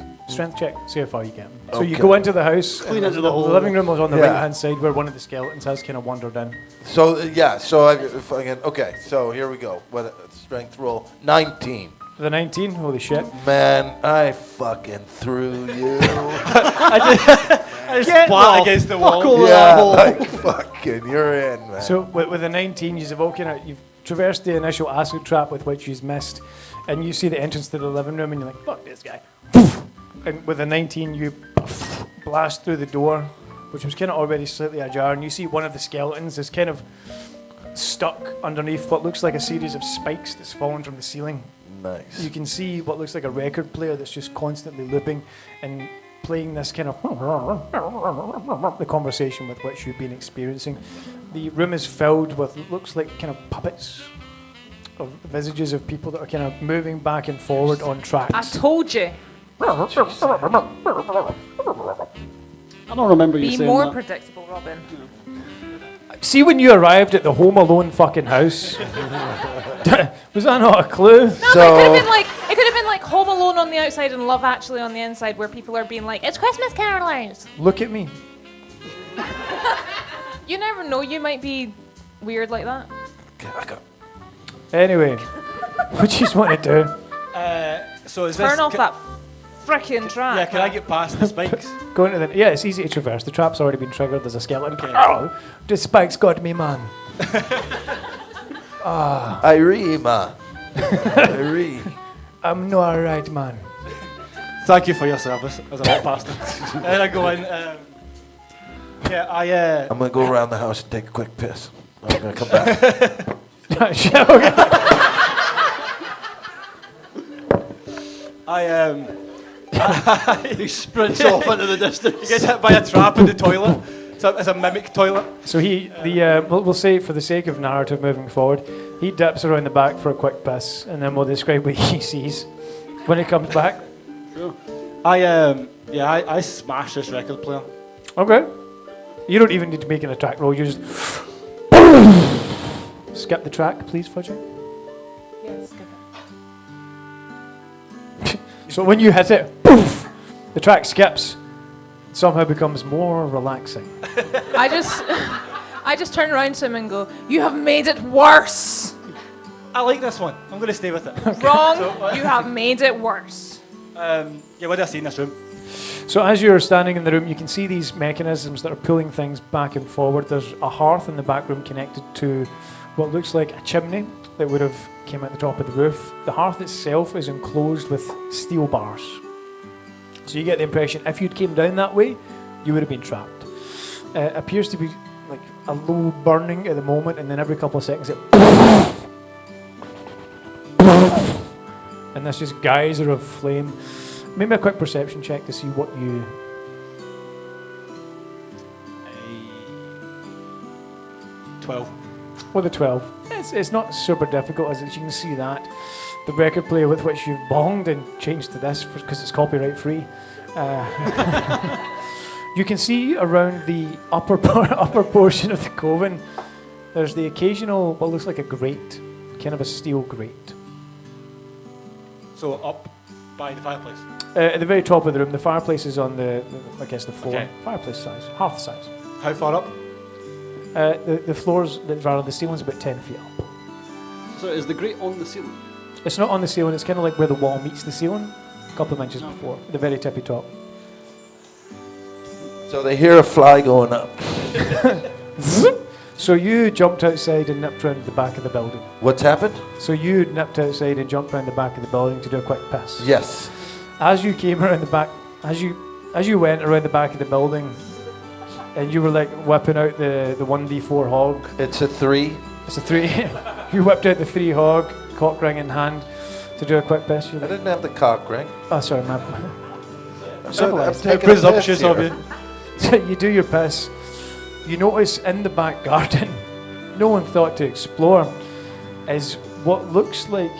check. See how far you get. So you Okay. go into the house. Clean and into the hole. living room was on the Yeah. right hand side where one of the skeletons has kind of wandered in. So yeah, so if I can. Okay, so here we go. What strength roll? 19. The 19, holy shit. Man, I fucking threw you. I just splat against the wall. Over yeah, that hole. like fucking, you're in, man. So with the 19, you've all you've traversed the initial acid trap with which you've missed, and you see the entrance to the living room, and you're like, fuck this guy. And with the 19, you blast through the door, which was kind of already slightly ajar, and you see one of the skeletons is kind of stuck underneath what looks like a series of spikes that's fallen from the ceiling. Nice. You can see what looks like a record player that's just constantly looping and playing this kind of the conversation with which you've been experiencing. The room is filled with looks like kind of puppets of visages of people that are kind of moving back and forward on I tracks. told you. I don't remember you Be saying more that. predictable, Robin. See when you arrived at the Home Alone fucking house? Was that not a clue? No, but it could have been like Home Alone on the outside and Love Actually on the inside, where people are being like, "It's Christmas carolers." Look at me. You never know. You might be weird like that. Okay, I got. Anyway, what do you want to do? So is this... Turn off that frickin' track. Yeah, can I get past the spikes? Go into the. Yeah, it's easy to traverse. The trap's already been triggered. There's a skeleton. Okay. Oh, the spikes got me, man. Irie, man. Irie. I'm not alright, man. Thank you for your service as a walk past it. And I go in. I'm gonna go around the house and take a quick piss. I'm gonna come back. He sprints off into the distance. He gets hit by a trap in the toilet. It's a mimic toilet. So we'll say for the sake of narrative moving forward, he dips around the back for a quick piss, and then we'll describe what he sees when he comes back. Sure. I smash this record player. Okay. You don't even need to make an attack roll. You just skip the track, please, Fudgy. Yes, skip it. So when you hit it, poof, the track skips. Somehow becomes more relaxing. I just turn around to him and go, "You have made it worse." I like this one. I'm going to stay with it. Wrong. So, You have made it worse. what do I see in this room? So as you're standing in the room, you can see these mechanisms that are pulling things back and forward. There's a hearth in the back room connected to what looks like a chimney that would have came out the top of the roof. The hearth itself is enclosed with steel bars. So you get the impression if you'd came down that way, you would have been trapped. Appears to be like a low burning at the moment, and then every couple of seconds it and this just geyser of flame. Maybe a quick perception check to see what you... 12. With a 12. It's not super difficult, as you can see that. The record player with which you've bonged and changed to this because it's copyright free. You can see around the upper portion of the coven, there's the occasional, what looks like a grate, kind of a steel grate. So up by the fireplace. At the very top of the room, the fireplace is on the floor. Okay. Fireplace size, hearth size. How far up? The floors, the ceiling's about 10 feet up. So is the grate on the ceiling? It's not on the ceiling, it's kind of like where the wall meets the ceiling, a couple of inches before, the very tippy top. So they hear a fly going up. So you jumped outside and nipped round the back of the building. What's happened? So you nipped outside and jumped round the back of the building to do a quick piss. Yes. As you came around the back, as you went around the back of the building, and you were like whipping out the 1d4 hog. It's a 3. It's a 3. You whipped out the 3 hog, cock ring in hand, to do a quick piss. I didn't have the cock ring. Oh, sorry, man. I'm Civilized. taking a Presumptuous piss of here. you. So you do your piss. You notice in the back garden, no one thought to explore, is what looks like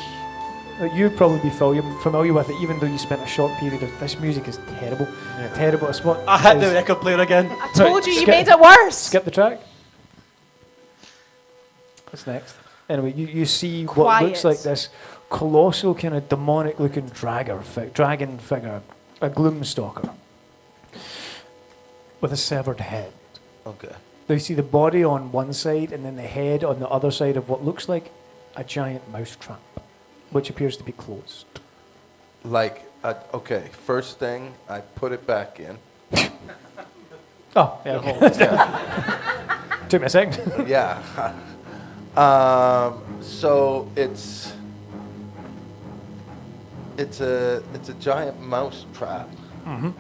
you'd probably be familiar with it, even though you spent a short period of. This music is terrible, terrible. It's what I hit is- the record player again. I told you, you skip- made it worse. Skip the track. What's next? Anyway, you see what Quiet. looks like this colossal kind of demonic-looking dragon figure, a gloomstalker, with a severed head. Okay. Now you see the body on one side and then the head on the other side of what looks like a giant mousetrap, which appears to be closed. Okay, first thing, I put it back in. Oh, yeah, okay. Took me a second. Yeah. So it's a giant mouse trap. Mm-hmm.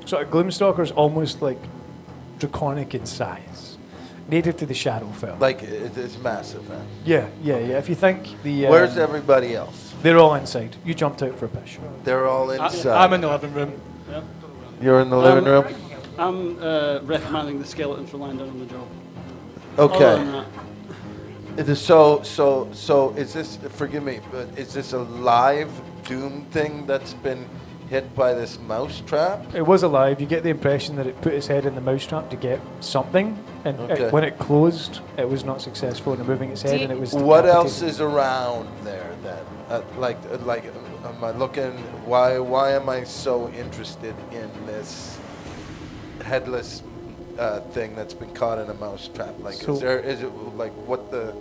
So a gloomstalker is almost like draconic in size, native to the Shadowfel. Like it's massive, man. Yeah. If you think the Where's everybody else? they're all inside. You jumped out for a piss. They're all inside. I'm in the living room. You're in the living room? I'm reprimanding the skeleton for lying down on the job. Okay. Other than that, It is so is this, forgive me, but is this a live Doom thing that's been hit by this mouse trap? It was alive. You get the impression that it put its head in the mousetrap to get something, and Okay. when it closed, it was not successful in removing its head, and it was. What decapitated. else is around there then? Am I looking, why am I so interested in this headless thing that's been caught in a mouse trap? Like, So- is it like what the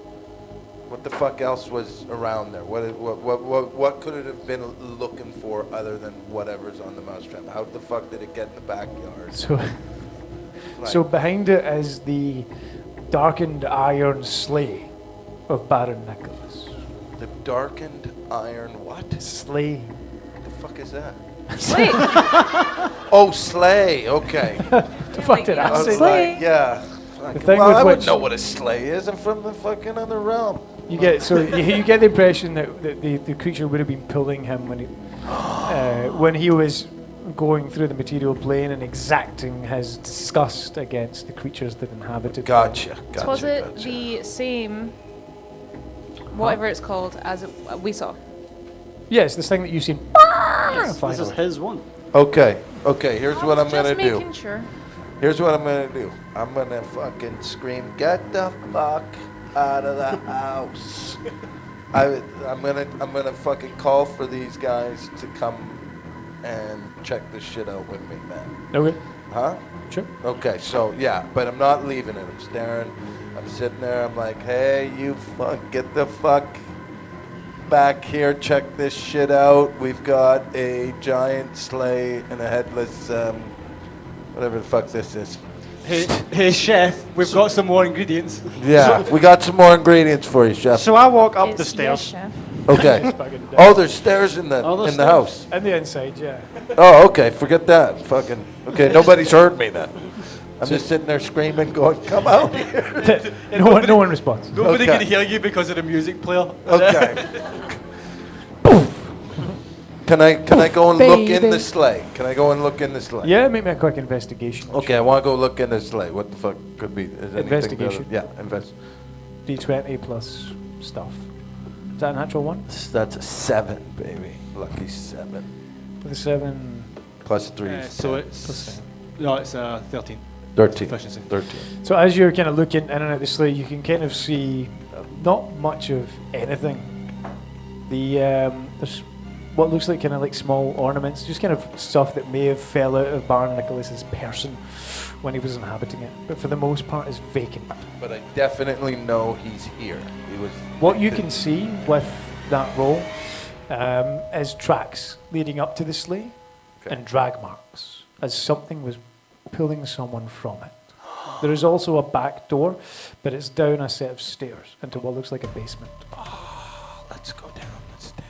fuck else was around there? What could it have been looking for other than whatever's on the mouse trap? How the fuck did it get in the backyard? So, Like, so behind it is the darkened iron sleigh of Baron Nicholas. the darkened iron what? Sleigh. What the fuck is that? Slate. Oh, sleigh. Okay. The fuck did I I was say? Sleigh. like, yeah. Like, thing well, with I would which- know what a sleigh is. I'm from the fucking other realm. You get you get the impression that the creature would have been pulling him when he was going through the material plane and exacting his disgust against the creatures that inhabited it. Gotcha. So was it Gotcha. the same, whatever it's called, as we saw? Yes, this thing that you've seen. This is his one. Okay. Okay. Here's what I'm gonna Just do. making sure. Here's what I'm gonna do. I'm gonna fucking scream, "Get the fuck out of the house!" I'm gonna fucking call for these guys to come and check this shit out with me, man. Okay, Huh? sure. Okay, so yeah, but I'm not leaving it. I'm staring. I'm sitting there. I'm like, hey, you fuck, get the fuck back here. Check this shit out. We've got a giant sleigh and a headless, whatever the fuck this is. Hey, chef, we've got some more ingredients. Yeah, we got some more ingredients for you, chef. So I walk up the It's- stairs. Yes, chef. Okay. Fucking Oh, there's stairs in the there's in the stairs. house. And the inside, yeah. Oh, okay. Forget that. Fucking. Okay, nobody's heard me then. I'm just sitting there screaming, going, "Come out here!" No one responds. Nobody Okay. can hear you because of the music player. Okay. Can I go and look in the Baby. sleigh? Can I go and look in the sleigh? Yeah, make me a quick investigation. Okay, I want to go look in the sleigh. What the fuck could be? Is anything Investigation. Yeah, invest. D20 plus stuff. Is that a natural one? That's a 7, baby. Lucky 7. With a 7. Plus 3 is So 10. it's no, it's 13. 13. Efficiency. 13. So as you're kind of looking in and out the sleigh, you can kind of see not much of anything. There's what looks like kind of like small ornaments, just kind of stuff that may have fell out of Baron Nicholas's person when he was inhabiting it. But for the most part, it's vacant. But I definitely know he's here. He was. What you can see with that roll is tracks leading up to the sleigh Okay. and drag marks, as something was pulling someone from it. There is also a back door, but it's down a set of stairs into what looks like a basement. Let's go down the stairs.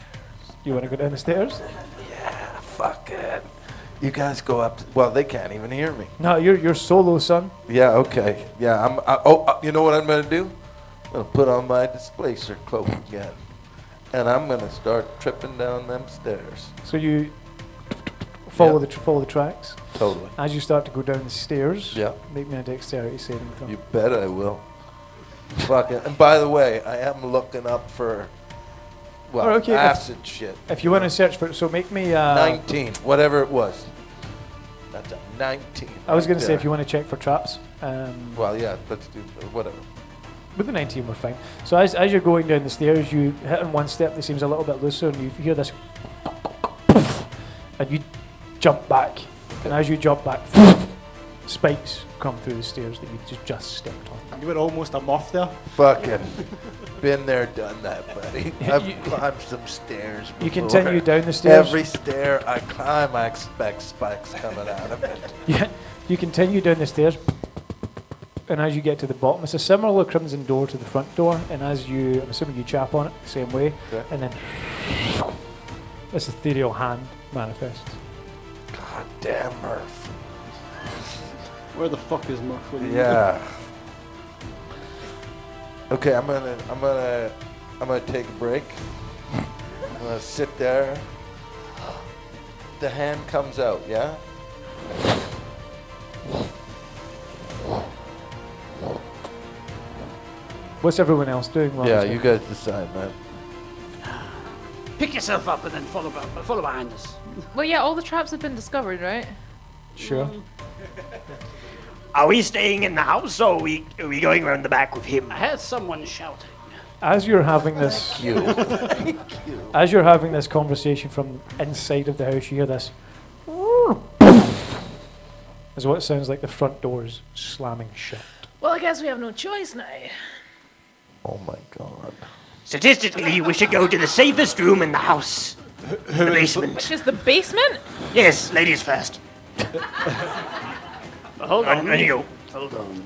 You want to go down the stairs? Yeah, fuck it. You guys go up. Well, they can't even hear me. No, you're solo, son. Yeah, okay. Yeah, you know what I'm gonna do? I'm gonna put on my displacer cloak again, and I'm gonna start tripping down them stairs. So you follow Yeah. follow the tracks. Totally. As you start to go down the stairs, Yeah. make me a dexterity saving throw. You bet I will. Fuck it. And by the way, I am looking up for, well, Oh, okay, if- acid shit. If you want to search for it, so make me. 19, whatever it was. That's a 19. I was right going to say there. if you want to check for traps. Well, yeah, let's do whatever. With the 19, we're fine. So as you're going down the stairs, you hit on one step that seems a little bit looser, and you hear this, and you jump back. And as you jump back, spikes come through the stairs that you just stepped on. You were almost a muff there. Fucking been there, done that, buddy. I've You- climbed some stairs before. You continue down the stairs. Every stair I climb, I expect spikes coming out of it. You continue down the stairs, and as you get to the bottom, it's a similar crimson door to the front door. And as I'm assuming you chap on it the same way, Okay. and then this ethereal hand manifests. God damn, Murph. Where the fuck is Murph? when you need him? Yeah. Okay, I'm gonna take a break. I'm gonna sit there. The hand comes out, yeah? What's everyone else doing? While Yeah, it's you guys decide, man. Pick yourself up and then follow behind us. Well, yeah, all the traps have been discovered, right? Sure. Are we staying in the house or are we going around the back with him? I heard someone shouting. As you're having this, as you're having this conversation from inside of the house, you hear this, as what sounds like the front doors slamming shut. Well, I guess we have no choice now. Oh my god. Statistically, we should go to the safest room in the house. The basement. Which is the basement? Yes, ladies first. Hold on. Ready to go. Hold on.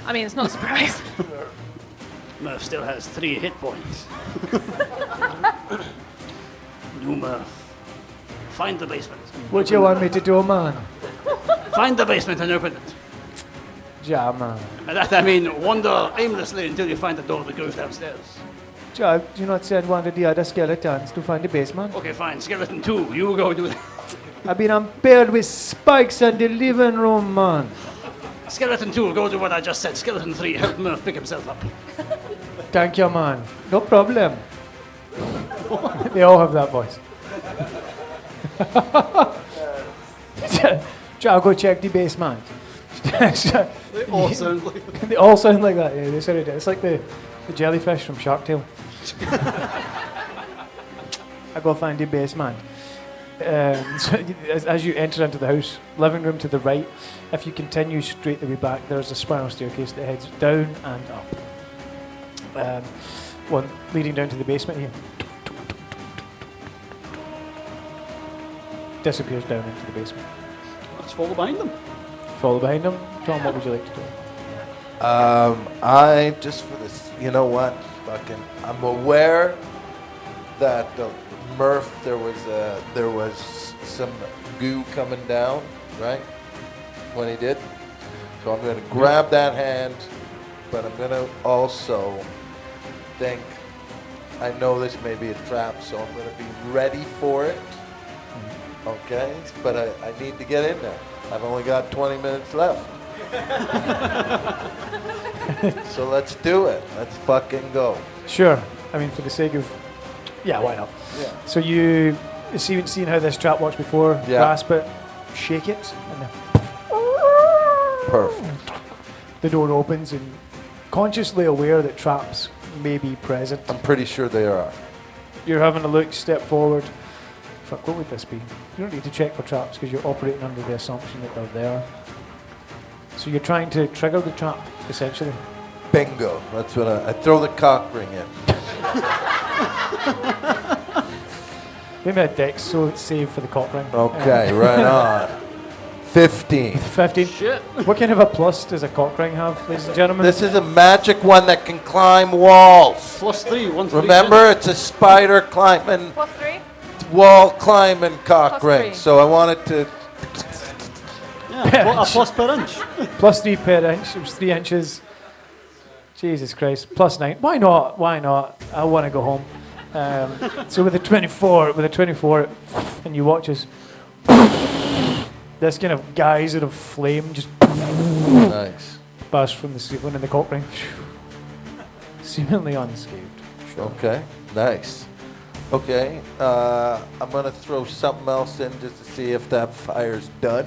I mean, it's not a surprise. Murph still has 3 hit points. You, Murph. Find the basement. What do you want me to do, man? Find the basement and open it. Yeah, man. And that I mean wander aimlessly until you find the door that goes downstairs. Yeah, do you not said one of the other skeletons to find the basement? Okay, fine. Skeleton 2, you go do that. I've been impaled with spikes in the living room, man. Skeleton 2, go do what I just said. Skeleton 3, help Murph pick himself up. Thank you, man. No problem. They all have that voice. I'll go check the basement. They all sound like They all sound like that. Yeah, they sort of do. It's like the jellyfish from Shark Tale. I go find the basement. So as you enter into the house, living room to the right, if you continue straight the way back, there's a spiral staircase that heads down and up. One leading down to the basement here. Disappears down into the basement. let's follow behind them. Follow behind them. Tom, what would you like to do? I just for this, you know what? Fucking, I'm aware that Murph, there was some goo coming down, right? When he did. So I'm going to grab that hand, but I'm going to also think, I know this may be a trap, so I'm going to be ready for it. Okay? But I need to get in there. I've only got 20 minutes left. So let's do it. Let's fucking go. Sure. I mean, for the sake of... Yeah, why not? Yeah. So you seen how this trap works before? Yeah. Grasp it, shake it, and then Perfect. the door opens, and consciously aware that traps may be present, I'm pretty sure they are. you're having a look, step forward. Fuck, what would this be? You don't need to check for traps because you're operating under the assumption that they're there. So you're trying to trigger the trap, essentially. Bingo. That's what I throw the cock ring in. Maybe a dex save for the cock ring. Okay, right on. 15. 15. Shit. What kind of a plus does a cock ring have, ladies and gentlemen? This is a magic one that can climb walls. +3, 1 3. Remember, it's a spider climbing, +3? wall climbing cock Plus ring. 3. So I wanted to. Yeah, a plus per inch. +3 per inch, it was 3 inches. Jesus Christ, +9. Why not? Why not? I want to go home. So with a 24, and you watch as this kind of geyser of flame just Nice. burst from the ceiling, and the cock ring seemingly unscathed. Okay, nice. Okay, I'm gonna throw something else in just to see if that fire's done.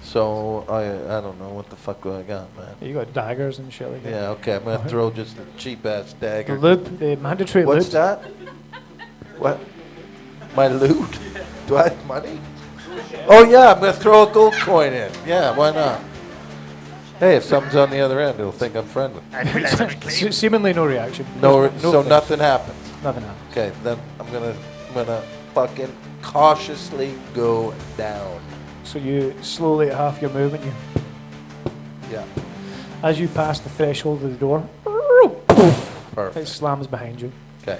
So I don't know what the fuck I got, man. You got daggers and shit like that. Yeah, okay, I'm gonna throw just a cheap ass The dagger. loot, the mandatory What's loot. that? What? My loot? Do I have money? Oh yeah, I'm gonna throw a gold coin in. Yeah, why not? Hey, if something's on the other end, it'll think I'm friendly. Seemingly no reaction. No, There's so thing. nothing happens. Nothing happened. Okay, then I'm gonna fucking cautiously go down. So you slowly at half your movement, you Yeah, as you pass the threshold of the door, it perfect. slams behind you. Okay.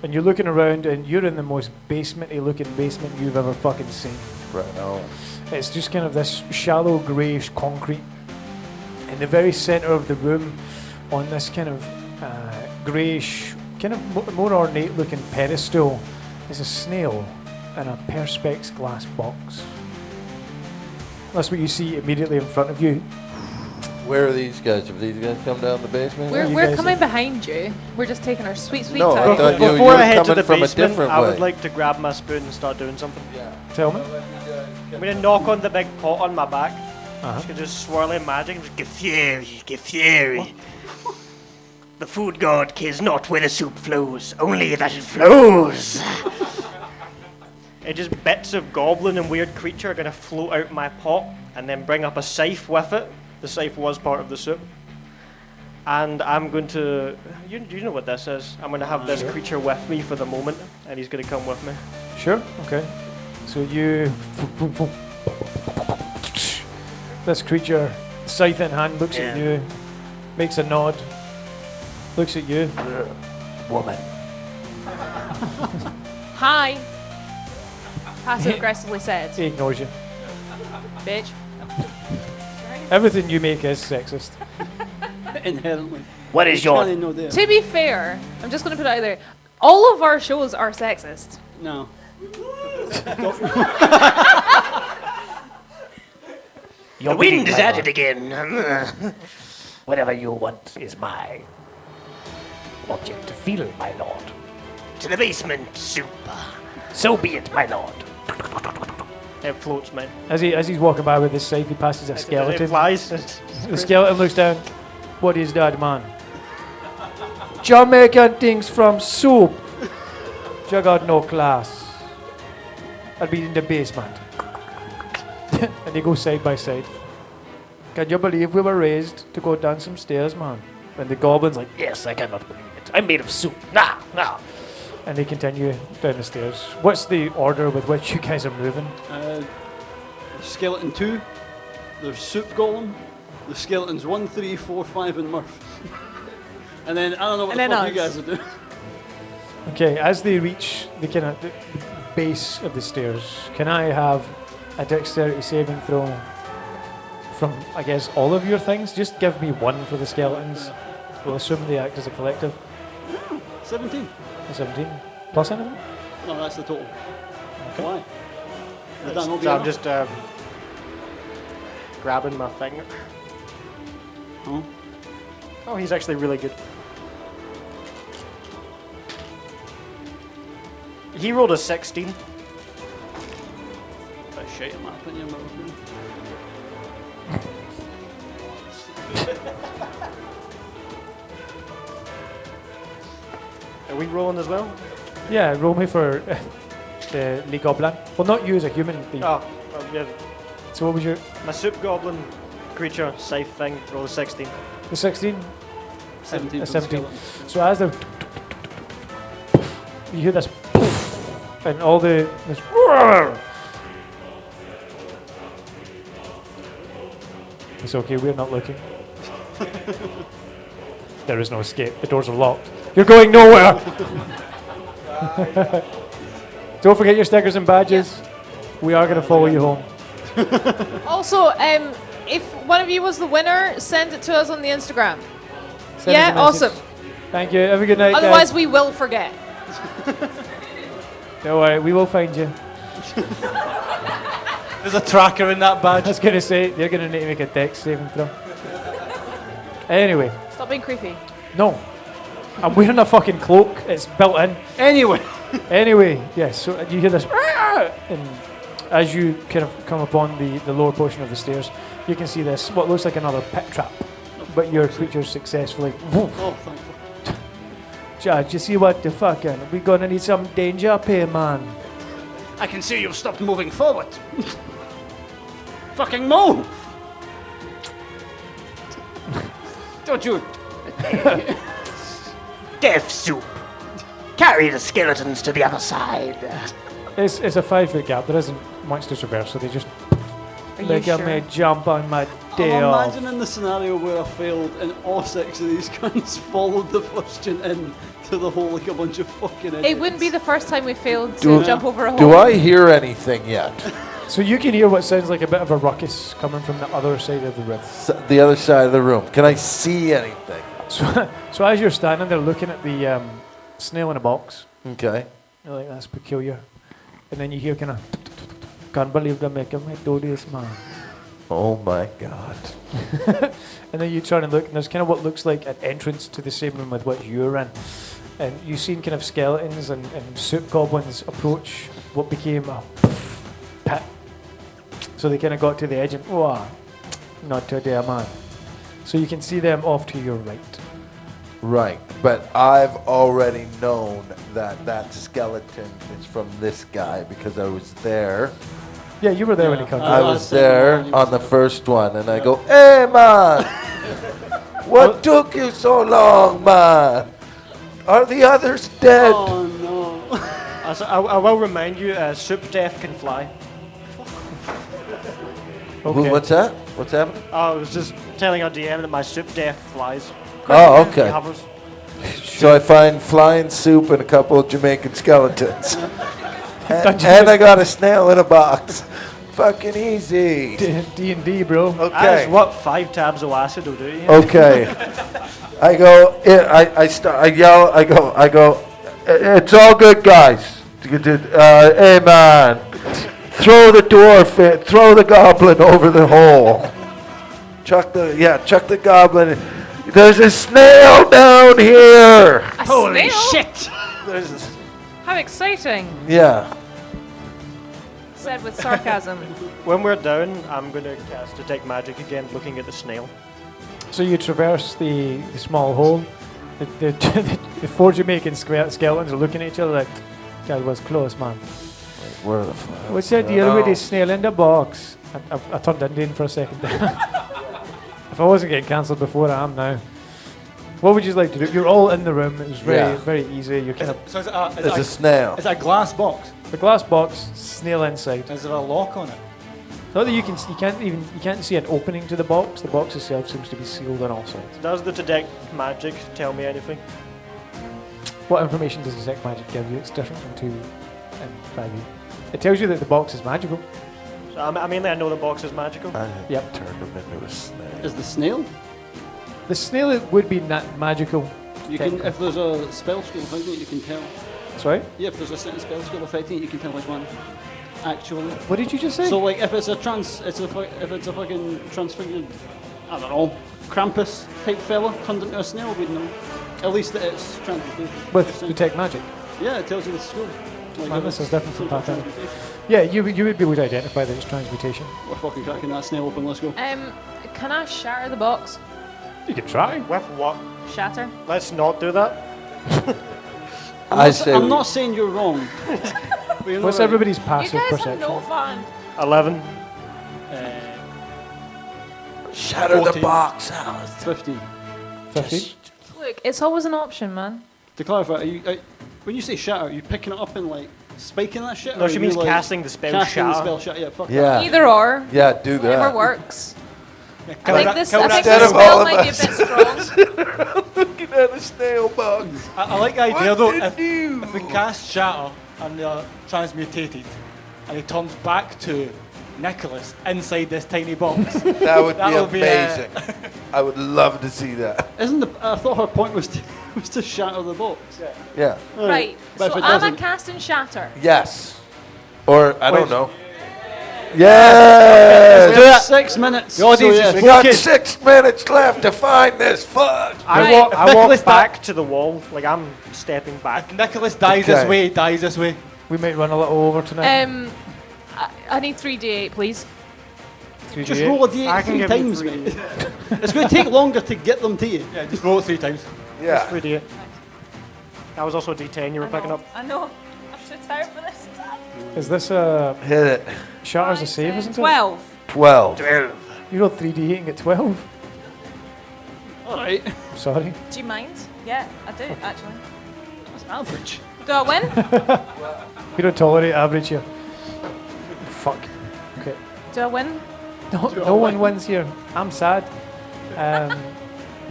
And you're looking around, and you're in the most basementy looking basement you've ever fucking seen. Right now. It's just kind of this shallow greyish concrete. In the very centre of the room, on this kind of greyish, kind of more ornate looking pedestal, is a snail in a perspex glass box. That's what you see immediately in front of you. Where are these guys? Have these guys come down the basement? you We're guys coming are- behind you. We're just taking our sweet No, I time. thought you Before were I head to coming the from a basement, different I way. would like to grab my spoon and start doing something. Tell me. I'm gonna knock on the big pot on my back. Uh-huh. Just swirling magic. Just Geferi. The food god cares not where the soup flows, only that it flows. just bits of goblin and weird creature are going to float out my pot and then bring up a scythe with it. The scythe was part of the soup. And I'm going to... You know what this is. I'm going to have this creature with me for the moment, and he's going to come with me. Sure, okay. So you... This creature, scythe in hand, looks at you, makes a nod, looks at you. Woman. Hi. Passive aggressively said. He ignores you. Bitch. Everything you make is sexist. Inherently. What is your... No there. To be fair, I'm just going to put it out there. All of our shows are sexist. No. The wind is at it again. Whatever you want is my object to feel, my lord. To the basement, soup. So be it, my lord. It floats, man. As he's walking by with his scythe, he passes a skeleton. It flies. The skeleton looks down. What is that, man? Jamaican things from soup. You got no class. I'll be in the basement. And they go side by side. Can you believe we were raised to go down some stairs, man? And the goblin's like, Yes, I cannot believe it. I'm made of soup. Nah, nah. and they continue down the stairs. What's the order with which you guys are moving? Skeleton 2, there's Soup Golem, the Skeletons 1, 3, 4, 5, and Murph. And then I don't know what the fuck you guys are doing. Okay, as they reach the kind of the base of the stairs, can I have a dexterity saving throw from, I guess, all of your things? Just give me one for the skeletons. We'll assume they act as a collective. 17. 17. Plus anything? No, that's the total. Okay. Why? Would that not be So I'm enough? just grabbing my thing. Oh. Oh, he's actually really good. He rolled a 16. That's shit in my opinion. Are we rolling as well? Yeah, roll me for the Le Goblin. Well, not you as a human. Oh, yeah. So what was your... My soup goblin creature scythe thing rolled a 16. The 16? 17. A for the 17. skeleton. So as the... You hear this... And all the... This, it's okay, we're not looking. There is no escape. The doors are locked. You're going nowhere! Don't forget your stickers and badges. We are going to follow you home. Also, if one of you was the winner, send it to us on the Instagram. Send us a Yeah, message. awesome. Thank you. Have a good night, Otherwise, guys. we will forget. Don't worry, we will find you. There's a tracker in that I badge. was going to say, you're going to need to make a dex saving throw. Anyway, Stop being creepy. no. I'm wearing a fucking cloak. It's built in. Anyway. Anyway, yes, so you hear this, and as you kind of come upon the lower portion of the stairs, you can see this, what looks like another pit trap, but your creature's successfully. Oh, thankful. Judge, you see what the fucking, we gonna need some danger up here, man. I can see you've stopped moving forward. Fucking move! Don't you? Death soup. Carry the skeletons to the other side. It's a 5 foot gap, there isn't much to traverse, so they just Are you look at sure? me jump on my day I'm off. imagining the scenario where I failed and all 6 of these cunts followed the first gen in to the hole like a bunch of fucking idiots. It wouldn't be the first time we failed to jump over a hole. Do I hear anything yet? So you can hear what sounds like a bit of a ruckus coming from the other side of the room. The other side of the room. Can I see anything? So as you're standing there looking at the snail in a box, Okay. you're like, that's peculiar. And then you hear kind of, can't believe they're making me do this, man. Oh my god. And then you turn and look, and there's kind of what looks like an entrance to the same room with which you're in. And you've seen kind of skeletons and soup goblins approach what became a pit. So they kind of got to the edge and, oh, not today, man. So you can see them off to your right. Right, but I've already known that skeleton is from this guy because I was there. Yeah, you were there when he came. I was there on the first one, and I go, "Hey, man, what took you so long, man? Are the others dead?" Oh no. I will remind you, soup death can fly. Okay. What's that? What's happening? I was just telling our DM that my soup death flies. Oh, He okay. hovers. So I find flying soup and a couple of Jamaican skeletons. and I got a snail in a box. Fucking easy. D&D, bro. That Okay. is what 5 tabs of acid will do to you. Okay. I go. I yell. I go. It's all good, guys. Hey, man. Throw the dwarf. Throw the goblin over the hole. Chuck the goblin. There's a snail down here. A Holy snail? shit! How exciting! Yeah. Said with sarcasm. When we're down, I'm going to cast Detect Magic again, looking at the snail. So you traverse the small hole. The 4 Jamaican skeletons are looking at each other like, that was close, man. Where the fuck? What's the deal with this snail in the box? I turned Indian for a second. If I wasn't getting cancelled before, I am now. What would you like to do? You're all in the room. It was very easy. You kind of So is There's a snail. Is it a glass box? the glass box, snail inside. Is there a lock on it? Not that you can't see an opening to the box. The box itself seems to be sealed on all sides. Does the Detect Magic tell me anything? What information does Detect Magic give you? It's different from 2 and 5e. It tells you that the box is magical. So I mean, I know the box is magical. I Yep. turned him into a snail. Is the snail? The snail would be magical. You can, if there's a spell skill affecting it, you can tell. Sorry? Yeah, if there's a certain spell skill affecting it, you can tell which one. Actually. What did you just say? So like, if it's a fucking transfigured, I don't know, Krampus type fella turned into a snail, we'd know. At least that it's transmutation. With Detect Magic. Yeah, it tells you the skill. Like, Man, if this it's is different from some Pathfinder. transmutation. Yeah, you would be able to identify that it's transmutation. We're fucking cracking that snail open. Let's go. Can I shatter the box? You could try. With what? Shatter? Let's not do that. I'm not saying you're wrong. But you're What's not right. everybody's You passive guys perception? have no fun. 11. Shatter the 14. box out. 15. 15? Look, it's always an option, man. To clarify, when you say shatter, are you picking it up and like spiking that shit? No, or she are means you, like, casting the spell casting the shatter. spell shatter. Yeah, fuck that. Yeah. Either or. Yeah, do Whatever that. works. Yeah, I think this Instead of spell all of might be a us. bit strong. Looking at a snail box. I like the idea though, What to do? if we cast Shatter and they're transmutated, and he turns back to Nicholas inside this tiny box. That would That'll be be, amazing. I would love to see that. I thought her point was to shatter the box. Yeah. Right, But so if it am I doesn't- casting Shatter? Yes. Or I don't Wait. know. Yes. We have 6 minutes. The audience so is We yeah. got 6 minutes left to find this fudge. Right. I Nicholas walk back to the wall, like I'm stepping back. Nicholas dies this Okay. way, dies this way. We might run a little over tonight. I need 3d8, please. 3d8. Just roll a d8 I can 3 give you times, 3. mate. It's going to take longer to get them to you. Yeah, just roll it 3 times. Yeah. 3D. That was also a D10 you were picking up. I know. I'm so tired for this. Is this a Hit it. Shatter's a save, isn't it? 12. 12. You rolled 3d8 and get 12. Alright. I'm sorry. Do you mind? Yeah, I do, actually. That's average. Do I win? We don't tolerate average here. Fuck. Okay. Do I win? No one wins here. I'm sad.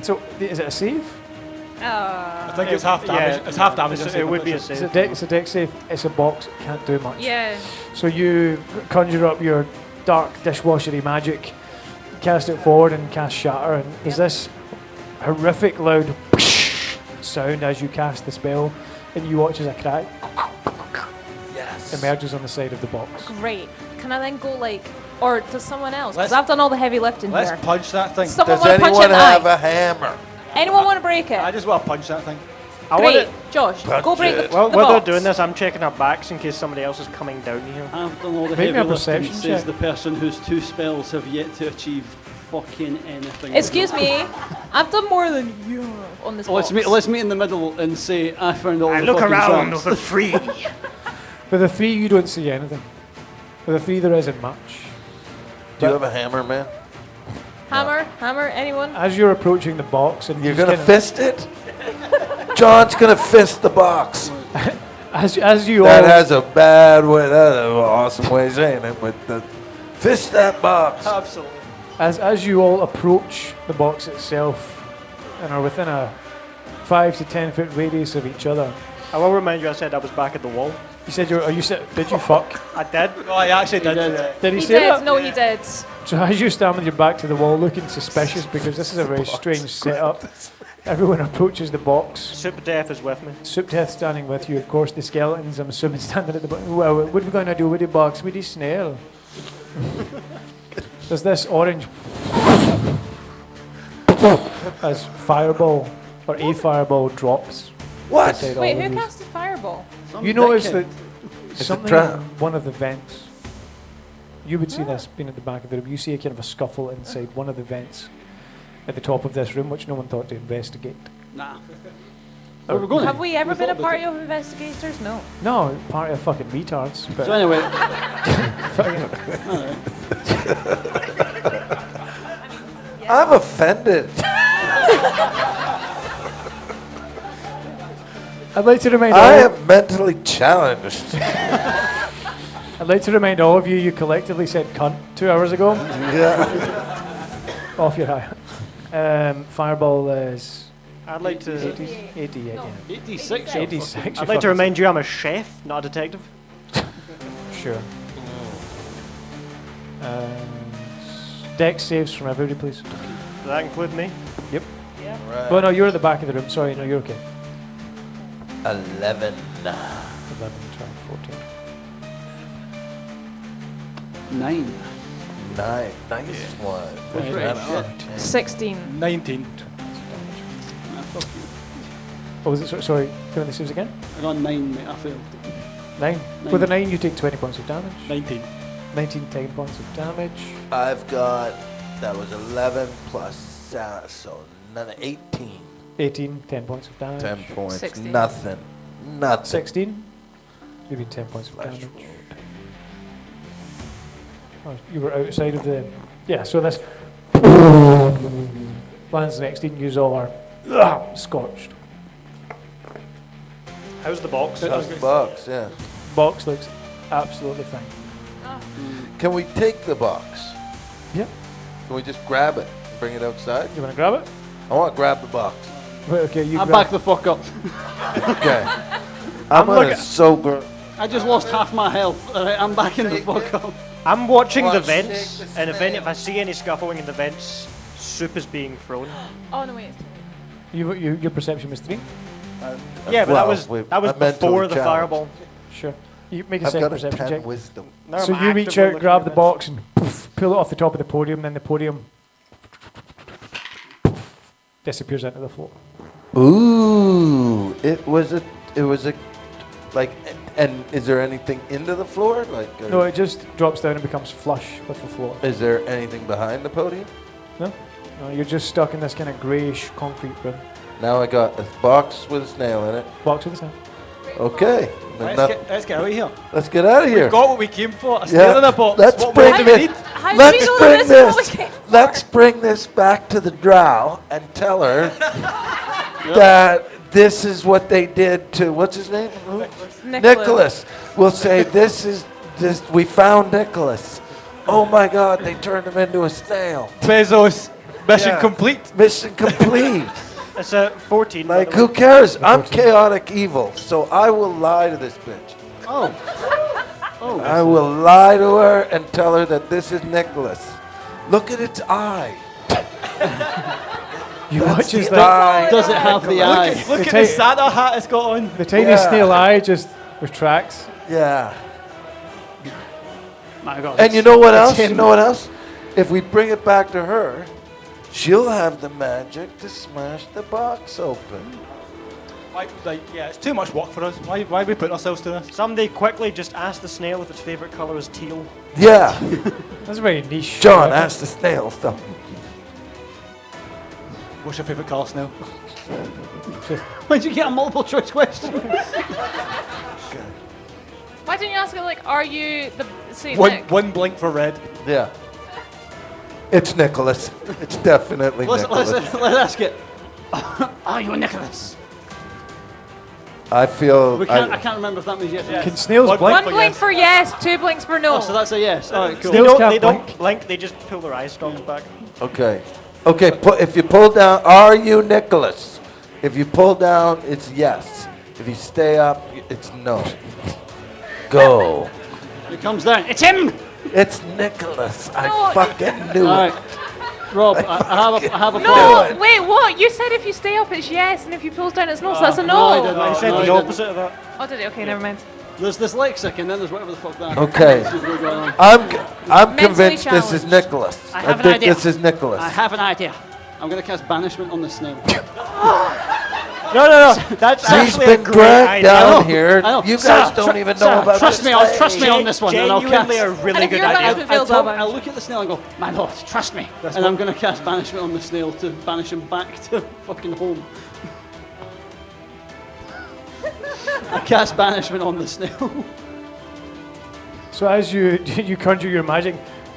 So, is it a save? I think it's half damage. yeah, it's half damage. It would be a It's a save. deck save. It's a box. It can't do much. Yeah. So you conjure up your dark dishwashery magic, cast it forward and cast Shatter, and there's this horrific loud sound as you cast the spell, and you watch as a crack emerges on the side of the box. Great. Can I then go like, or does someone else? Because Let's- I've done all the heavy lifting Let's here. punch that thing. Someone Does want to punch anyone it? have Aye. a hammer? Anyone want to break it? I just want to punch that thing. I Great. wanna- Josh, Punch go break it. the Well, the while box. they're doing this, I'm checking our backs in case somebody else is coming down here. I've done all the Make me heavy a lifting, perception says check. the person whose 2 spells have yet to achieve fucking anything. Excuse me. I've done more than you on this box. Let's meet in the middle and say I found all I the look fucking around traps. for free. For the 3, you don't see anything. For the 3, there isn't much. Do you have a hammer, man? Hammer, anyone? As you're approaching the box, and You're gonna fist it? John's gonna fist the box. as you That all has a bad way. That's an awesome way of saying it. But fist that box. Absolutely. as you all approach the box itself, and are within a 5 to 10 foot radius of each other. I will remind you, I said I was back at the wall. You said did you fuck? I did. Oh, I actually did. Did he He say did. that? No, he did. So as you stand with your back to the wall, looking suspicious because this is a very strange setup. Everyone approaches the box. Super Death is with me. Soup Death standing with you, of course. The skeletons, I'm assuming, standing at the bottom. Well, what are we going to do with the box? With the snail? There's this orange as fireball or a fireball drops. What? Inside all Wait, of who you. casted Fireball? You notice that It's a something trap. in one of the vents. You would see this being at the back of the room. You see a kind of a scuffle inside one of the vents at the top of this room, which no one thought to investigate. Nah. Where are we going? Have we ever been a thought about party it. of investigators? No. No, party of fucking retards. But So anyway, I'm offended. I'd like to remind I all, am mentally challenged. I'd like to remind all of you, you collectively said cunt 2 hours ago. Yeah. Off your high. Fireball is I'd like to. 88, yeah. 86. 86. I'd like to remind you, I'm a chef, not a detective. Sure. Dex saves from everybody, please. Does that include me? Yep. Right. Well, no, you're at the back of the room. Sorry, no, you're okay. 11. 11, 12, 14. 9. 9. Nice one. That's right. 16. 19. What was it? Sorry, can the saves again? I got 9, mate. I failed. 9. With a 9, you take 20 points of damage. 19. 19 10 points of damage. I've got, that was 11 plus, so 18. 18, 10 points of damage. 10 points. 16. Nothing. 16. Give you 10 points of Flash damage. Oh, you were outside of the... Yeah, so this... lands next to you, all are scorched. How's the box? How's the box? Yeah. Box looks absolutely fine. Can we take the box? Yep. Can we just grab it and bring it outside? You want to grab it? I want to grab the box. Right, okay, you I'm grab back the fuck up. Okay. I'm gonna looking- sober. I just lost half my health. Alright, I'm back in the fuck up. I'm watching the Watch, vents, take the and snail. if I see any scuffling in the vents, soup is being thrown. Oh, no, wait. Your perception was 3? Yeah, but Well, that was I'm mentally before the challenged. fireball. Sure. You make a I've second got a perception 10 check. wisdom. Now So I'm you reach actively out, looking grab at the vents. box, and poof, pull it off the top of the podium, then the podium disappears into the floor. Ooh, it was a, like, and is there anything into the floor? Like, No, it just drops down and becomes flush with the floor. is there anything behind the podium? No, you're just stuck in this kind of greyish concrete room. Now I got a box with a snail in it. Box with a sound. Okay. Then Let's get out of here. let's get out of here. Got what we came for. A snail in a box. Let's What bring more do we this. need? How do we Let's know bring this is what we this. came for? Let's bring this back to the drow and tell her that this is what they did to what's his name? Who? Nicholas. We'll say this. We found Nicholas. Oh my God! They turned him into a snail. Bezos. Mission Yeah. complete. Mission complete. It's a 14. by Like, the who way. cares? I'm chaotic evil, so I will lie to this bitch. Oh. Oh. I will lie to her and tell her that this is Nicholas. Look at its eye. You watch as the the, eye. Does it have the eye? Look The at ti- the Santa hat it's got on. the tiny Yeah. snail eye just retracts. Yeah. My God. And you know what else? You know what else? If we bring it back to her, she'll have the magic to smash the box open. Yeah, it's too much work for us. Why are we putting ourselves to this? Somebody quickly just ask the snail if its favourite colour is teal. Yeah. That's very niche. John, ask the snail stuff. What's your favourite car, Snail? Why'd you get a multiple choice question? Why didn't you ask it like, are you the Saint One, Nick? one blink for red. Yeah. It's Nicholas. It's definitely Nicholas. Let's ask it. Are you Nicholas? I feel. I can't remember if that means yes or no. Can snails One blink? One blink for yes, 2 blinks for no. Oh, so that's a yes. All right, cool. They Snails don't, can't blink. blink, they just pull their eye stalks back. Okay. Okay, if you pull down, are you Nicholas? If you pull down, it's yes. If you stay up, it's no. Go. It comes down. It's him. It's Nicholas. I No. fucking knew All it. right, Rob. I have a No, plan. wait, what? You said if you stay up it's yes, and if you pulls down it's no, so that's a no, I no. didn't. He said no, the he didn't. opposite of that. Oh, did it? Okay, never mind. There's dyslexic, and then there's whatever the fuck that. Okay. This is what's going on. I'm Mentally convinced this is challenged. Nicholas. I have an think idea. this is Nicholas. I have an idea. I'm going to cast banishment on the snail. No. That's He's actually been a great dragged idea. down here. I know. You Sir, guys don't even know about trust this me, thing. trust me on this one, and I'll Genuinely cast. a really And if good your idea. banishment fails, I'll look at the snail and go, My lord, trust me. and I'm going to cast banishment on the snail to banish him back to fucking home. I cast banishment on the snail. So as you conjure your magic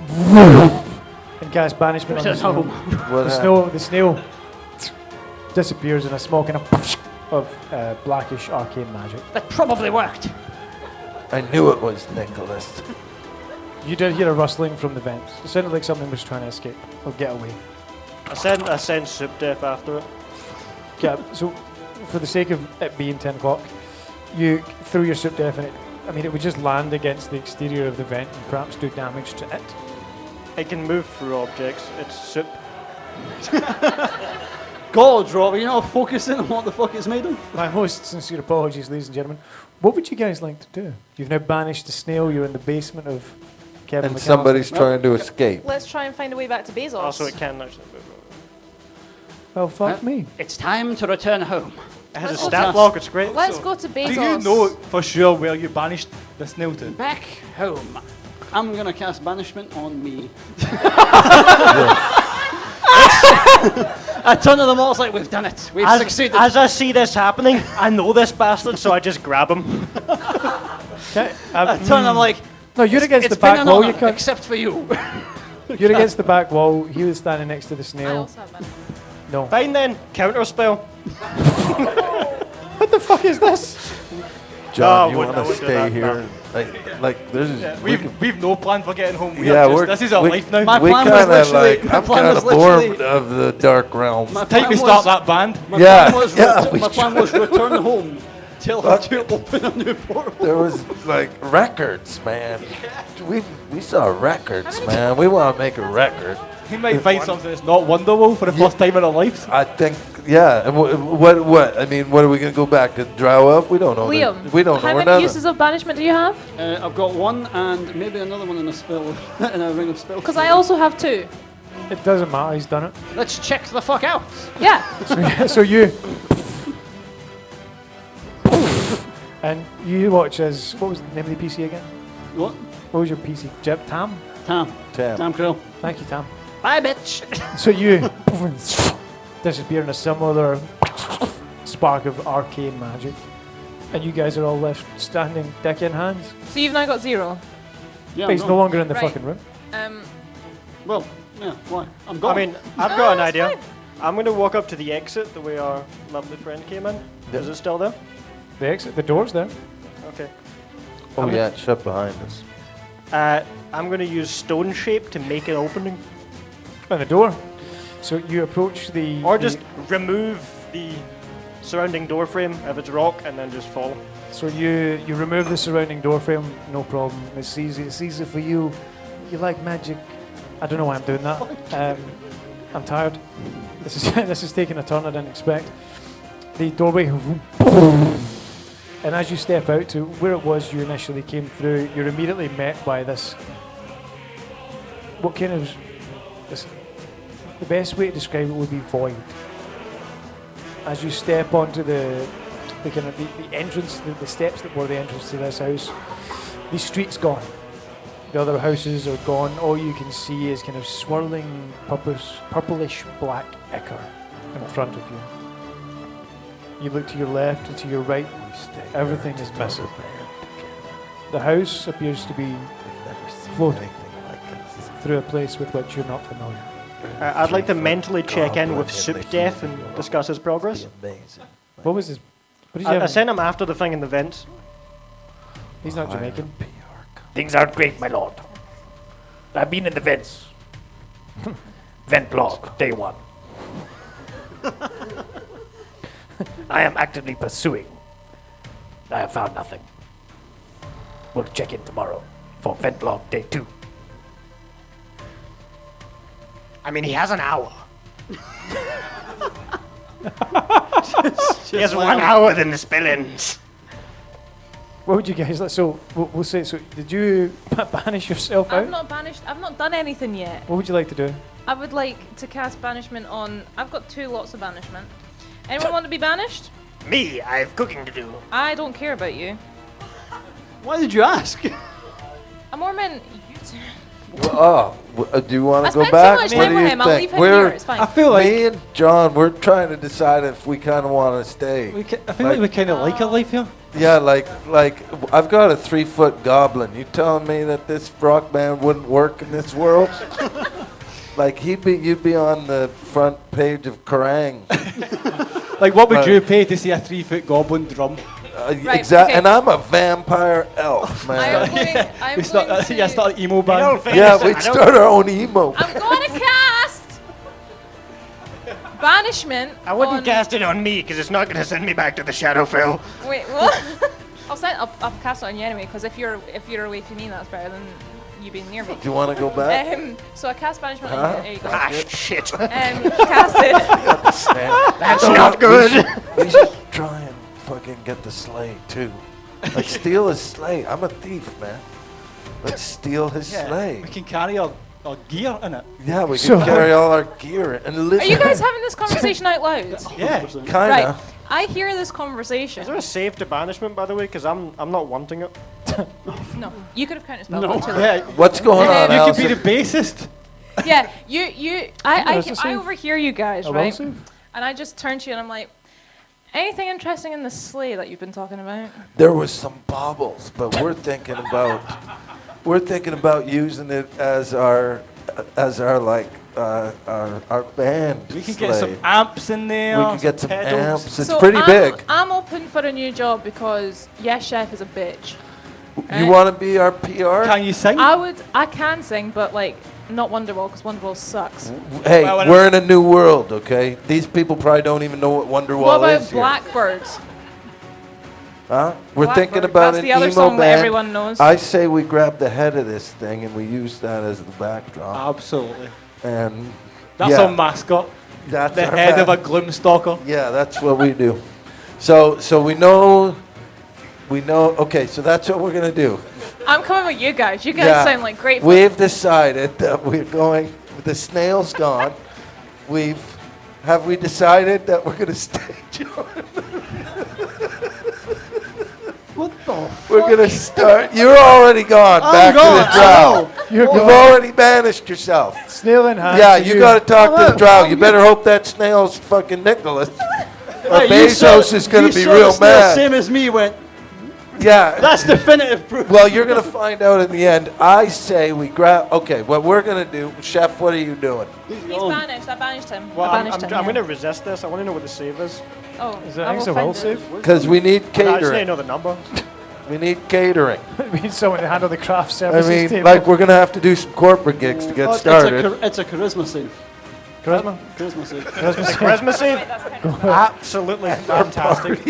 and cast banishment on the snail, the snail disappears in a small kind of blackish arcane magic. That probably worked. I knew it was Nicholas. You did hear a rustling from the vents. It sounded like something was trying to escape or get away. I send Soup Death after it. Okay, so for the sake of it being 10 o'clock, you throw your soup death in it. I mean, it would just land against the exterior of the vent and perhaps do damage to it. It can move through objects. It's Soup. God, Rob, you're not focusing on what the fuck it's made of. My most sincere apologies, ladies and gentlemen. What would you guys like to do? You've now banished the snail. You're in the basement of Kevin And McAllister. somebody's trying to escape. Let's try and find a way back to Bezos. Also, it can actually move. Well, fuck me. It's time to return home. It has a Let's go stat to- block. It's great. Let's so- go to Bezos. Do you know for sure where you banished the snail to? Back home. I'm going to cast banishment on me. I turn to them all, it's like, we've done it. We've succeeded. As I see this happening, I know this bastard, so I just grab him. Okay, I turn and I'm like, no, you're against it's the been back an wall. honor, You can't. except for you. You're against the back wall. He was standing next to the I snail. also have banishment. No. Fine then, counter spell. What the fuck is this? John, No, you I want wouldn't to do stay that, here? Like, this is. we can- We've no plan for getting home. This is our we- life now. My We plan kind was of literally- like. my I'm plan kind was of bored literally- of the dark realms. my Time plan we start was- that band. My Yeah, plan was, yeah, we my plan was return home, tell her to open a new portal. There was like records, man. We saw records, man. We want to make a record. We might find something that's not Wonderwall for the first time in our lives. I think, yeah. And what? I mean, what are we gonna go back to Drow up? We don't know. Liam, We don't know. how We're many not- uses of banishment do you have? I've got one and maybe another one in a spell, in a ring of spells. Because I also have 2. It doesn't matter. He's done it. Let's check the fuck out. Yeah. So you. And you watch as. What was the name of the PC again? What? What was your PC? Jeb Tam? Tam. Tam. Tam Krill. Thank you, Tam. Bye, bitch. So you disappear in a similar spark of arcane magic. And you guys are all left standing, deck in hands. So you've now got 0. Yeah, But he's I'm no gone. longer in the Right. fucking room. Well, yeah, why? I'm I gone. mean, I've No, got an that's idea. fine. I'm going to walk up to the exit the way our lovely friend came in. Is it still there? The exit, the door's there. Okay. Oh yeah, it's shut behind us. I'm going to use stone shape to make an opening. And the door. So you approach the. Or the- just remove the surrounding door frame if it's rock and then just follow. So you remove the surrounding door frame, no problem. It's easy. It's easy for you. You like magic. I don't know why I'm doing that. I'm tired. This is this is taking a turn I didn't expect. The doorway, and as you step out to where it was you initially came through, you're immediately met by this. What kind of this? The best way to describe it would be void. As you step onto the kind of the entrance, the steps that were the entrance to this house, the street's gone. The other houses are gone. All you can see is kind of swirling purplish black ichor in front of you. You look to your left and to your right. Everything is missing. The house appears to be floating through a place with which you're not familiar. I'd like to mentally check in with Soup Death and discuss his progress. What was his? What did you I have? sent him after the thing in the vents. He's not Jamaican. Things aren't great, my lord. I've been in the vents. Vent log, day 1. I am actively pursuing. I have found nothing. We'll check in tomorrow for vent log, day 2. I mean, he has an hour. He has 1 hour, then the spell ends. What would you guys like? So we'll say. So did you banish yourself out? I'm not banished. I've not done anything yet. What would you like to do? I would like to cast banishment on. I've got 2 lots of banishment. Anyone want to be banished? Me, I have cooking to do. I don't care about you. Why did you ask? I'm more meant you two. Do you want I to go spent back? so much What time do with you him. I'll think? leave him here. It's fine. I feel like Me and John, we're trying to decide if we kind of want to stay. I feel like we kind of like our life here. Yeah, like I've got a 3-foot goblin. You telling me that this rock band wouldn't work in this world? Like you'd be on the front page of Kerrang. Like, what would you pay to see a 3-foot goblin drum? Right, Exactly, okay. and I'm a vampire elf, I man. am going. I'm We start, going to. start an emo band. Yeah, we'd start our own emo. I'm going to cast banishment. I wouldn't on, cast it on me, because it's not going to send me back to the Shadowfel. Wait, what? I'll cast it on you anyway, because if you're away from me, that's better than you being near me. Do you want to go back? So I cast banishment Huh? on you. There you go. Ah, shit. Cast it. That's not good. We should try and fucking get the sleigh too. Like steal his sleigh. I'm a thief, man. Let's steal his sleigh. We can carry our gear in it. Yeah, we So- can carry all our gear and live. Are you guys having this conversation out loud? Yeah. Kinda. Right. I hear this Is conversation. there a save to banishment, by the way? Because I'm not wanting it. No, you could have counted spell. No. Too. Yeah. What's going on, You could be Alison? the bassist. Yeah, that's a I save. overhear you guys, A will right? save? And I just turn to you and I'm like, anything interesting in the sleigh that you've been talking about? There was some baubles, but we're thinking about using it as our like our band. We can get sleigh. some amps in there. We can get some pedals. amps. It's So pretty big. I'm open for a new job because yes, chef is a bitch. You want to be our PR? Can you sing? I can sing, but like not Wonderwall because Wonderwall sucks. Hey, Well, we're in a new world, okay? These people probably don't even know what Wonderwall What about is here. Blackbirds? Huh? We're Blackbird. thinking about That's an the other emo song that band. everyone knows. I say we grab the head of this thing and we use that as the backdrop. Absolutely. And That's yeah, our mascot. that's The our head of a band. gloomstalker. Yeah, that's what we do. So we know. Okay, so that's what we're gonna do. I'm coming with you guys. You guys Yeah. sound like great fun. We've decided that we're going. The snail's gone. Have we decided that we're gonna stay, John? What the? We're gonna start. You're already gone. Back to the drow. You've already banished yourself. Snail in hand. Yeah, to you gotta talk to the drow. You I'm better hope that snail's fucking Nicholas. Or Right, you saw- Bezos is gonna you be saw the real snail mad. Same as me went. Yeah. That's definitive proof. Well, you're gonna find out in the end. I say we grab. Okay, what we're gonna do, Chef? What are you doing? He's banished. I banished him. Well, I I'm banished him. going yeah. to resist this. I want to know what the save is. Oh, Is that I will a find will it. save? Because we need I just need to catering. know the number. We need catering. We need someone to handle the craft I services mean, table. like we're gonna have to do some corporate gigs to get Oh, started. It's a charisma save. Charisma? Charisma save. Charisma save? Absolutely fantastic.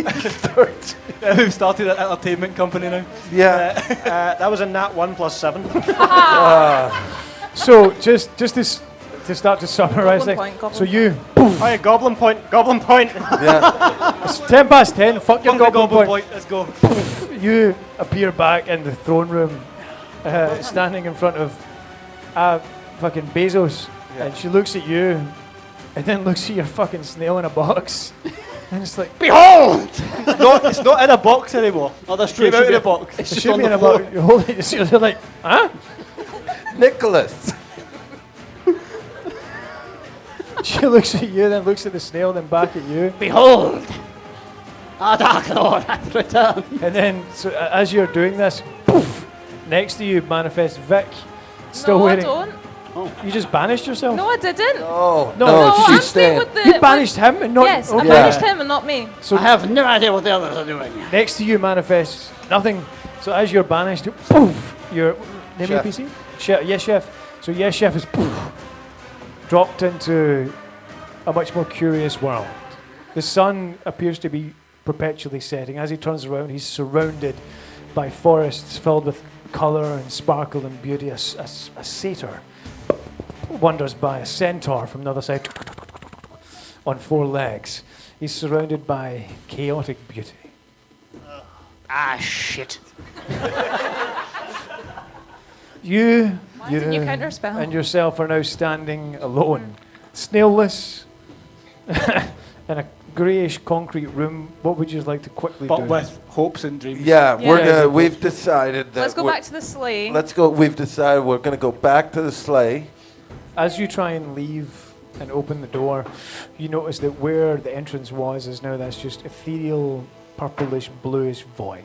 We've started an entertainment company now. Yeah. That was a nat 1 plus 7. So just to start to summarize Goblin things. point, goblin So you, Oh, yeah, goblin point, goblin point. Yeah. it's 10 past 10. Fuck your Fuck the goblin goblin point. point. Let's go. You appear back in the throne room, standing in front of fucking Bezos, and she looks at you, and then looks at your fucking snail in a box, and it's like, Behold! It's not in a box anymore. Oh, that's true. Came out of the box. it should be in a box. You're holding it, you're like, huh? Nicholas. She looks at you, then looks at the snail, then back at you. Behold, our Dark Lord hath returned. And then, so as you're doing this, poof, next to you manifests Vic, still no, wearing. I don't. You just banished yourself. No, I didn't. Oh, No, No, I'm she's staying staying. with the. You banished him, and not. Yes, I okay. banished him and not me. So I have no idea what the others are doing. next to you manifests nothing. So as you're banished, poof, your name Chef. your PC? Yes, chef. So yes, chef is poof, dropped into a much more curious world. The sun appears to be perpetually setting. As he turns around, he's surrounded by forests filled with colour and sparkle and beauty. A satyr wanders by, a centaur from the other side on 4 legs. He's surrounded by chaotic beauty. Ah, shit. You didn't you counterspell? and yourself are now standing alone, snail-less, in a greyish concrete room. What would you like to quickly But do? with hopes and dreams. Yeah, Yeah. we've decided that. Let's go back to the sleigh. Let's go. We've decided we're going to go back to the sleigh. As you try and leave and open the door, you notice that where the entrance was is now that's just ethereal, purplish, bluish void.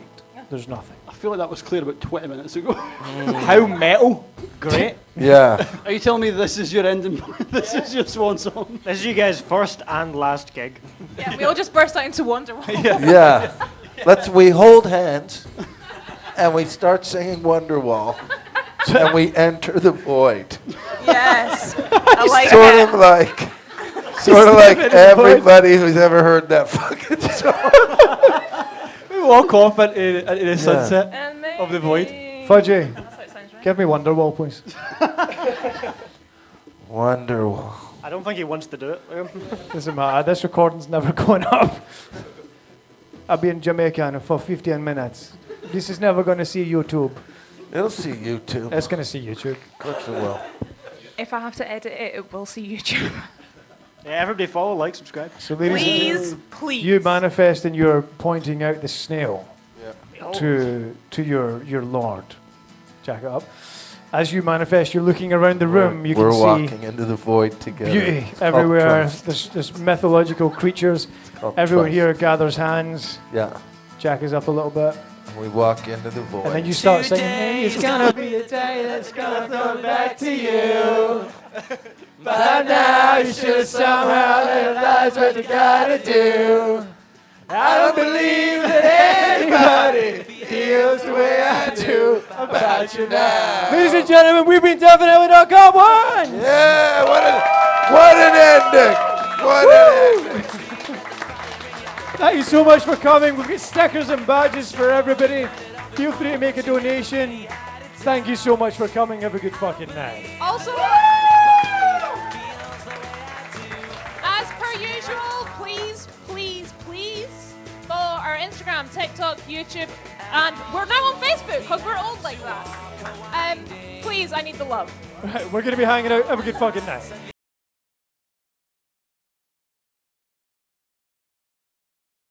There's nothing. I feel like that was clear about 20 minutes ago. How metal. Great. Yeah. Are you telling me this is your ending point? This is your swan song? This is you guys' first and last gig. Yeah, we all just burst out into Wonderwall. Yeah. We hold hands and we start singing Wonderwall and we enter the void. Yes. I like Sort of like everybody who's ever heard that fucking song. We walk off into the sunset And of the void. Fudgy, That's how it sounds, right? give me Wonderwall, please. Wonderwall. I don't think he wants to do it. Liam. Doesn't matter. This recording's never going up. I'll be in Jamaica for 15 minutes. This is never going to see YouTube. It'll see YouTube. It's going to see YouTube. Of course it will. If I have to edit it, it will see YouTube. Yeah, everybody follow, like, subscribe. So, ladies and Please, please. you manifest and you're pointing out the snail Yeah. to your lord. Jack it up. As you manifest, you're looking around the room. You We're can walking see into the void together. beauty It's called everywhere. trust. There's mythological creatures. Called Everyone trust. here gathers hands. Yeah. Jack is up a little bit. And we walk into the void. And then you start singing, it's gonna be a day that's gonna throw back to you. By now you should have somehow realized what you gotta do. I don't believe that anybody feels the way I do about you now. Ladies and gentlemen, we've been Definitely.com one. Yeah, what an ending! What an ending! Thank you so much for coming. We've got stickers and badges for everybody. Feel free to make a donation. Thank you so much for coming. Have a good fucking night. Also, as per usual, please follow our Instagram, TikTok, YouTube, and we're now on Facebook because we're old like that. Please, I need the love. Right, we're going to be hanging out. Have a good fucking night.